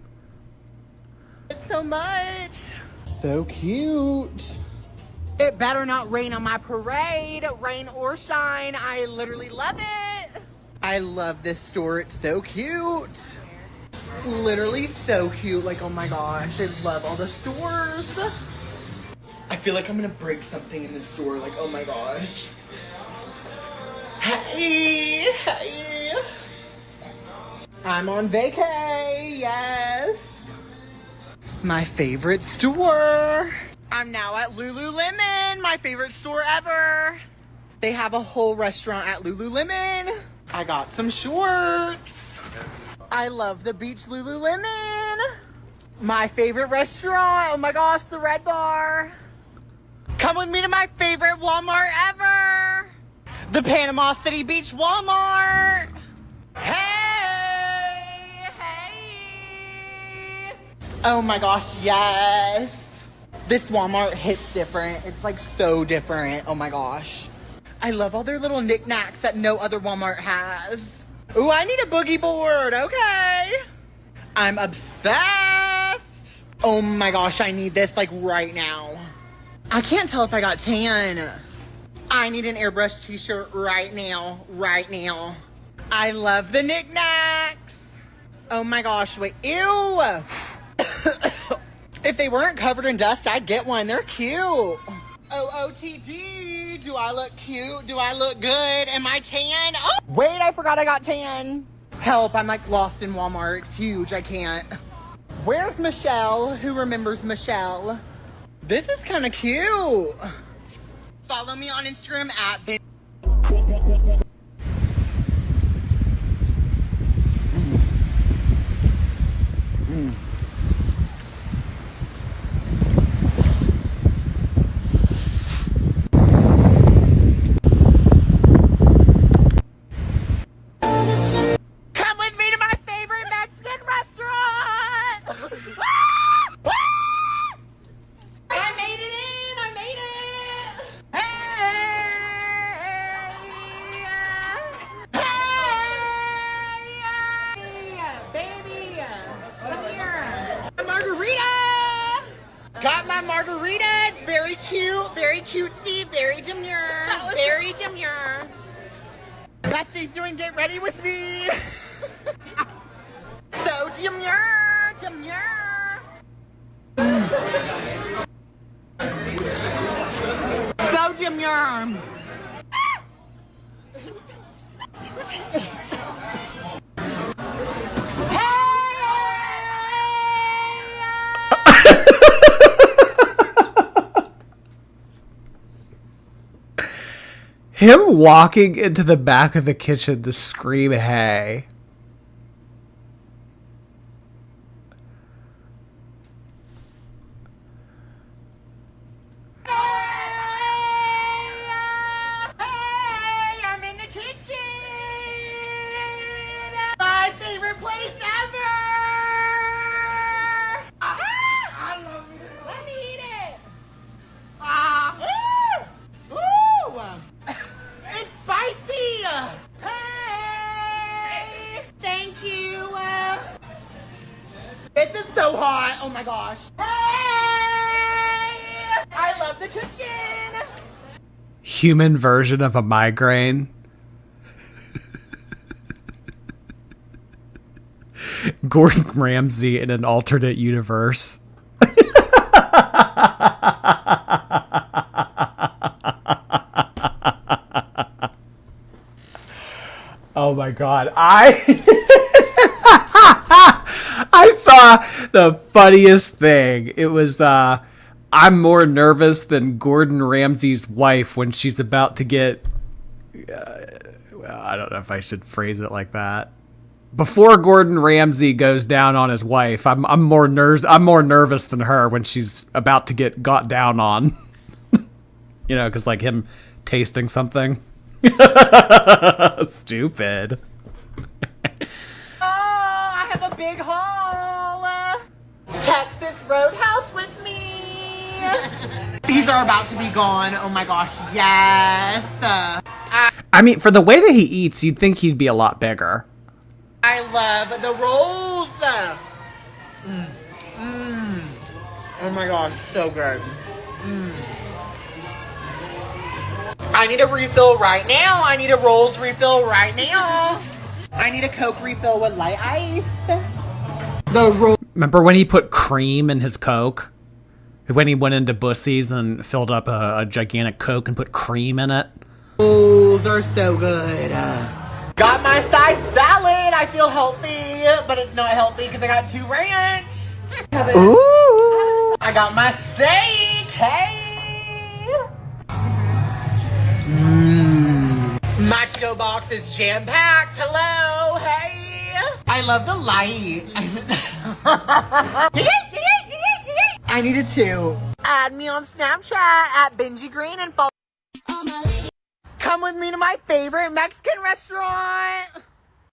So much. So cute. It better not rain on my parade. Rain or shine. I literally love it. I love this store. It's so cute. Literally so cute. Like, oh my gosh. I love all the stores. I feel like I'm gonna break something in this store. Like, oh my gosh. Hey. Hey. I'm on vacay. Yes. My favorite store. I'm now at Lululemon, my favorite store ever. They have a whole restaurant at Lululemon. I got some shorts. I love the beach Lululemon. My favorite restaurant. Oh my gosh, the Red Bar. Come with me to my favorite Walmart ever. The Panama City Beach Walmart. Hey, hey. Oh my gosh, yes. This Walmart hits different. It's like so different. Oh my gosh. I love all their little knickknacks that no other Walmart has. Ooh, I need a boogie board. Okay. I'm obsessed. Oh my gosh, I need this like right now. I can't tell if I got tan. I need an airbrush t-shirt right now. Right now. I love the knickknacks. Oh my gosh, wait. Ew. If they weren't covered in dust, I'd get one. They're cute. OOTD. Do I look cute? Do I look good? Am I tan? Oh, wait, I forgot I got tan. Help, I'm like lost in Walmart. It's huge, I can't. Where's Michelle? Who remembers Michelle? This is kind of cute. Follow me on Instagram at Ben. Come with me to my favorite Mexican restaurant! I made it in! I made it! Hey! Baby! Come here! A margarita! Got my margarita! It's very cute, very cutesy, very demure. Very demure. Bessie's doing Get Ready With Me. So demure, demure. So demure. Him walking into the back of the kitchen to scream, hey. I'm in the kitchen. My favorite place ever. I love it. Let me eat it. Ooh. It's spicy. Hey. Thank you. This is so hot. Oh my gosh. Hey. I love the kitchen. Human version of a migraine. Gordon Ramsay in an alternate universe. Oh my god. I saw the funniest thing. It was I'm more nervous than Gordon Ramsay's wife when she's about to get I don't know if I should phrase it like that. Before Gordon Ramsay goes down on his wife, I'm more nervous than her when she's about to get got down on. You know, because like him tasting something. Stupid. Oh, I have a big haul. Texas Roadhouse with me. These are about to be gone. Oh my gosh, yes. I mean, for the way that he eats, you'd think he'd be a lot bigger. I love the rolls. Oh my gosh, so good. I need a refill right now. I need a rolls refill right now. I need a Coke refill with light ice. The roll. Remember when he put cream in his Coke? When he went into Bussy's and filled up a gigantic Coke and put cream in it? Rolls are so good. Got my side salad. I feel healthy, but it's not healthy because I got 2 ranch. Ooh. I got my steak. Hey. My to-go box is jam-packed. Hello. Hey. I love the light. I needed to add me on Snapchat at Benji Green and follow. Come with me to my favorite Mexican restaurant.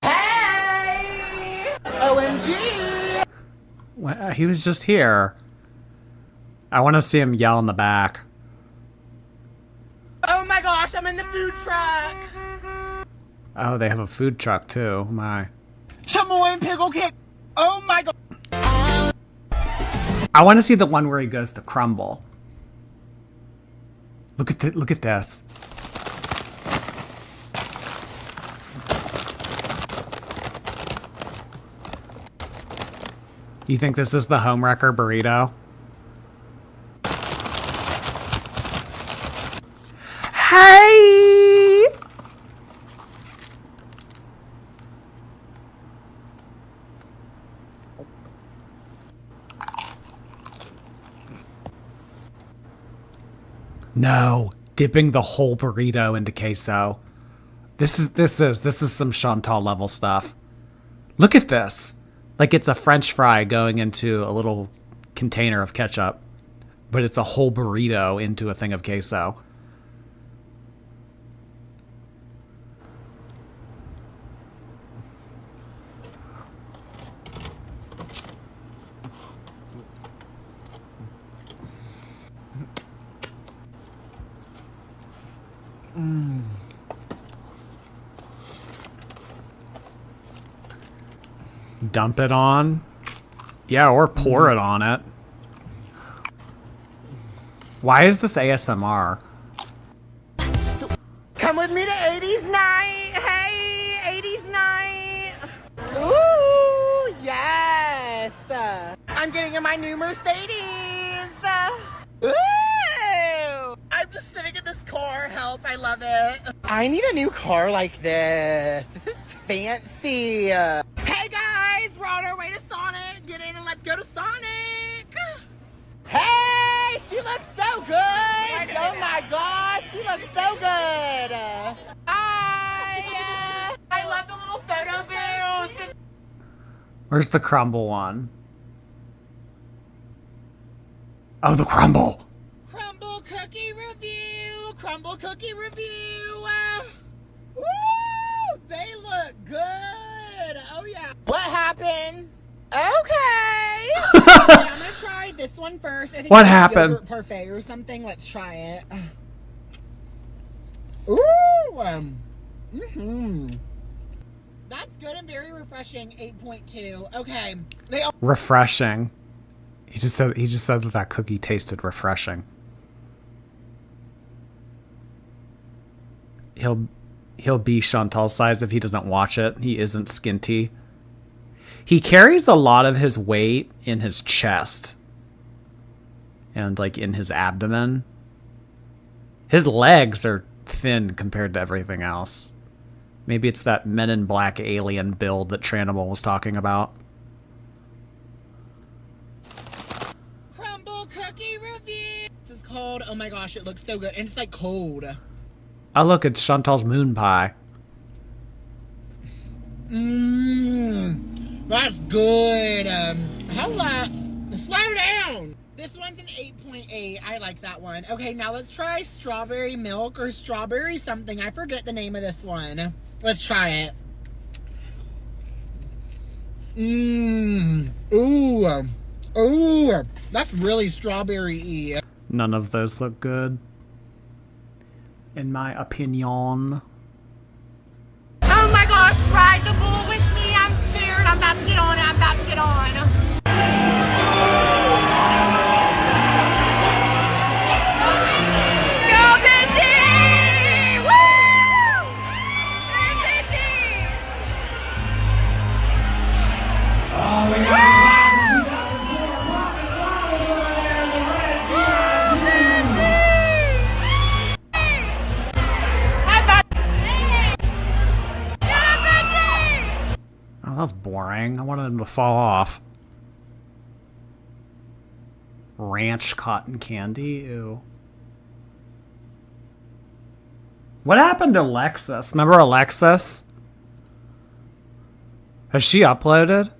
Hey! OMG! Well, he was just here. I want to see him yell in the back. Oh my gosh, I'm in the food truck. Oh, they have a food truck too. My. Chamoy pickle kick. Oh my god. I want to see the one where he goes to Crumble. Look at this. You think this is the Homewrecker burrito? Hey! No, dipping the whole burrito into queso. This is some Chantal level stuff. Look at this. Like it's a French fry going into a little container of ketchup, but it's a whole burrito into a thing of queso. Dump it on. Yeah, or pour it on it. Why is this ASMR? Come with me to 80s night. Hey, 80s night. Ooh, yes. I'm getting in my new Mercedes. Ooh. I'm just sitting in this car. Help, I love it. I need a new car like this. This is fancy. Hey guys, we're on our way to Sonic. Get in and let's go to Sonic. Hey, she looks so good. Oh my gosh, she looks so good. Hi. I love the little photo booth. Where's the Crumble one? Oh, the Crumble. Crumble cookie review. Crumble cookie review. Woo! They look good. Oh yeah. What happened? Okay. Okay, I'm gonna try this one first. I think What it's happened? Yogurt parfait or something. Let's try it. Ooh. That's good and very refreshing. 8.2. Okay. They all Refreshing. He just said that cookie tasted refreshing. He'll be Chantal's size if he doesn't watch it. He isn't skinty. He carries a lot of his weight in his chest and like in his abdomen. His legs are thin compared to everything else. Maybe it's that Men in Black alien build that Tranimal was talking about. Crumble cookie review. This is called, oh my gosh, it looks so good. And it's like cold. Oh look, it's Chantal's moon pie. Mmm, that's good. Slow down. This one's an 8.8. I like that one. Okay, now let's try strawberry milk or strawberry something. I forget the name of this one. Let's try it. Mmm. Ooh. Ooh. That's really strawberry-y. None of those look good, in my opinion. Oh my gosh, ride the bull with me. I'm scared. I'm about to get on it. I'm about to get on. Go, Bitchy! Woo! Bitchy! Oh, we got Oh, that was boring. I wanted him to fall off. Ranch cotton candy? Ew. What happened to Alexis? Remember Alexis? Has she uploaded?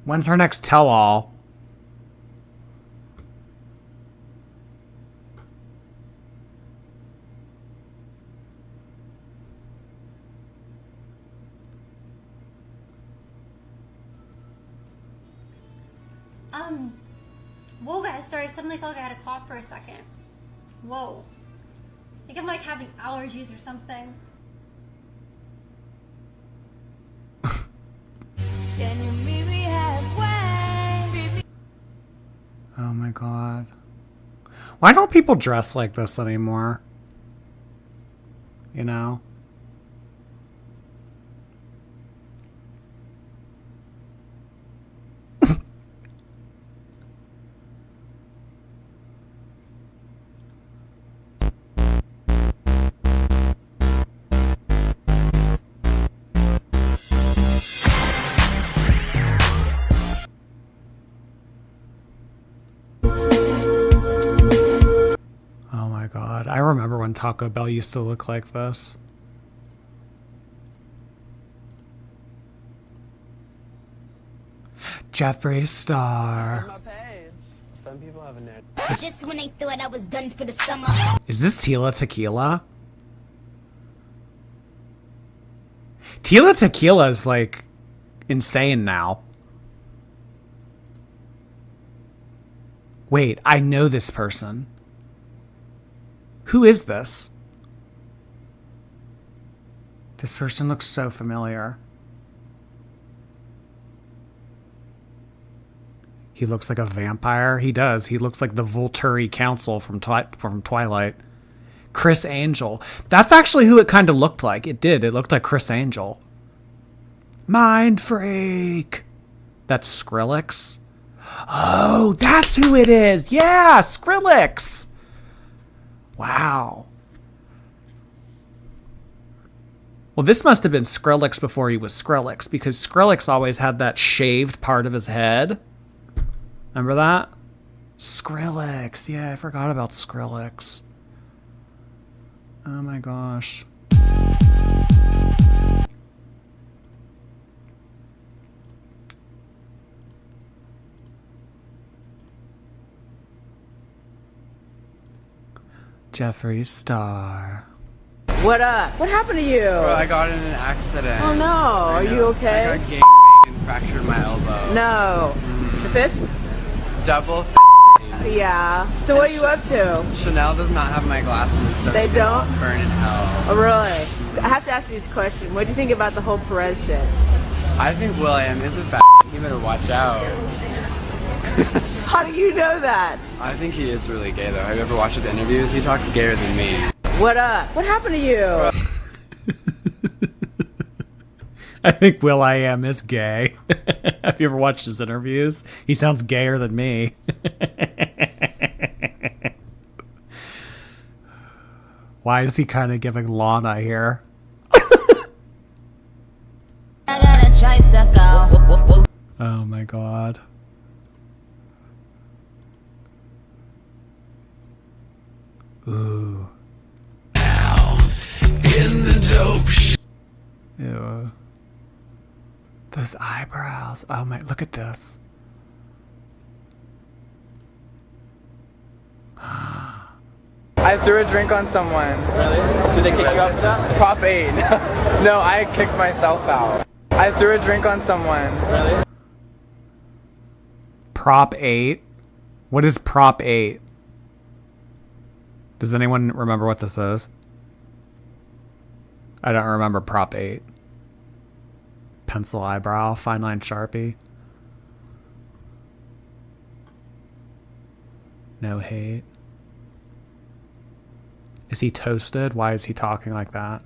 When's her next tell-all? Whoa guys, sorry, suddenly felt like I had a cough for a second. Whoa. I think I'm like having allergies or something. Can you meet me halfway? Oh my god. Why don't people dress like this anymore? You know? I remember when Taco Bell used to look like this. Jeffree Star. Some people have a net. Just when they thought I was done for the summer. Is this Tila Tequila? Tila Tequila is like insane now. Wait, I know this person. Who is this? This person looks so familiar. He looks like a vampire. He does. He looks like the Volturi Council from Twilight. Chris Angel. That's actually who it kind of looked like. It did. It looked like Chris Angel. Mind Freak. That's Skrillex. Oh, that's who it is. Yeah, Skrillex. Wow. Well, this must have been Skrillex before he was Skrillex, because Skrillex always had that shaved part of his head. Remember that? Skrillex. Yeah, I forgot about Skrillex. Oh my gosh. Jeffree Star. What up? What happened to you? Bro, I got in an accident. Oh no, are you okay? I got gang and fractured my elbow. No. The fist? Double Yeah. So what are you up to? Chanel does not have my glasses. So They don't? Burn in hell. Oh really? I have to ask you this question. What do you think about the whole Perez shit? I think William is a He better watch out. How do you know that? I think he is really gay though. Have you ever watched his interviews? He talks gayer than me. What up? What happened to you? I think Will.i.am is gay. Have you ever watched his interviews? He sounds gayer than me. Why is he kind of giving Lana here? Oh my god. Ooh. In the dope. Ew. Those eyebrows. Oh my, look at this. I threw a drink on someone. Really? Did they kick you out for that? Prop 8. No, I kicked myself out. I threw a drink on someone. Really? Prop 8? What is Prop 8? Does anyone remember what this is? I don't remember Prop 8. Pencil eyebrow, fine line Sharpie. No hate. Is he toasted? Why is he talking like that?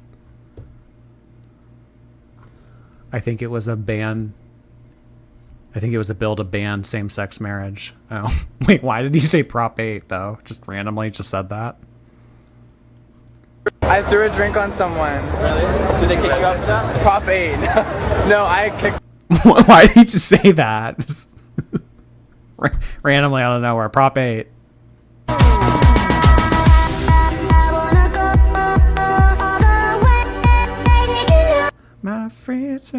I think it was a ban. I think it was a bill to ban same-sex marriage. Oh, wait, why did he say Prop 8, though? Just randomly just said that? I threw a drink on someone. Really? Did they kick you out for that? Prop 8. No, I kicked... Why did he just say that? Just randomly out of nowhere. Prop 8. My friends.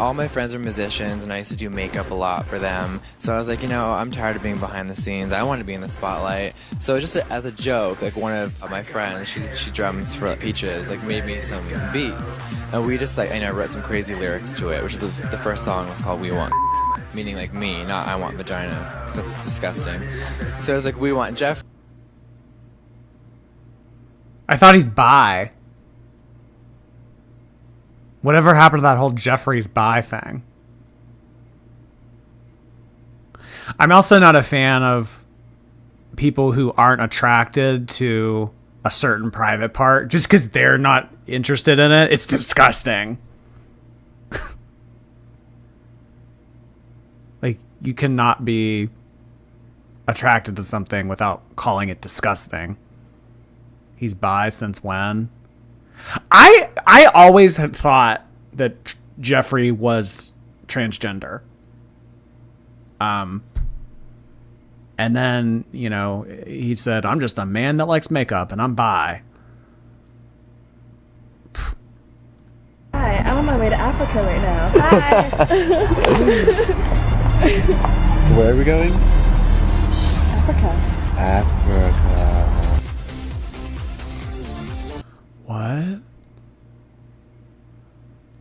All my friends are musicians, and I used to do makeup a lot for them. So I was like, you know, I'm tired of being behind the scenes. I want to be in the spotlight. So just as a joke, like one of my friends, she drums for Peaches, like made me some beats, and we just like, I wrote some crazy lyrics to it, which is the first song was called "We Want," meaning like me, not "I want vagina," because that's disgusting. So it was like, "We want Jeff." I thought he's bi. Whatever happened to that whole Jeffrey's bi thing? I'm also not a fan of people who aren't attracted to a certain private part just because they're not interested in it. It's disgusting. Like, you cannot be attracted to something without calling it disgusting. He's bi since when? I always had thought that Jeffrey was transgender. And then, you know, he said, I'm just a man that likes makeup and I'm bi. Hi, I'm on my way to Africa right now. Hi. Where are we going? Africa. Africa. What?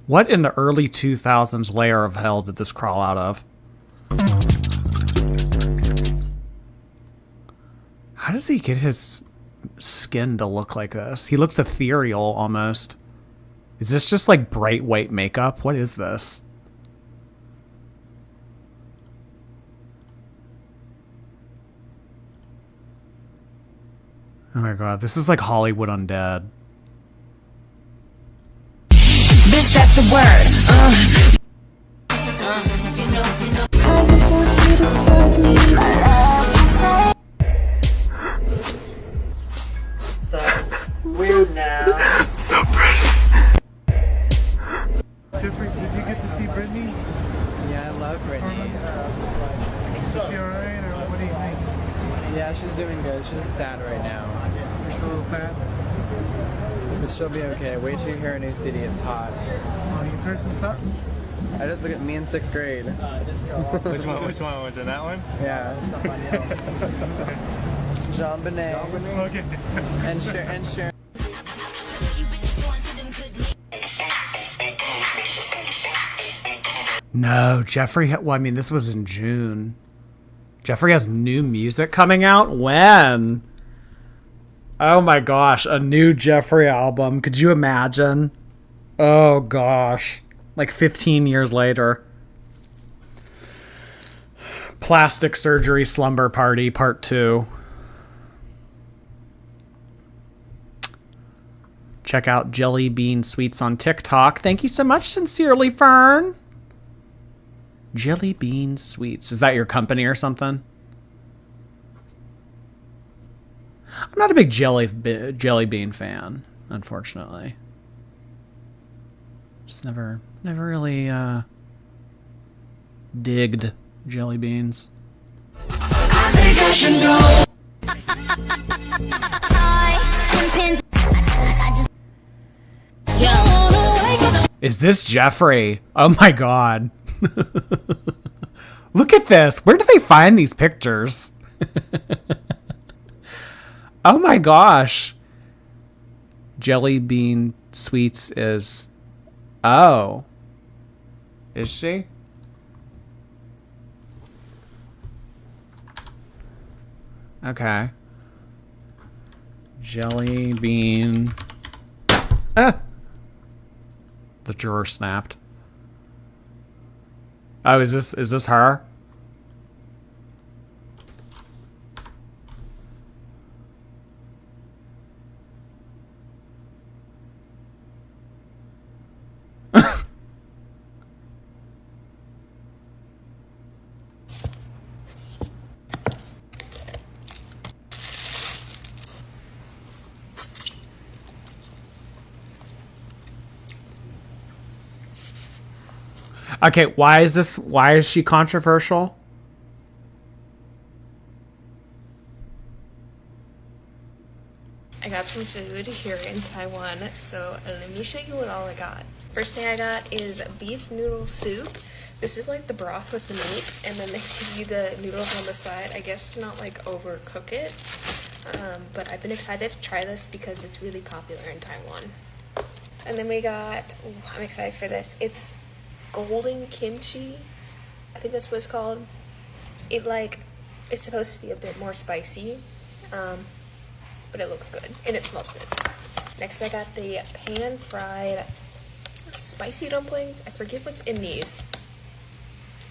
What in the early 2000s layer of hell did this crawl out of? How does he get his skin to look like this? He looks ethereal almost. Is this just like bright white makeup? What is this? Oh my god, this is like Hollywood Undead. Bitch, that's the word. I just want you to fuck me. So weird now. So pretty. Jeffrey, did you get to see Brittany? Yeah, I love Brittany. Is she alright, or what do you think? Yeah, she's doing good. She's sad right now. You're still a little sad? But she'll be okay. Wait till you hear a new city. It's hot. Oh, you heard some stuff? I just look at me in 6th grade. Which one? Which one? Was it that one? Yeah. Jean Benet. Okay. And Sharon. No, Jeffrey. Well, I mean, this was in June. Jeffrey has new music coming out? When? Oh my gosh, a new Jeffrey album. Could you imagine? Oh gosh. Like 15 years later. Plastic Surgery Slumber Party Part 2. Check out Jelly Bean Sweets on TikTok. Thank you so much, Sincerely Fern. Jelly Bean Sweets. Is that your company or something? I'm not a big jelly bean fan, unfortunately. Just never really digged jelly beans. I think I should know. Is this Jeffrey? Oh my god. Look at this. Where do they find these pictures? Oh my gosh. Jelly Bean Sweets is... Oh. Is she? Okay. Jelly Bean... Ah! The drawer snapped. Oh, is this her? Okay, why is she controversial? I got some food here in Taiwan, so let me show you what all I got. First thing I got is beef noodle soup. This is like the broth with the meat, and then they give you the noodles on the side, I guess to not like overcook it. But I've been excited to try this because it's really popular in Taiwan. And then we got, I'm excited for this. It's golden kimchi. I think that's what it's called. It's supposed to be a bit more spicy, but it looks good and it smells good. Next I got the pan-fried spicy dumplings. I forget what's in these,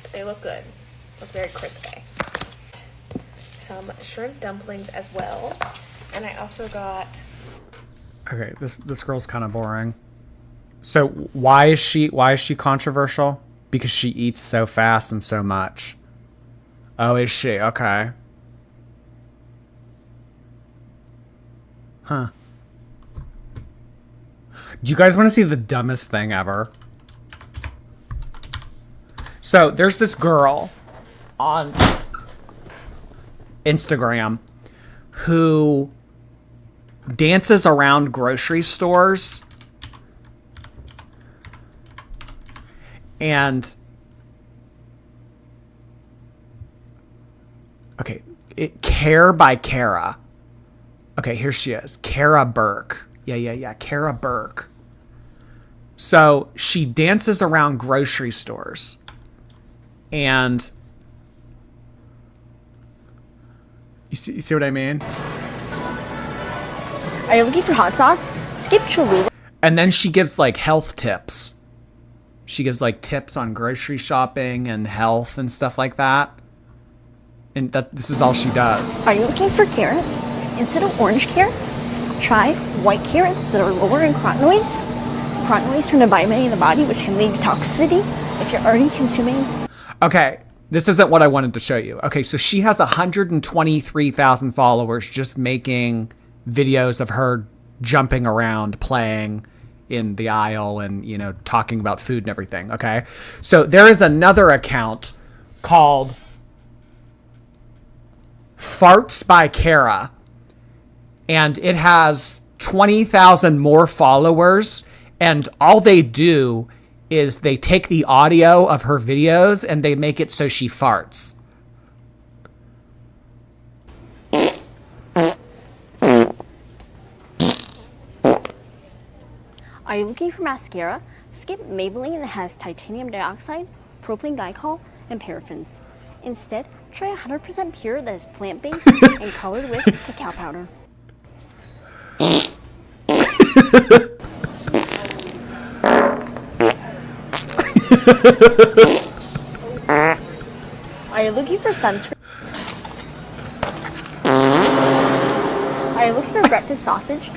but they look good. Look very crispy. Some shrimp dumplings as well. And I also got... Okay, this girl's kind of boring. So why is she controversial? Because she eats so fast and so much. Oh, is she? Okay. Huh. Do you guys want to see the dumbest thing ever? So there's this girl on Instagram who dances around grocery stores and okay, Care by Kara. Okay, here she is. Kara Burke. Yeah. Kara Burke. So she dances around grocery stores and you see what I mean? Are you looking for hot sauce? Skip Cholula. And then she gives like health tips. She gives like tips on grocery shopping and health and stuff like that. And this is all she does. Are you looking for carrots? Instead of orange carrots, try white carrots that are lower in carotenoids. Carotenoids turn to vitamin A in the body, which can lead to toxicity if you're already consuming. Okay, this isn't what I wanted to show you. Okay, so she has 123,000 followers just making videos of her jumping around, playing in the aisle and, you know, talking about food and everything, okay? So there is another account called Farts by Kara, and it has 20,000 more followers, and all they do is they take the audio of her videos and they make it so she farts. Are you looking for mascara? Skip Maybelline that has titanium dioxide, propylene glycol, and paraffins. Instead, try 100% pure that is plant-based and colored with cacao powder. Are you looking for sunscreen? Are you looking for breakfast sausage?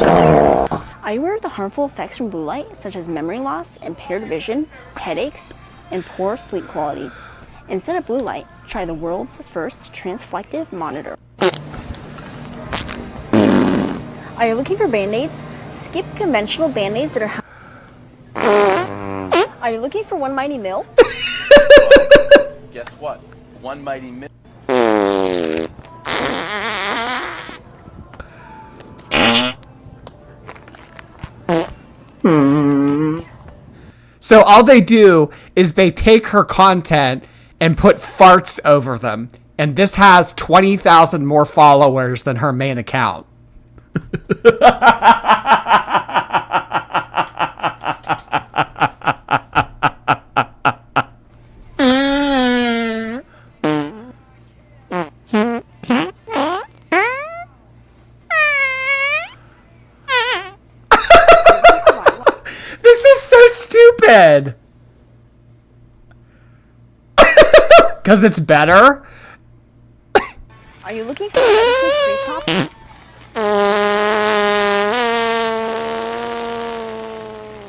Are you aware of the harmful effects from blue light, such as memory loss, impaired vision, headaches, and poor sleep quality? Instead of blue light, try the world's first transflective monitor. Are you looking for band-aids? Skip conventional band-aids that are... Are you looking for one mighty mill? Guess what? One mighty mill. So all they do is they take her content and put farts over them. And this has 20,000 more followers than her main account. This is so stupid. Because it's better? Are you looking for free pop?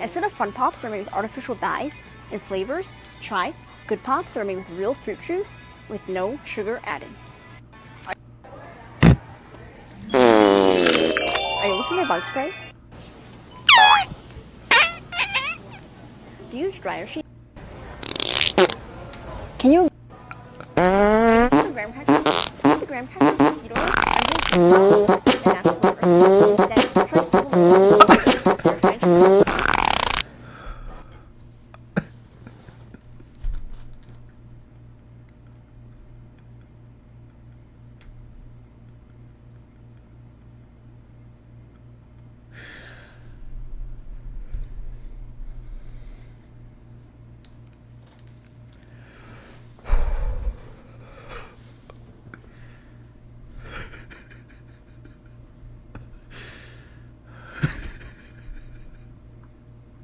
Instead of fun pops that are made with artificial dyes and flavors, try good pops that are made with real fruit juice with no sugar added. Are you looking for bug spray? Do you use dryer sheet? Can you graham crackers? Some of the graham crackers, you don't know,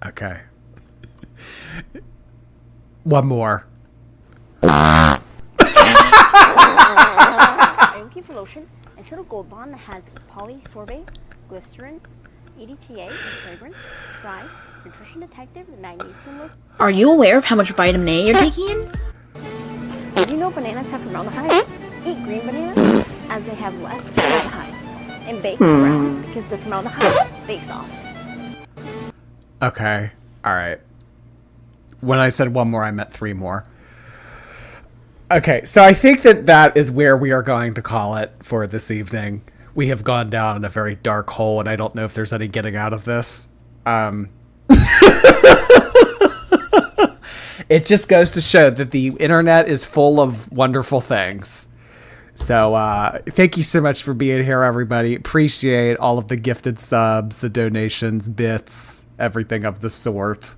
Okay. One more. Are you looking for lotion? Instead of Gold Bond that has polysorbate, glycerin, EDTA, and fragrance, try Nutrition Detective Magnesium Lotion. Are you aware of how much vitamin A you're taking in? Did you know bananas have formaldehyde? Eat green bananas as they have less formaldehyde. And bake brown because the formaldehyde bakes off. Okay. All right. When I said one more, I meant three more. Okay. So I think that is where we are going to call it for this evening. We have gone down a very dark hole, and I don't know if there's any getting out of this. It just goes to show that the internet is full of wonderful things. So thank you so much for being here, everybody. Appreciate all of the gifted subs, the donations, bits, everything of the sort.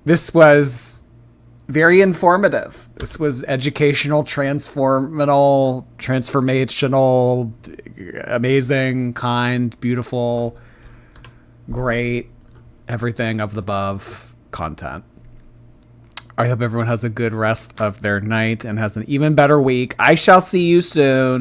This was very informative. This was educational, transformational, amazing, kind, beautiful, great, everything of the above content. I hope everyone has a good rest of their night and has an even better week. I shall see you soon.